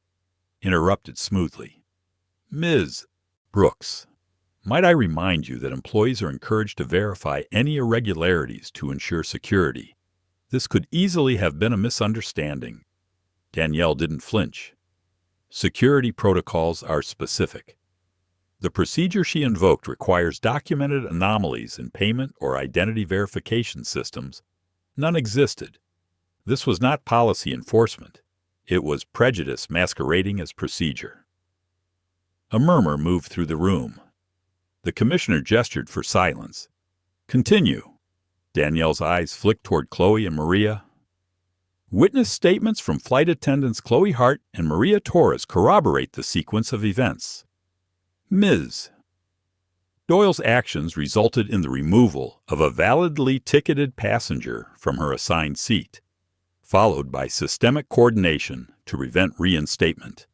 interrupted smoothly. "Ms. Brooks, might I remind you that employees are encouraged to verify any irregularities to ensure security. This could easily have been a misunderstanding." Danielle didn't flinch. Security protocols are specific. The procedure she invoked requires documented anomalies in payment or identity verification systems. None existed. This was not policy enforcement. It was prejudice masquerading as procedure. A murmur moved through the room. The commissioner gestured for silence. "Continue." Danielle's eyes flicked toward Chloe and Maria. "Witness statements from flight attendants Chloe Hart and Maria Torres corroborate the sequence of events. Ms. Doyle's actions resulted in the removal of a validly ticketed passenger from her assigned seat, followed by systemic coordination to prevent reinstatement.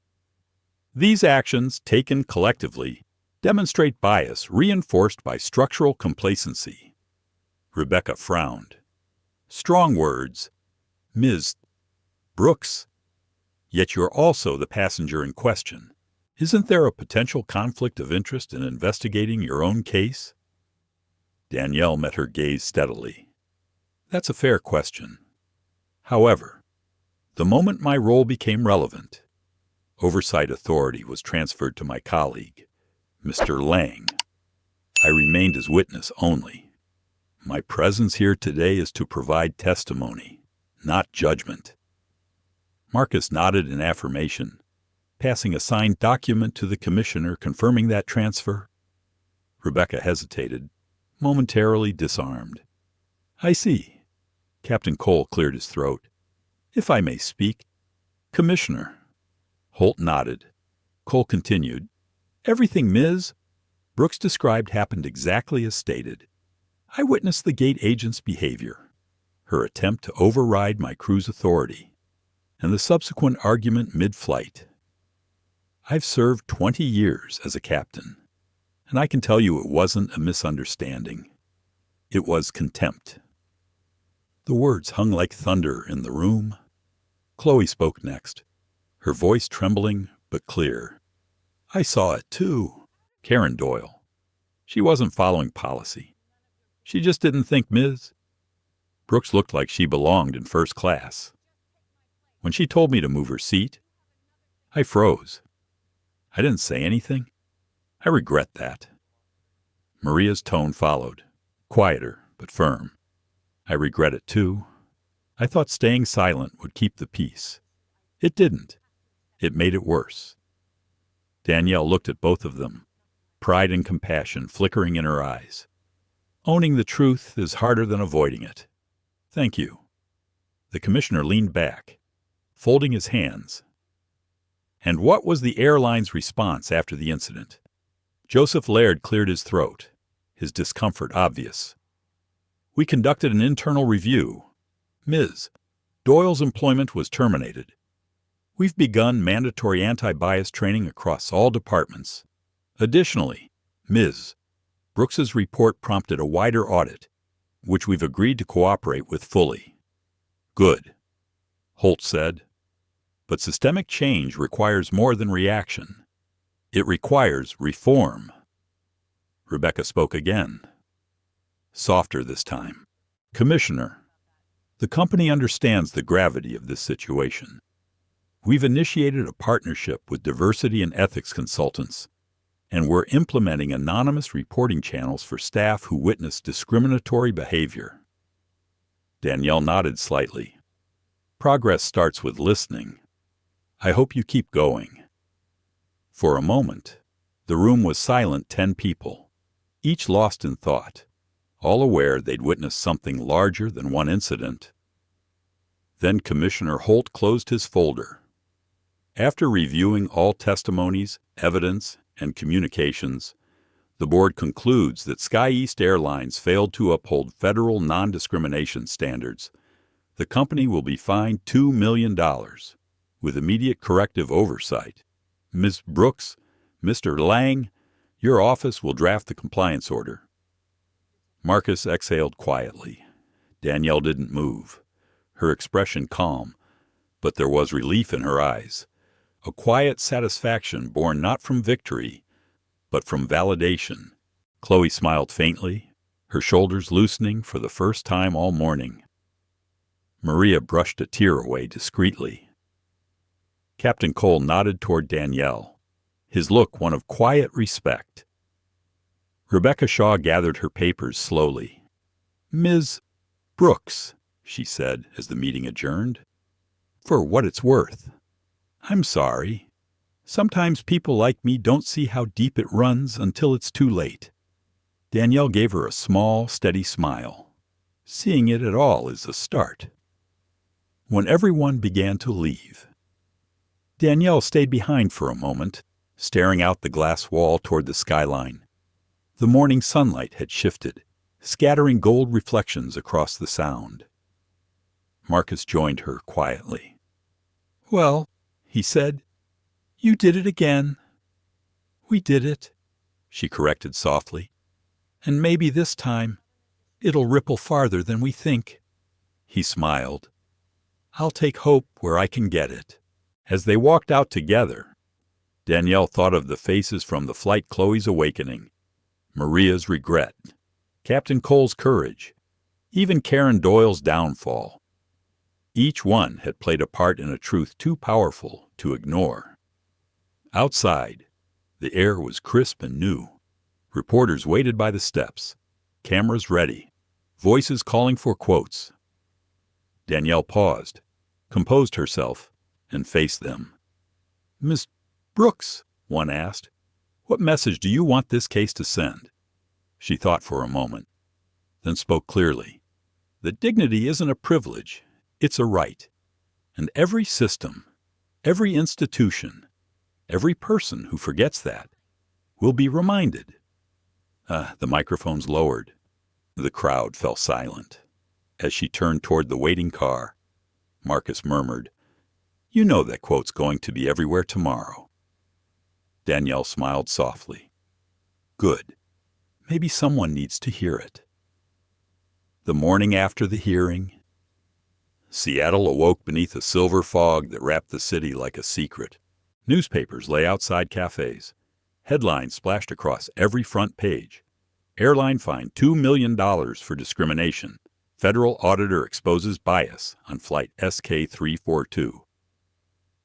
These actions, taken collectively, demonstrate bias reinforced by structural complacency. Rebecca frowned. Strong words. Ms. Brooks. Yet you're also the passenger in question. Isn't there a potential conflict of interest in investigating your own case? Danielle met her gaze steadily. That's a fair question. However, the moment my role became relevant, oversight authority was transferred to my colleague, Mr. Lang. I remained as witness only. My presence here today is to provide testimony, not judgment. Marcus nodded in affirmation, passing a signed document to the commissioner confirming that transfer. Rebecca hesitated, momentarily disarmed. I see. Captain Cole cleared his throat. If I may speak. Commissioner. Holt nodded. Cole continued. Everything Ms. Brooks described happened exactly as stated. I witnessed the gate agent's behavior, her attempt to override my crew's authority, and the subsequent argument mid-flight. I've served 20 years as a captain, and I can tell you it wasn't a misunderstanding. It was contempt. The words hung like thunder in the room. Chloe spoke next, her voice trembling but clear. I saw it too. Karen Doyle. She wasn't following policy. She just didn't think Ms. Brooks looked like she belonged in first class. When she told me to move her seat, I froze. I didn't say anything. I regret that. Maria's tone followed, quieter but firm. I regret it too. I thought staying silent would keep the peace. It didn't. It made it worse. Danielle looked at both of them, pride and compassion flickering in her eyes. Owning the truth is harder than avoiding it. Thank you. The commissioner leaned back, folding his hands. And what was the airline's response after the incident? Joseph Laird cleared his throat, his discomfort obvious. We conducted an internal review. Ms. Doyle's employment was terminated. We've begun mandatory anti-bias training across all departments. Additionally, Ms. Brooks's report prompted a wider audit, which we've agreed to cooperate with fully. Good, Holt said. But systemic change requires more than reaction. It requires reform. Rebecca spoke again, softer this time. Commissioner, the company understands the gravity of this situation. We've initiated a partnership with diversity and ethics consultants, and we're implementing anonymous reporting channels for staff who witness discriminatory behavior. Danielle nodded slightly. Progress starts with listening. I hope you keep going. For a moment, the room was silent 10 people, each lost in thought, all aware they'd witnessed something larger than one incident. Then Commissioner Holt closed his folder. After reviewing all testimonies, evidence, and communications, the board concludes that SkyEast Airlines failed to uphold federal non-discrimination standards. The company will be fined $2 million, with immediate corrective oversight. Ms. Brooks, Mr. Lang, your office will draft the compliance order. Marcus exhaled quietly. Danielle didn't move, her expression calm, but there was relief in her eyes. A quiet satisfaction born not from victory, but from validation. Chloe smiled faintly, her shoulders loosening for the first time all morning. Maria brushed a tear away discreetly. Captain Cole nodded toward Danielle, his look one of quiet respect. Rebecca Shaw gathered her papers slowly. Ms. Brooks, she said as the meeting adjourned, for what it's worth. I'm sorry. Sometimes people like me don't see how deep it runs until it's too late. Danielle gave her a small, steady smile. Seeing it at all is a start. When everyone began to leave, Danielle stayed behind for a moment, staring out the glass wall toward the skyline. The morning sunlight had shifted, scattering gold reflections across the sound. Marcus joined her quietly. "Well," he said, "you did it again." "We did it," she corrected softly. "And maybe this time it'll ripple farther than we think." He smiled. "I'll take hope where I can get it." As they walked out together, Danielle thought of the faces from the flight Chloe's awakening, Maria's regret, Captain Cole's courage, even Karen Doyle's downfall. Each one had played a part in a truth too powerful to ignore. Outside, the air was crisp and new. Reporters waited by the steps, cameras ready, voices calling for quotes. Danielle paused, composed herself, and faced them. "Miss Brooks," one asked, "what message do you want this case to send?" She thought for a moment, then spoke clearly. "That dignity isn't a privilege, it's a right. And every system, every institution, every person who forgets that will be reminded." The microphones lowered. The crowd fell silent. As she turned toward the waiting car, Marcus murmured, "You know that quote's going to be everywhere tomorrow." Danielle smiled softly. "Good. Maybe someone needs to hear it." The morning after the hearing, Seattle awoke beneath a silver fog that wrapped the city like a secret. Newspapers lay outside cafes. Headlines splashed across every front page. Airline fined $2 million for discrimination. Federal auditor exposes bias on flight SK342.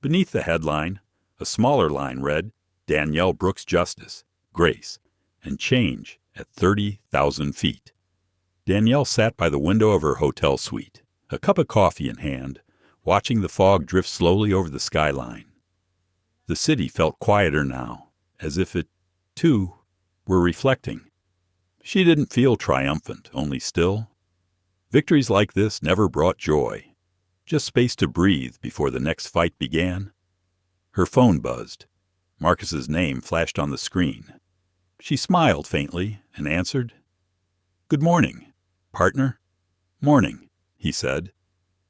Beneath the headline, a smaller line read, "Danielle Brooks Justice, Grace, and Change at 30,000 feet. Danielle sat by the window of her hotel suite, a cup of coffee in hand, watching the fog drift slowly over the skyline. The city felt quieter now, as if it, too, were reflecting. She didn't feel triumphant, only still. Victories like this never brought joy, just space to breathe before the next fight began. Her phone buzzed. Marcus's name flashed on the screen. She smiled faintly and answered. "Good morning, partner." "Morning," he said,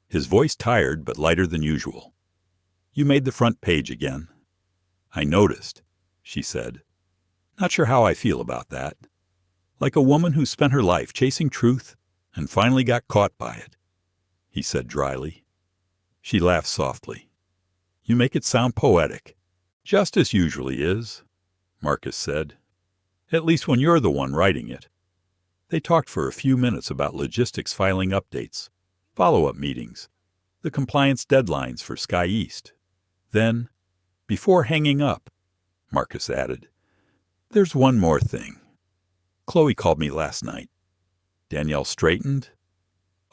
his voice tired but lighter than usual. "You made the front page again." "I noticed," she said. "Not sure how I feel about that. Like a woman who spent her life chasing truth and finally got caught by it," he said dryly. She laughed softly. "You make it sound poetic. Justice usually is," Marcus said. "At least when you're the one writing it." They talked for a few minutes about logistics filing updates, follow-up meetings, the compliance deadlines for Sky East. Then, before hanging up, Marcus added, "There's one more thing. Chloe called me last night." Danielle straightened.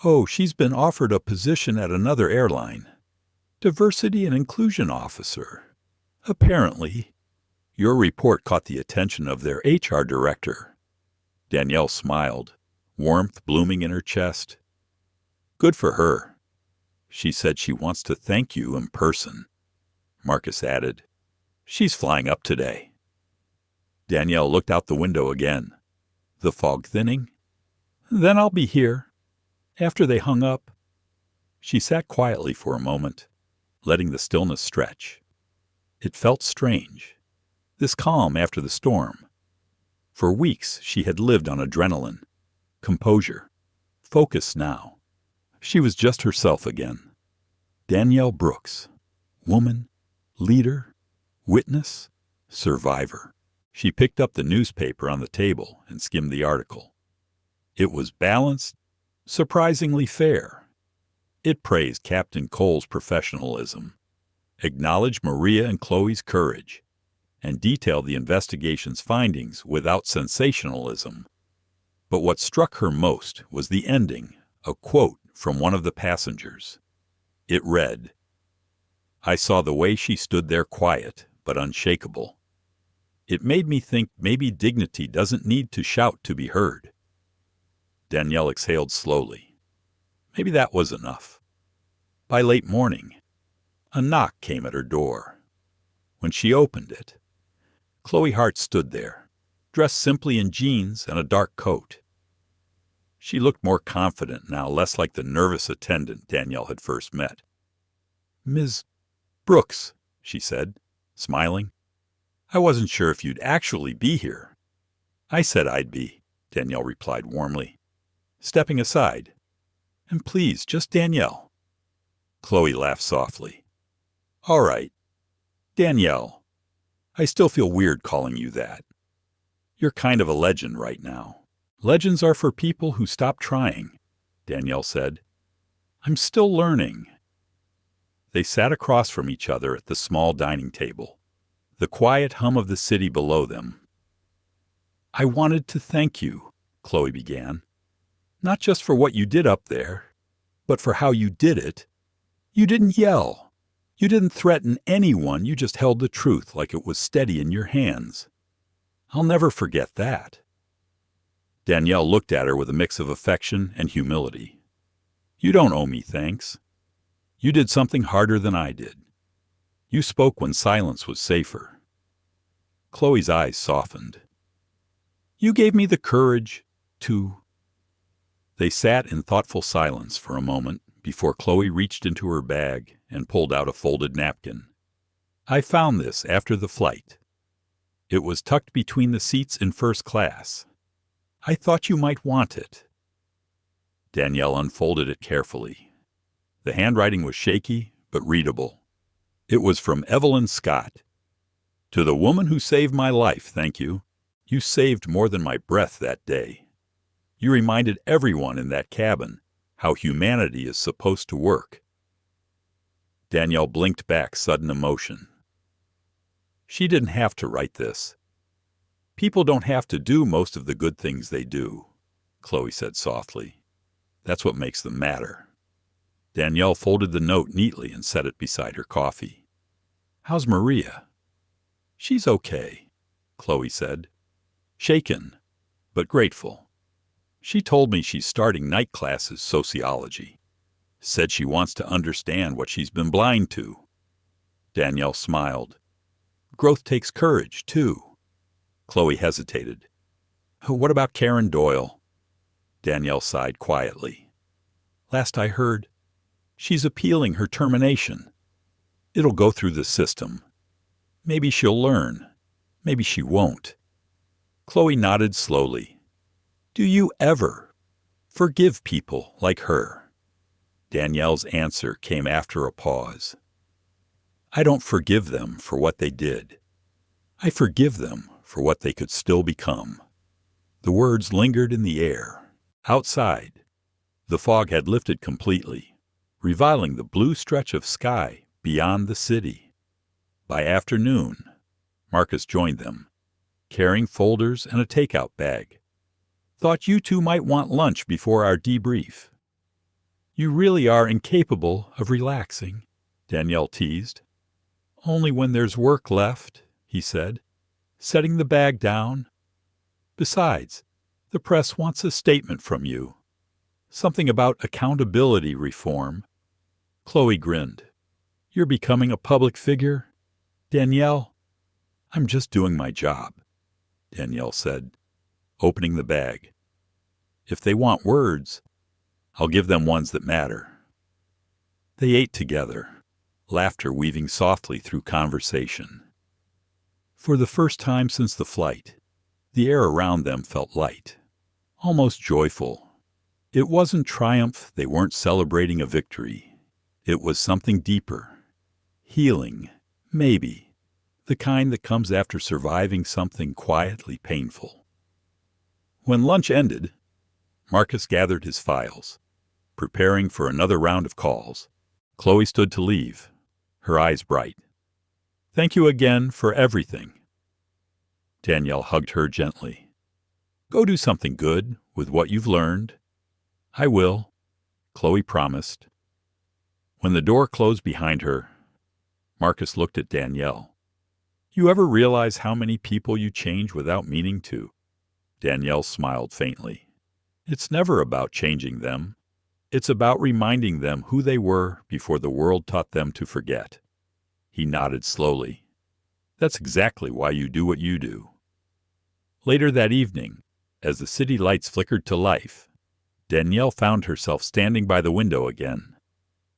"Oh, she's been offered a position at another airline. Diversity and Inclusion Officer. Apparently, your report caught the attention of their HR director." Danielle smiled, warmth blooming in her chest. "Good for her. She said she wants to thank you in person." Marcus added, "She's flying up today." Danielle looked out the window again. The fog thinning. "Then I'll be here." After they hung up, she sat quietly for a moment, letting the stillness stretch. It felt strange, this calm after the storm. For weeks she had lived on adrenaline, composure, focus now. She was just herself again. Danielle Brooks, woman, leader, witness, survivor. She picked up the newspaper on the table and skimmed the article. It was balanced, surprisingly fair. It praised Captain Cole's professionalism, acknowledged Maria and Chloe's courage, and detailed the investigation's findings without sensationalism. But what struck her most was the ending, a quote from one of the passengers. It read, "I saw the way she stood there quiet but unshakable. It made me think maybe dignity doesn't need to shout to be heard." Danielle exhaled slowly. Maybe that was enough. By late morning, a knock came at her door. When she opened it, Chloe Hart stood there, dressed simply in jeans and a dark coat. She looked more confident now, less like the nervous attendant Danielle had first met. "Ms. Brooks," she said, smiling. "I wasn't sure if you'd actually be here." "I said I'd be," Danielle replied warmly, stepping aside. "And please, just Danielle." Chloe laughed softly. "All right. Danielle. I still feel weird calling you that. You're kind of a legend right now." "Legends are for people who stop trying," Danielle said. "I'm still learning." They sat across from each other at the small dining table, the quiet hum of the city below them. "I wanted to thank you," Chloe began. "Not just for what you did up there, but for how you did it. You didn't yell. You didn't threaten anyone. You just held the truth like it was steady in your hands. I'll never forget that." Danielle looked at her with a mix of affection and humility. "You don't owe me thanks. You did something harder than I did. You spoke when silence was safer." Chloe's eyes softened. "You gave me the courage to—" They sat in thoughtful silence for a moment before Chloe reached into her bag and pulled out a folded napkin. "I found this after the flight. It was tucked between the seats in first class. I thought you might want it." Danielle unfolded it carefully. The handwriting was shaky, but readable. It was from Evelyn Scott. "To the woman who saved my life, thank you. You saved more than my breath that day. You reminded everyone in that cabin how humanity is supposed to work." Danielle blinked back sudden emotion. She didn't have to write this. "People don't have to do most of the good things they do," Chloe said softly. "That's what makes them matter." Danielle folded the note neatly and set it beside her coffee. "How's Maria?" "She's okay," Chloe said. "Shaken, but grateful. She told me she's starting night classes sociology. Said she wants to understand what she's been blind to." Danielle smiled. "Growth takes courage, too." Chloe hesitated. "What about Karen Doyle?" Danielle sighed quietly. "Last I heard, she's appealing her termination. It'll go through the system. Maybe she'll learn. Maybe she won't." Chloe nodded slowly. "Do you ever forgive people like her?" Danielle's answer came after a pause. "I don't forgive them for what they did. I forgive them for what they could still become." The words lingered in the air. Outside, the fog had lifted completely, revealing the blue stretch of sky beyond the city. By afternoon, Marcus joined them, carrying folders and a takeout bag. "Thought you two might want lunch before our debrief." "You really are incapable of relaxing," Danielle teased. "Only when there's work left," he said, setting the bag down. "Besides, the press wants a statement from you. Something about accountability reform." Chloe grinned. "You're becoming a public figure, Danielle?" "I'm just doing my job," Danielle said, opening the bag. "If they want words, I'll give them ones that matter." They ate together, laughter weaving softly through conversation. For the first time since the flight, the air around them felt light, almost joyful. It wasn't triumph, they weren't celebrating a victory. It was something deeper. Healing, maybe, the kind that comes after surviving something quietly painful. When lunch ended, Marcus gathered his files, preparing for another round of calls. Chloe stood to leave, her eyes bright. "Thank you again for everything." Danielle hugged her gently. "Go do something good with what you've learned." "I will," Chloe promised. When the door closed behind her, Marcus looked at Danielle. "You ever realize how many people you change without meaning to?" Danielle smiled faintly. "It's never about changing them. It's about reminding them who they were before the world taught them to forget." He nodded slowly. "That's exactly why you do what you do." Later that evening, as the city lights flickered to life, Danielle found herself standing by the window again.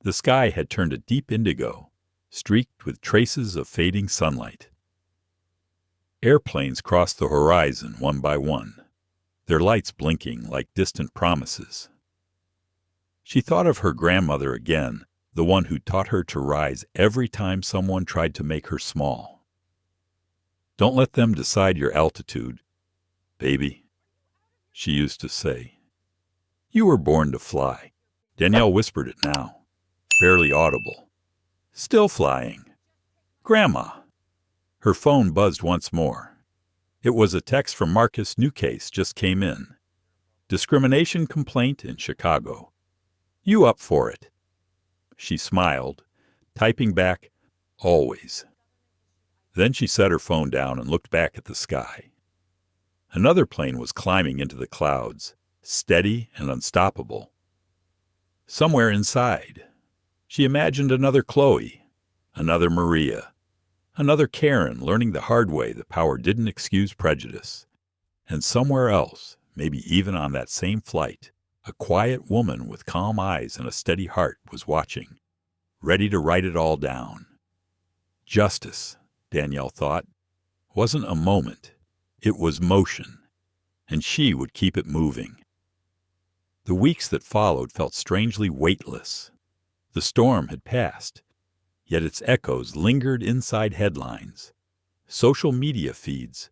The sky had turned a deep indigo, streaked with traces of fading sunlight. Airplanes crossed the horizon one by one, their lights blinking like distant promises. She thought of her grandmother again, the one who taught her to rise every time someone tried to make her small. "Don't let them decide your altitude, baby," she used to say. "You were born to fly." Danielle whispered it now, barely audible. "Still flying. Grandma." Her phone buzzed once more. It was a text from Marcus. New case just came in. Discrimination complaint in Chicago. "You up for it?" She smiled, typing back, "Always." Then she set her phone down and looked back at the sky. Another plane was climbing into the clouds, steady and unstoppable. Somewhere inside, she imagined another Chloe, another Maria, another Karen learning the hard way that power didn't excuse prejudice. And somewhere else, maybe even on that same flight, a quiet woman with calm eyes and a steady heart was watching, ready to write it all down. Justice, Danielle thought, wasn't a moment. It was motion, and she would keep it moving. The weeks that followed felt strangely weightless. The storm had passed, yet its echoes lingered inside headlines, social media feeds,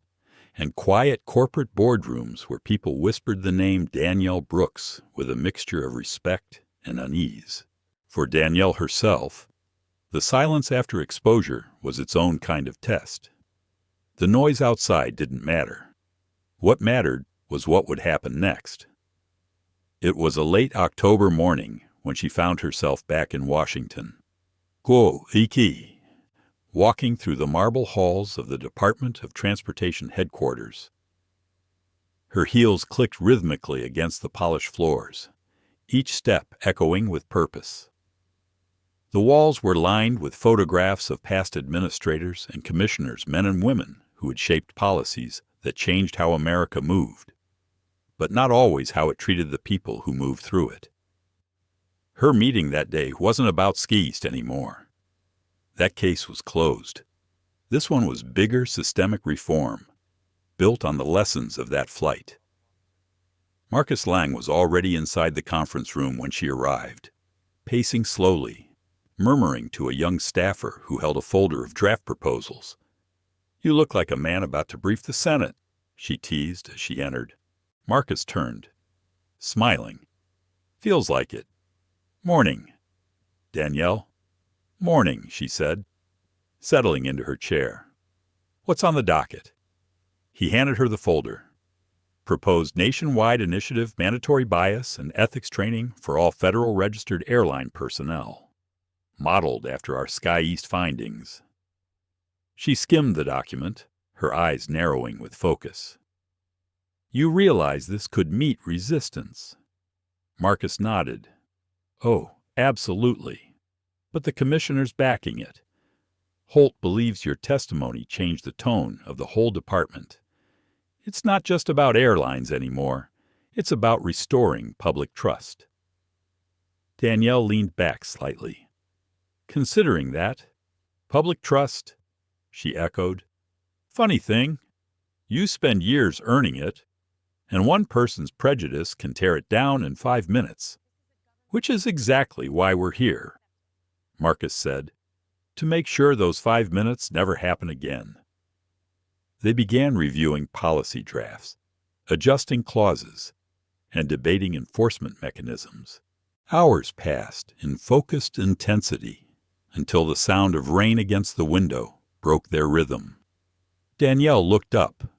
and quiet corporate boardrooms where people whispered the name Danielle Brooks with a mixture of respect and unease. For Danielle herself, the silence after exposure was its own kind of test. The noise outside didn't matter. What mattered was what would happen next. It was a late October morning when she found herself back in Washington. Go Iki, walking through the marble halls of the Department of Transportation headquarters. Her heels clicked rhythmically against the polished floors, each step echoing with purpose. The walls were lined with photographs of past administrators and commissioners, men and women, who had shaped policies that changed how America moved, but not always how it treated the people who moved through it. Her meeting that day wasn't about Ski East anymore. That case was closed. This one was bigger systemic reform, built on the lessons of that flight. Marcus Lang was already inside the conference room when she arrived, pacing slowly, murmuring to a young staffer who held a folder of draft proposals. "You look like a man about to brief the Senate," she teased as she entered. Marcus turned, smiling. "Feels like it. Morning, Danielle." "Morning," she said, settling into her chair. "What's on the docket?" He handed her the folder. Proposed nationwide initiative, mandatory bias and ethics training for all federal registered airline personnel, modeled after our Sky East findings. She skimmed the document, her eyes narrowing with focus. "You realize this could meet resistance?" Marcus nodded. "Oh, absolutely. But the commissioner's backing it. Holt believes your testimony changed the tone of the whole department. It's not just about airlines anymore. It's about restoring public trust." Danielle leaned back slightly. "Considering that, public trust," she echoed. "Funny thing, you spend years earning it, and one person's prejudice can tear it down in 5 minutes, which is exactly why we're here," Marcus said, "to make sure those 5 minutes never happen again." They began reviewing policy drafts, adjusting clauses, and debating enforcement mechanisms. Hours passed in focused intensity until the sound of rain against the window broke their rhythm. Danielle looked up.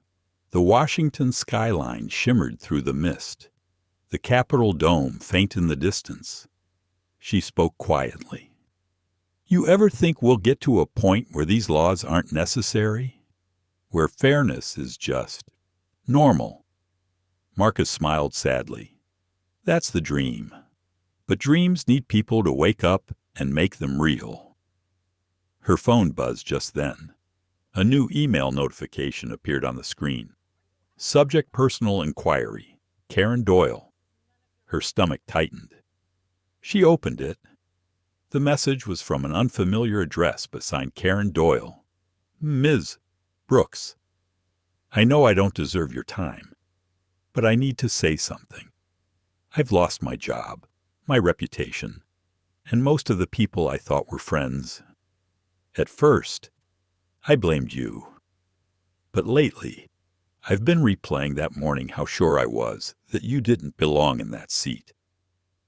The Washington skyline shimmered through the mist, the Capitol dome faint in the distance. She spoke quietly. "You ever think we'll get to a point where these laws aren't necessary? Where fairness is just normal?" Marcus smiled sadly. "That's the dream. But dreams need people to wake up and make them real." Her phone buzzed just then. A new email notification appeared on the screen. Subject personal inquiry. Karen Doyle. Her stomach tightened. She opened it. The message was from an unfamiliar address but signed Karen Doyle. Ms. Brooks. I know I don't deserve your time, but I need to say something. I've lost my job, my reputation, and most of the people I thought were friends. At first, I blamed you. But lately, I've been replaying that morning how sure I was that you didn't belong in that seat.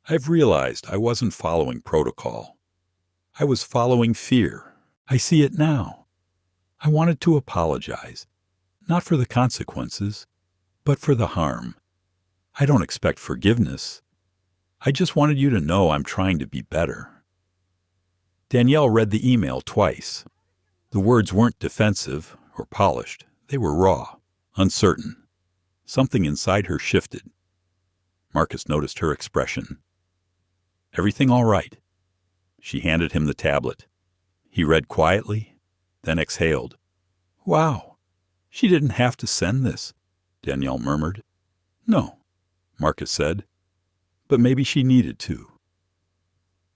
I've realized I wasn't following protocol. I was following fear. I see it now. I wanted to apologize, not for the consequences, but for the harm. I don't expect forgiveness. I just wanted you to know I'm trying to be better. Danielle read the email twice. The words weren't defensive or polished. They were raw, uncertain. Something inside her shifted. Marcus noticed her expression. Everything all right? She handed him the tablet. He read quietly, then exhaled. Wow, she didn't have to send this, Danielle murmured. No, Marcus said, but maybe she needed to.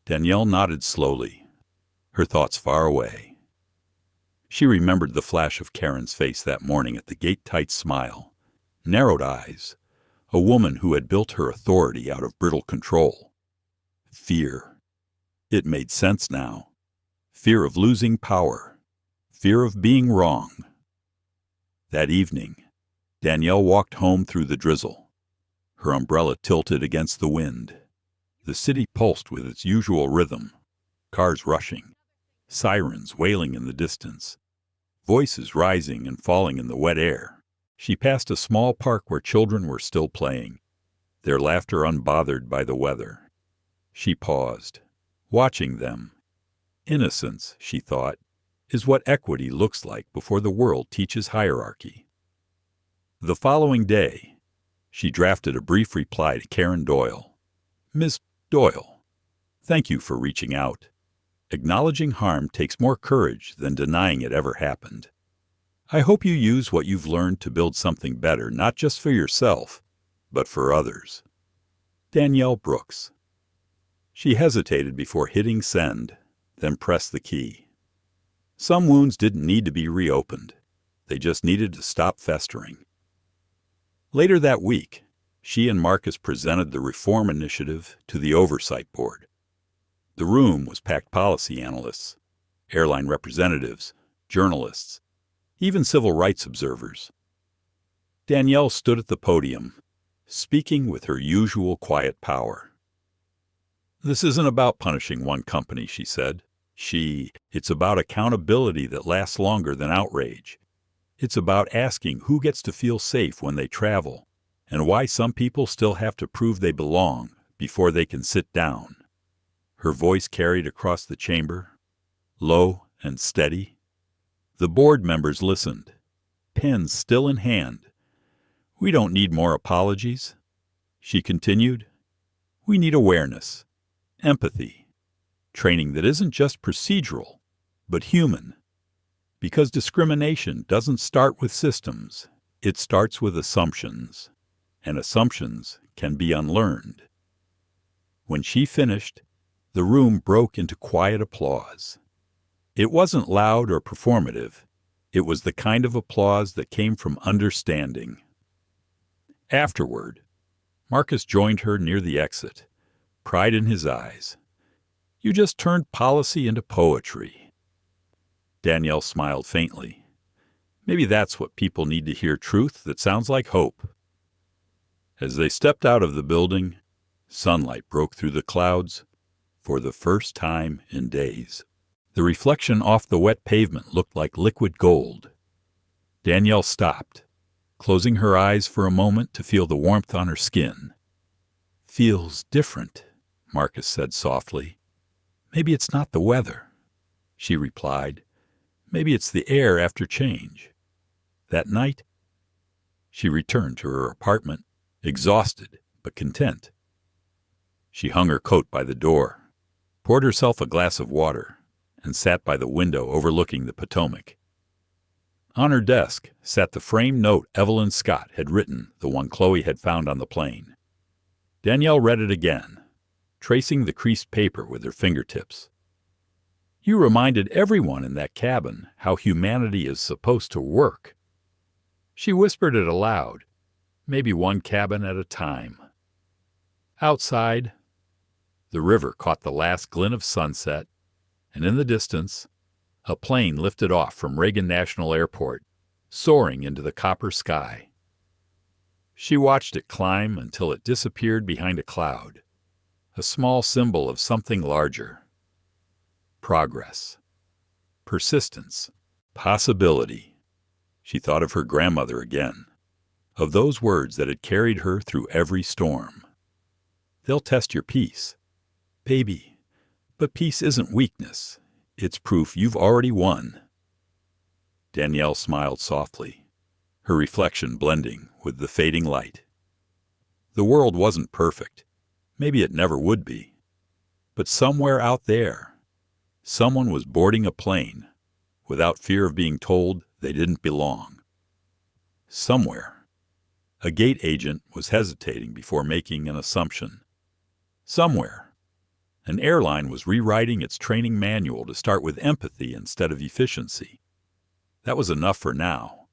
Danielle nodded slowly, her thoughts far away. She remembered the flash of Karen's face that morning at the gate-tight smile, narrowed eyes, a woman who had built her authority out of brittle control. Fear. It made sense now. Fear of losing power. Fear of being wrong. That evening, Danielle walked home through the drizzle. Her umbrella tilted against the wind. The city pulsed with its usual rhythm. Cars rushing. Sirens wailing in the distance. Voices rising and falling in the wet air. She passed a small park where children were still playing, their laughter unbothered by the weather. She paused, watching them. Innocence, she thought, is what equity looks like before the world teaches hierarchy. The following day, she drafted a brief reply to Karen Doyle. Ms. Doyle, thank you for reaching out. Acknowledging harm takes more courage than denying it ever happened. I hope you use what you've learned to build something better, not just for yourself, but for others. Danielle Brooks. She hesitated before hitting send, then pressed the key. Some wounds didn't need to be reopened. They just needed to stop festering. Later that week, she and Marcus presented the reform initiative to the Oversight Board. The room was packed policy analysts, airline representatives, journalists, even civil rights observers. Danielle stood at the podium, speaking with her usual quiet power. This isn't about punishing one company, she said. It's about accountability that lasts longer than outrage. It's about asking who gets to feel safe when they travel, and why some people still have to prove they belong before they can sit down. Her voice carried across the chamber, low and steady. The board members listened, pens still in hand. We don't need more apologies, she continued. We need awareness, empathy, training that isn't just procedural, but human. Because discrimination doesn't start with systems, it starts with assumptions, and assumptions can be unlearned. When she finished, the room broke into quiet applause. It wasn't loud or performative. It was the kind of applause that came from understanding. Afterward, Marcus joined her near the exit, pride in his eyes. You just turned policy into poetry. Danielle smiled faintly. Maybe that's what people need to hear, truth that sounds like hope. As they stepped out of the building, sunlight broke through the clouds for the first time in days. The reflection off the wet pavement looked like liquid gold. Danielle stopped, closing her eyes for a moment to feel the warmth on her skin. Feels different, Marcus said softly. Maybe it's not the weather, she replied. Maybe it's the air after change. That night, she returned to her apartment, exhausted but content. She hung her coat by the door, poured herself a glass of water, and sat by the window overlooking the Potomac. On her desk sat the framed note Evelyn Scott had written, the one Chloe had found on the plane. Danielle read it again, tracing the creased paper with her fingertips. You reminded everyone in that cabin how humanity is supposed to work. She whispered it aloud, maybe one cabin at a time. Outside, the river caught the last glint of sunset, and in the distance, a plane lifted off from Reagan National Airport, soaring into the copper sky. She watched it climb until it disappeared behind a cloud, a small symbol of something larger. Progress, persistence, possibility. She thought of her grandmother again, of those words that had carried her through every storm. They'll test your peace. Baby, but peace isn't weakness. It's proof you've already won. Danielle smiled softly, her reflection blending with the fading light. The world wasn't perfect. Maybe it never would be. But somewhere out there, someone was boarding a plane without fear of being told they didn't belong. Somewhere, a gate agent was hesitating before making an assumption. Somewhere, an airline was rewriting its training manual to start with empathy instead of efficiency. That was enough for now.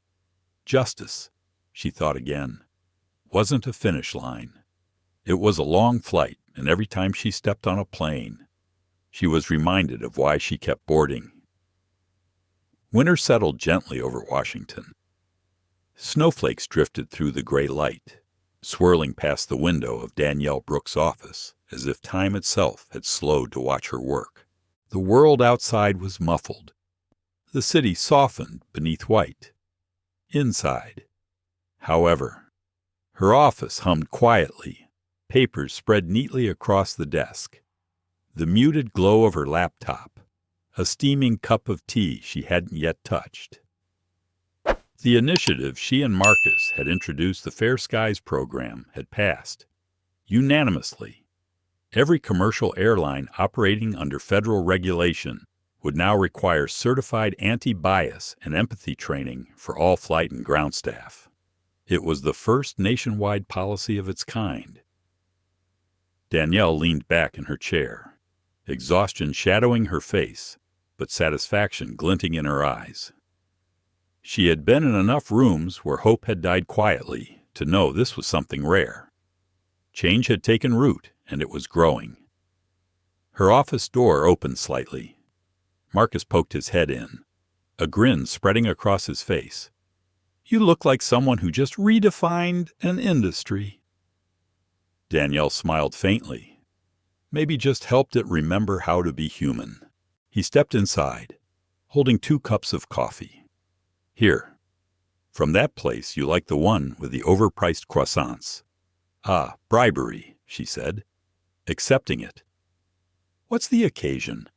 Justice, she thought again, wasn't a finish line. It was a long flight, and every time she stepped on a plane, she was reminded of why she kept boarding. Winter settled gently over Washington. Snowflakes drifted through the gray light, swirling past the window of Danielle Brooks' office, as if time itself had slowed to watch her work. The world outside was muffled. The city softened beneath white. Inside, however, her office hummed quietly, papers spread neatly across the desk. The muted glow of her laptop, a steaming cup of tea she hadn't yet touched. The initiative she and Marcus had introduced, the Fair Skies program, had passed. Unanimously, every commercial airline operating under federal regulation would now require certified anti-bias and empathy training for all flight and ground staff. It was the first nationwide policy of its kind. Danielle leaned back in her chair, exhaustion shadowing her face, but satisfaction glinting in her eyes. She had been in enough rooms where hope had died quietly to know this was something rare. Change had taken root, and it was growing. Her office door opened slightly. Marcus poked his head in, a grin spreading across his face. You look like someone who just redefined an industry. Danielle smiled faintly, maybe just helped it remember how to be human. He stepped inside, holding 2 cups of coffee. Here, from that place you like the one with the overpriced croissants. Ah, bribery, she said, accepting it. What's the occasion?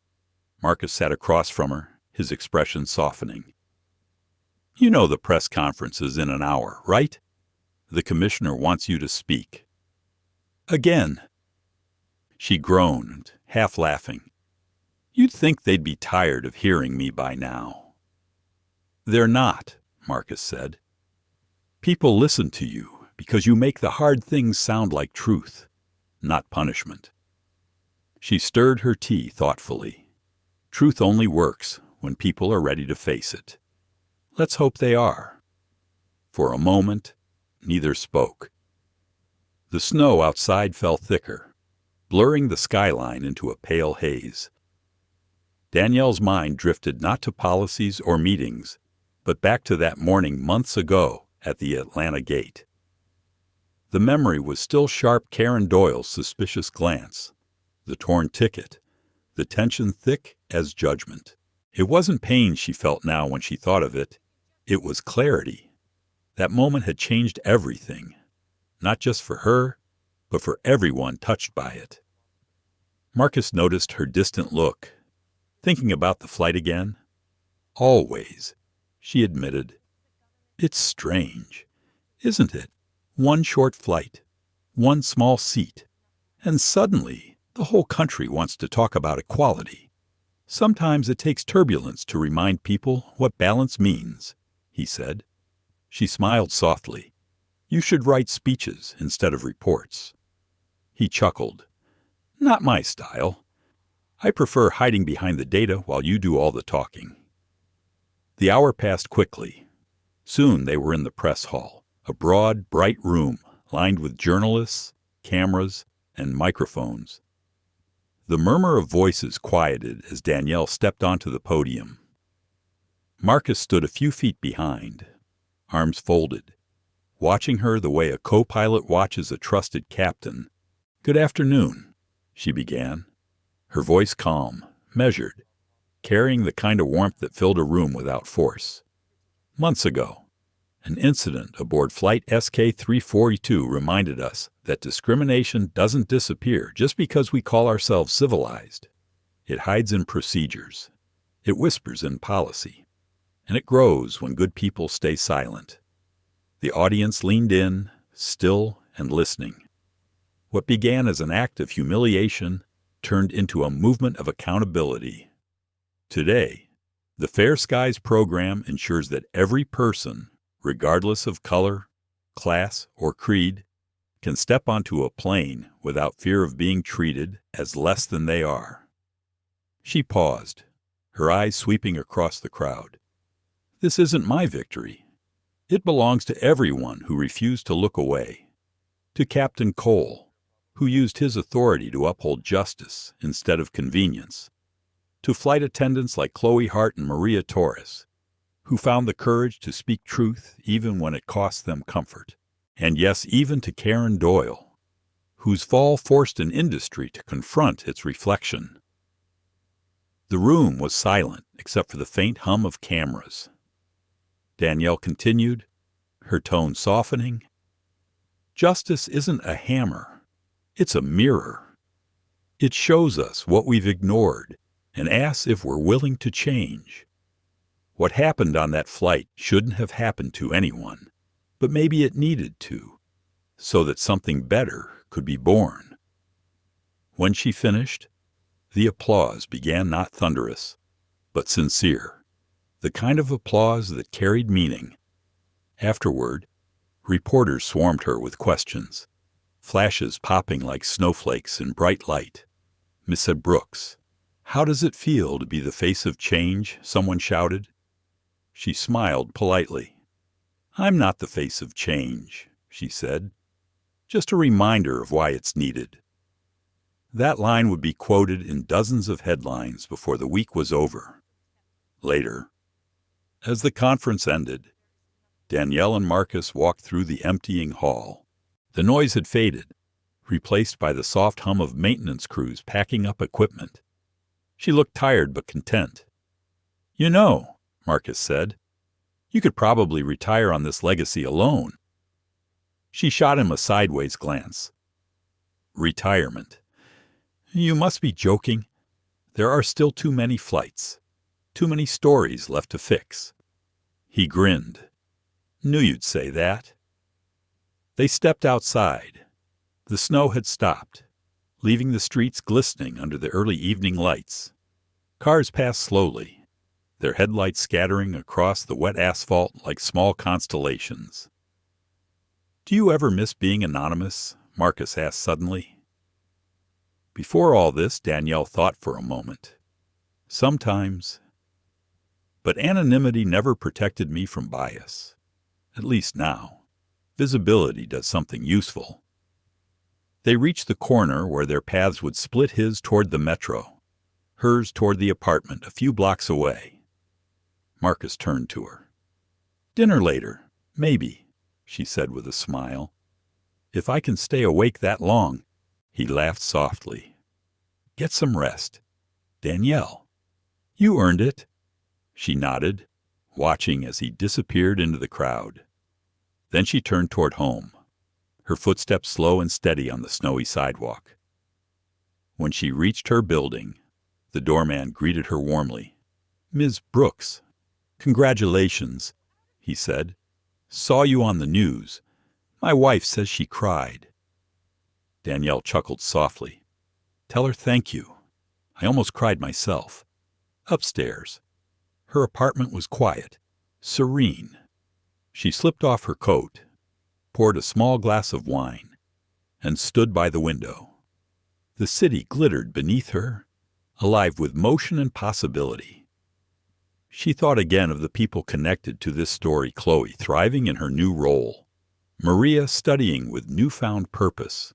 Marcus sat across from her, his expression softening. You know the press conference is in an hour, right? The commissioner wants you to speak. Again. She groaned, half laughing. You'd think they'd be tired of hearing me by now. They're not, Marcus said. People listen to you because you make the hard things sound like truth, not punishment. She stirred her tea thoughtfully. Truth only works when people are ready to face it. Let's hope they are. For a moment, neither spoke. The snow outside fell thicker, blurring the skyline into a pale haze. Danielle's mind drifted not to policies or meetings, but back to that morning months ago at the Atlanta gate. The memory was still sharp Karen Doyle's suspicious glance, the torn ticket, the tension thick as judgment. It wasn't pain she felt now when she thought of it. It was clarity. That moment had changed everything, not just for her, but for everyone touched by it. Marcus noticed her distant look. Thinking about the flight again? Always, she admitted. It's strange, isn't it? One short flight, one small seat, and suddenly the whole country wants to talk about equality. Sometimes it takes turbulence to remind people what balance means. he said. She smiled softly. You should write speeches instead of reports. He chuckled. Not my style. I prefer hiding behind the data while you do all the talking. The hour passed quickly. Soon they were in the press hall, a broad, bright room lined with journalists, cameras, and microphones. The murmur of voices quieted as Danielle stepped onto the podium. Marcus stood a few feet behind, arms folded, watching her the way a co-pilot watches a trusted captain. Good afternoon, she began, her voice calm, measured, carrying the kind of warmth that filled a room without force. Months ago, an incident aboard Flight SK-342 reminded us that discrimination doesn't disappear just because we call ourselves civilized. It hides in procedures. It whispers in policy. And it grows when good people stay silent. The audience leaned in, still and listening. What began as an act of humiliation turned into a movement of accountability. Today, the Fair Skies program ensures that every person, regardless of color, class, or creed, can step onto a plane without fear of being treated as less than they are. She paused, her eyes sweeping across the crowd. This isn't my victory. It belongs to everyone who refused to look away. To Captain Cole, who used his authority to uphold justice instead of convenience. To flight attendants like Chloe Hart and Maria Torres, who found the courage to speak truth even when it cost them comfort. And yes, even to Karen Doyle, whose fall forced an industry to confront its reflection. The room was silent except for the faint hum of cameras. Danielle continued, her tone softening. Justice isn't a hammer. It's a mirror. It shows us what we've ignored and asks if we're willing to change. What happened on that flight shouldn't have happened to anyone, but maybe it needed to, so that something better could be born. When she finished, the applause began not thunderous, but sincere. The kind of applause that carried meaning. Afterward, reporters swarmed her with questions, flashes popping like snowflakes in bright light. Miss Brooks, how does it feel to be the face of change? Someone shouted. She smiled politely. I'm not the face of change, she said. Just a reminder of why it's needed. That line would be quoted in dozens of headlines before the week was over. Later, as the conference ended, Danielle and Marcus walked through the emptying hall. The noise had faded, replaced by the soft hum of maintenance crews packing up equipment. She looked tired but content. You know, Marcus said, you could probably retire on this legacy alone. She shot him a sideways glance. Retirement. You must be joking. There are still too many flights. Too many stories left to fix. He grinned. Knew you'd say that. They stepped outside. The snow had stopped, leaving the streets glistening under the early evening lights. Cars passed slowly, their headlights scattering across the wet asphalt like small constellations. Do you ever miss being anonymous? Marcus asked suddenly. Before all this, Danielle thought for a moment. Sometimes. But anonymity never protected me from bias. At least now. Visibility does something useful. They reached the corner where their paths would split, his toward the metro, hers toward the apartment a few blocks away. Marcus turned to her. Dinner later, maybe, she said with a smile. If I can stay awake that long. He laughed softly. Get some rest. Danielle, you earned it. She nodded, watching as he disappeared into the crowd. Then she turned toward home, her footsteps slow and steady on the snowy sidewalk. When she reached her building, the doorman greeted her warmly. Ms. Brooks, congratulations, he said. Saw you on the news. My wife says she cried. Danielle chuckled softly. Tell her thank you. I almost cried myself. Upstairs. Her apartment was quiet, serene, She slipped off her coat, poured a small glass of wine, and stood by the window. The city glittered beneath her, alive with motion and possibility. She thought again of the people connected to this story: Chloe thriving in her new role, Maria studying with newfound purpose,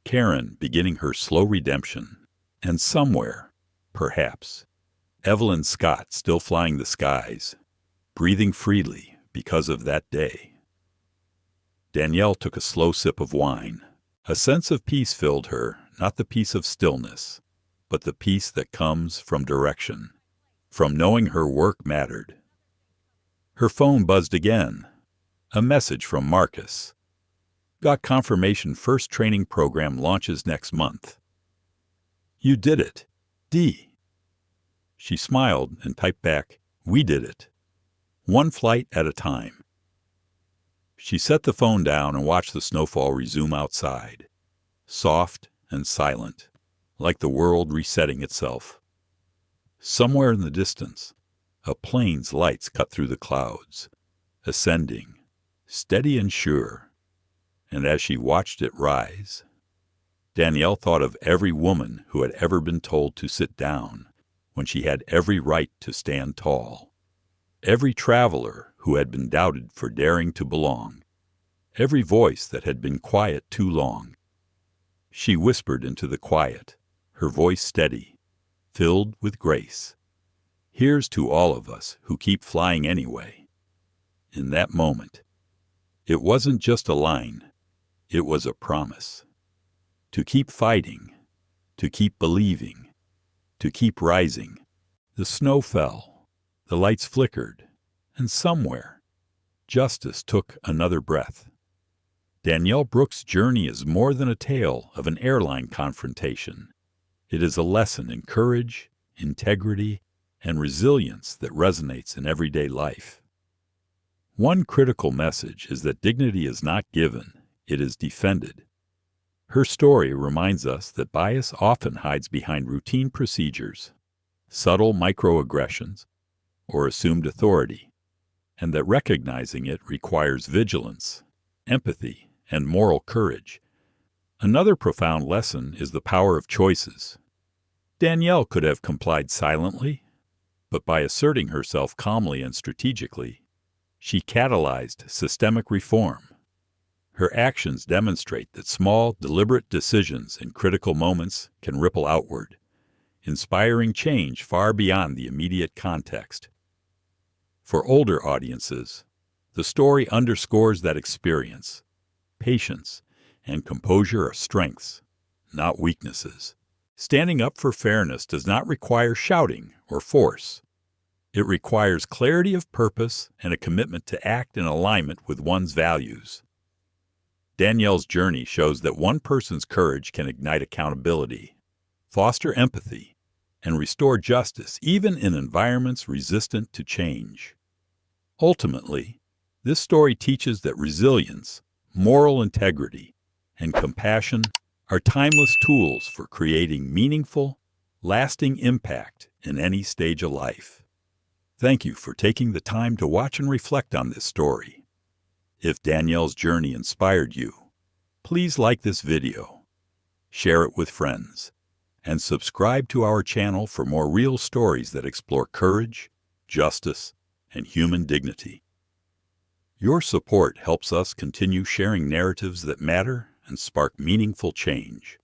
Karen beginning her slow redemption, and somewhere, perhaps, Evelyn Scott still flying the skies, breathing freely because of that day. Danielle took a slow sip of wine. A sense of peace filled her, not the peace of stillness, but the peace that comes from direction, from knowing her work mattered. Her phone buzzed again. A message from Marcus. Got confirmation first training program launches next month. You did it, D. She smiled and typed back, we did it. One flight at a time. She set the phone down and watched the snowfall resume outside, soft and silent, like the world resetting itself. Somewhere in the distance, a plane's lights cut through the clouds, ascending, steady and sure. And as she watched it rise, Danielle thought of every woman who had ever been told to sit down when she had every right to stand tall, every traveler who had been doubted for daring to belong, every voice that had been quiet too long. She whispered into the quiet, her voice steady, filled with grace. Here's to all of us who keep flying anyway. In that moment, it wasn't just a line. It was a promise. To keep fighting, to keep believing, to keep rising. The snow fell, the lights flickered, and somewhere, justice took another breath. Danielle Brooks' journey is more than a tale of an airline confrontation. It is a lesson in courage, integrity, and resilience that resonates in everyday life. One critical message is that dignity is not given. It is defended. Her story reminds us that bias often hides behind routine procedures, subtle microaggressions, or assumed authority, and that recognizing it requires vigilance, empathy, and moral courage. Another profound lesson is the power of choices. Danielle could have complied silently, but by asserting herself calmly and strategically, she catalyzed systemic reform. Her actions demonstrate that small, deliberate decisions in critical moments can ripple outward, inspiring change far beyond the immediate context. For older audiences, the story underscores that experience. Patience and composure are strengths, not weaknesses. Standing up for fairness does not require shouting or force. It requires clarity of purpose and a commitment to act in alignment with one's values. Danielle's journey shows that one person's courage can ignite accountability, foster empathy, and restore justice even in environments resistant to change. Ultimately, this story teaches that resilience, moral integrity, and compassion are timeless tools for creating meaningful, lasting impact in any stage of life. Thank you for taking the time to watch and reflect on this story. If Danielle's journey inspired you, please like this video, share it with friends, and subscribe to our channel for more real stories that explore courage, justice, and human dignity. Your support helps us continue sharing narratives that matter and spark meaningful change.